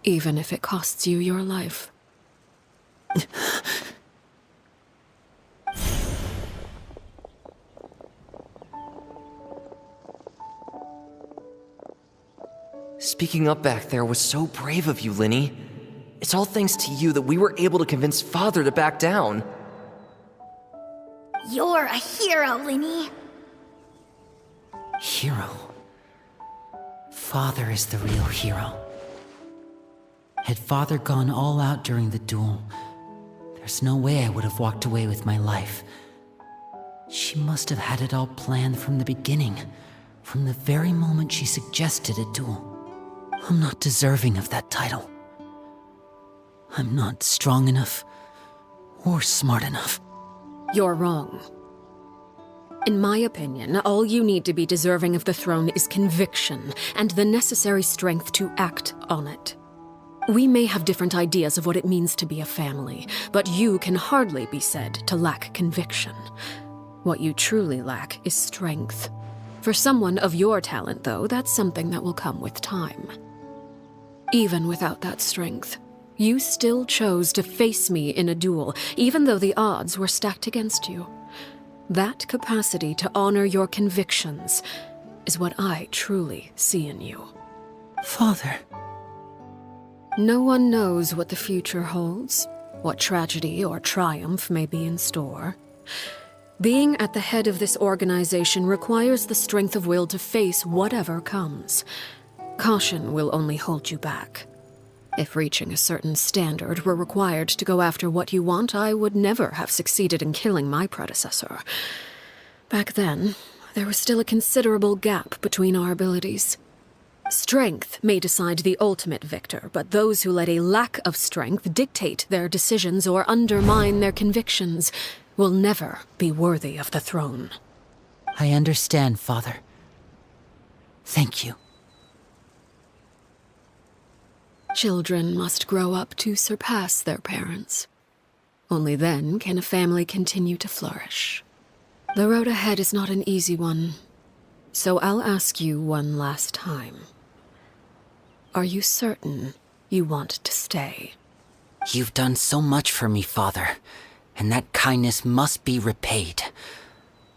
even if it costs you your life. Speaking up back there was so brave of you, Linny. It's all thanks to you that we were able to convince Father to back down. You're a hero, Linny. Hero? Father is the real hero. Had Father gone all out during the duel, there's no way I would have walked away with my life. She must have had it all planned from the beginning, from the very moment she suggested a duel. I'm not deserving of that title. I'm not strong enough or smart enough. You're wrong. In my opinion, all you need to be deserving of the throne is conviction and the necessary strength to act on it. We may have different ideas of what it means to be a family, but you can hardly be said to lack conviction. What you truly lack is strength. For someone of your talent, though, that's something that will come with time. Even without that strength, you still chose to face me in a duel, even though the odds were stacked against you. That capacity to honor your convictions is what I truly see in you. Father. No one knows what the future holds, what tragedy or triumph may be in store. Being at the head of this organization requires the strength of will to face whatever comes. Caution will only hold you back. If reaching a certain standard were required to go after what you want, I would never have succeeded in killing my predecessor. Back then, there was still a considerable gap between our abilities. Strength may decide the ultimate victor, but those who let a lack of strength dictate their decisions or undermine their convictions will never be worthy of the throne. I understand, Father. Thank you. Children must grow up to surpass their parents. Only then can a family continue to flourish. The road ahead is not an easy one, so I'll ask you one last time. Are you certain you want to stay? You've done so much for me, Father, and that kindness must be repaid.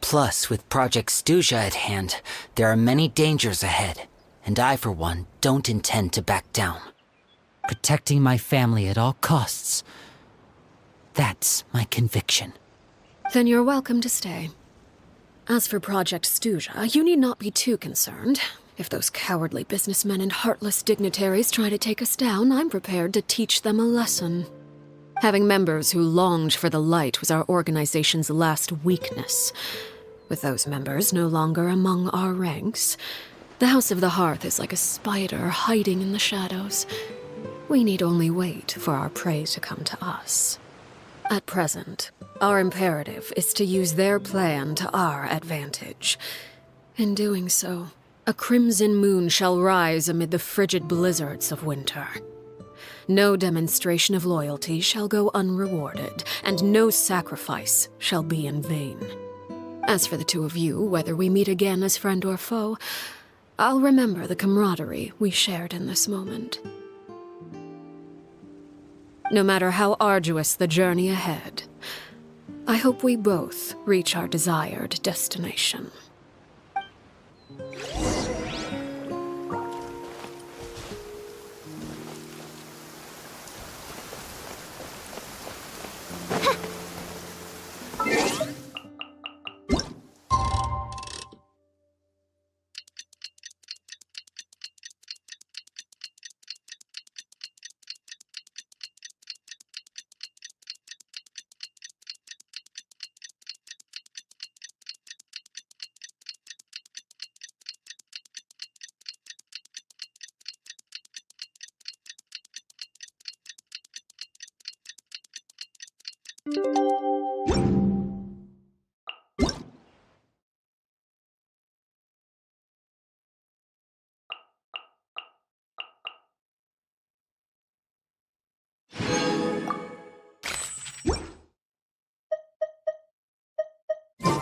Plus, with Project Stuja at hand, there are many dangers ahead, and I, for one, don't intend to back down. Protecting my family at all costs. That's my conviction. Then you're welcome to stay. As for Project Stuja, you need not be too concerned. If those cowardly businessmen and heartless dignitaries try to take us down, I'm prepared to teach them a lesson. Having members who longed for the light was our organization's last weakness. With those members no longer among our ranks, the House of the Hearth is like a spider hiding in the shadows. We need only wait for our prey to come to us. At present, our imperative is to use their plan to our advantage. In doing so, a crimson moon shall rise amid the frigid blizzards of winter. No demonstration of loyalty shall go unrewarded, and no sacrifice shall be in vain. As for the two of you, whether we meet again as friend or foe, I'll remember the camaraderie we shared in this moment. No matter how arduous the journey ahead, I hope we both reach our desired destination.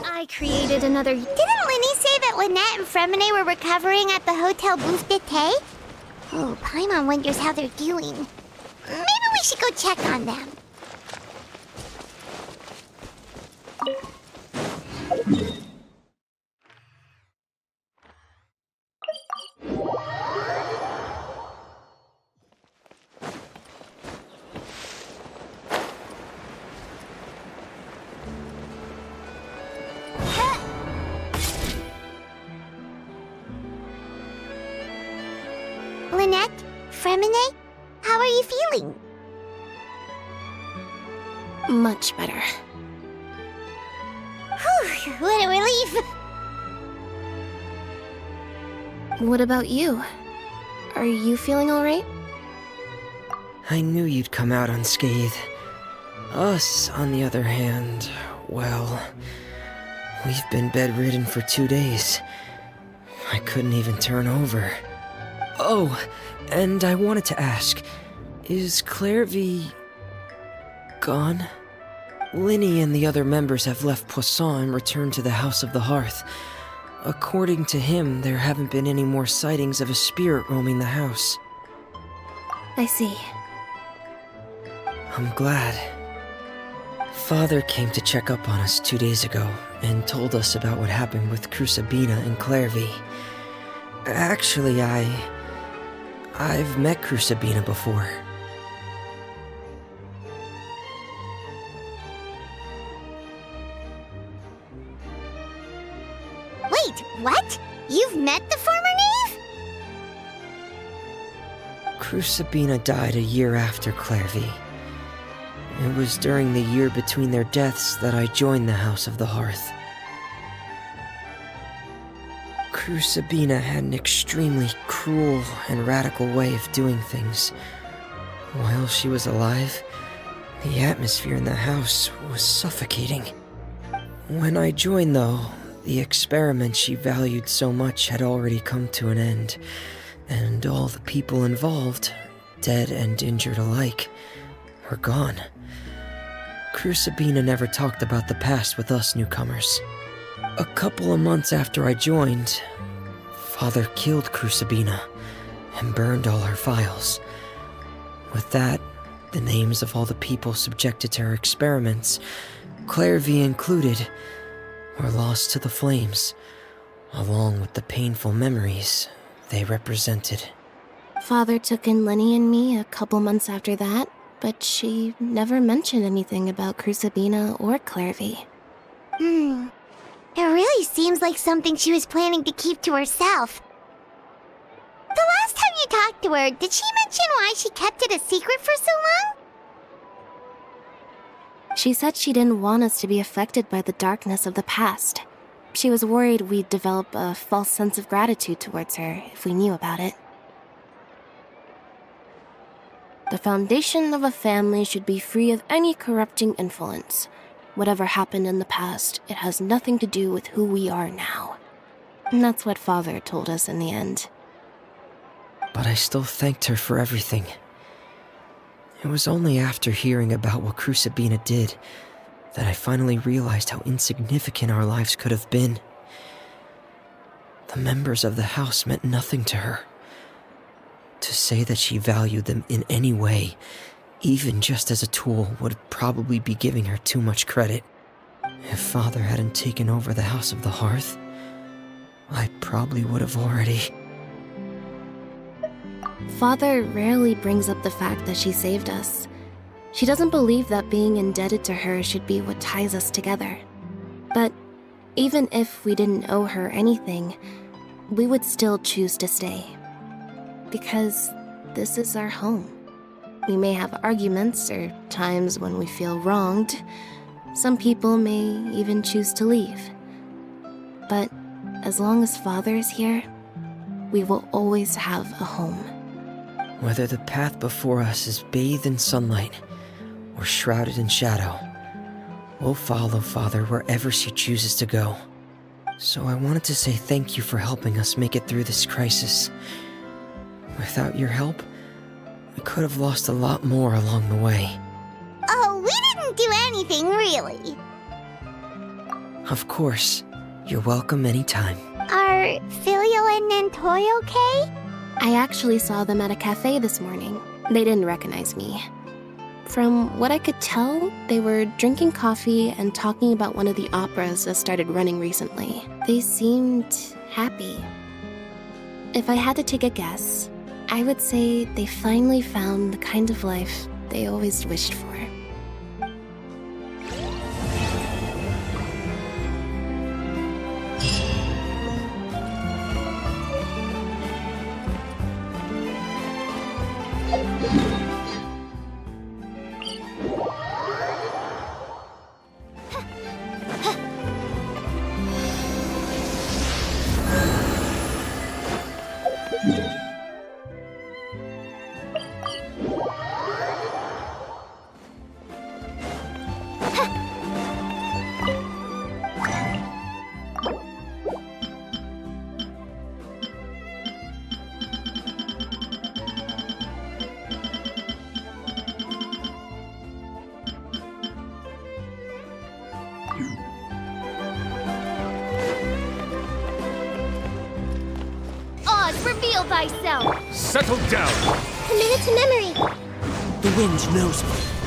I created another... Didn't Linny say that Lynette and Fremine were recovering at the Hotel Booth d'été? Oh, Paimon wonders how they're doing. Maybe we should go check on them. Lynette? Fremine? How are you feeling? Much better. Whew, what a relief! What about you? Are you feeling alright? I knew you'd come out unscathed. Us, on the other hand, well, we've been bedridden for 2 days. I couldn't even turn over. Oh, and I wanted to ask, is Claire V... gone? Linny and the other members have left Poisson and returned to the House of the Hearth. According to him, there haven't been any more sightings of a spirit roaming the house. I see. I'm glad. Father came to check up on us 2 days ago and told us about what happened with Crusabina and Clairvy. Actually, I've met Crusabina before. Wait, what? You've met the former knave? Crusabina died a year after Clairvy. It was during the year between their deaths that I joined the House of the Hearth. Crusabina had an extremely cruel and radical way of doing things. While she was alive, the atmosphere in the house was suffocating. When I joined, though, the experiment she valued so much had already come to an end, and all the people involved, dead and injured alike, were gone. Crusabina never talked about the past with us newcomers. A couple of months after I joined, Father killed Crusabina and burned all her files. With that, the names of all the people subjected to her experiments, Clairvy included, were lost to the flames, along with the painful memories they represented. Father took in Lenny and me a couple months after that, but she never mentioned anything about Crusabina or Clairvy. It really seems like something she was planning to keep to herself. The last time you talked to her, did she mention why she kept it a secret for so long? She said she didn't want us to be affected by the darkness of the past. She was worried we'd develop a false sense of gratitude towards her if we knew about it. The foundation of a family should be free of any corrupting influence. Whatever happened in the past, it has nothing to do with who we are now. And that's what Father told us in the end. But I still thanked her for everything. It was only after hearing about what Crusabina did that I finally realized how insignificant our lives could have been. The members of the house meant nothing to her. To say that she valued them in any way, even just as a tool, would probably be giving her too much credit. If Father hadn't taken over the House of the Hearth, I probably would have already... Father rarely brings up the fact that she saved us. She doesn't believe that being indebted to her should be what ties us together. But even if we didn't owe her anything, we would still choose to stay. Because this is our home. We may have arguments or times when we feel wronged. Some people may even choose to leave. But as long as Father is here, we will always have a home. Whether the path before us is bathed in sunlight or shrouded in shadow, we'll follow Father wherever she chooses to go. So I wanted to say thank you for helping us make it through this crisis. Without your help, we could have lost a lot more along the way. Oh, we didn't do anything, really. Of course. You're welcome anytime. Are Filio and Nantoy okay? I actually saw them at a cafe this morning. They didn't recognize me. From what I could tell, they were drinking coffee and talking about one of the operas that started running recently. They seemed happy. If I had to take a guess, I would say they finally found the kind of life they always wished for. Heal thyself. Settle down! Commit it to memory. The wind knows me.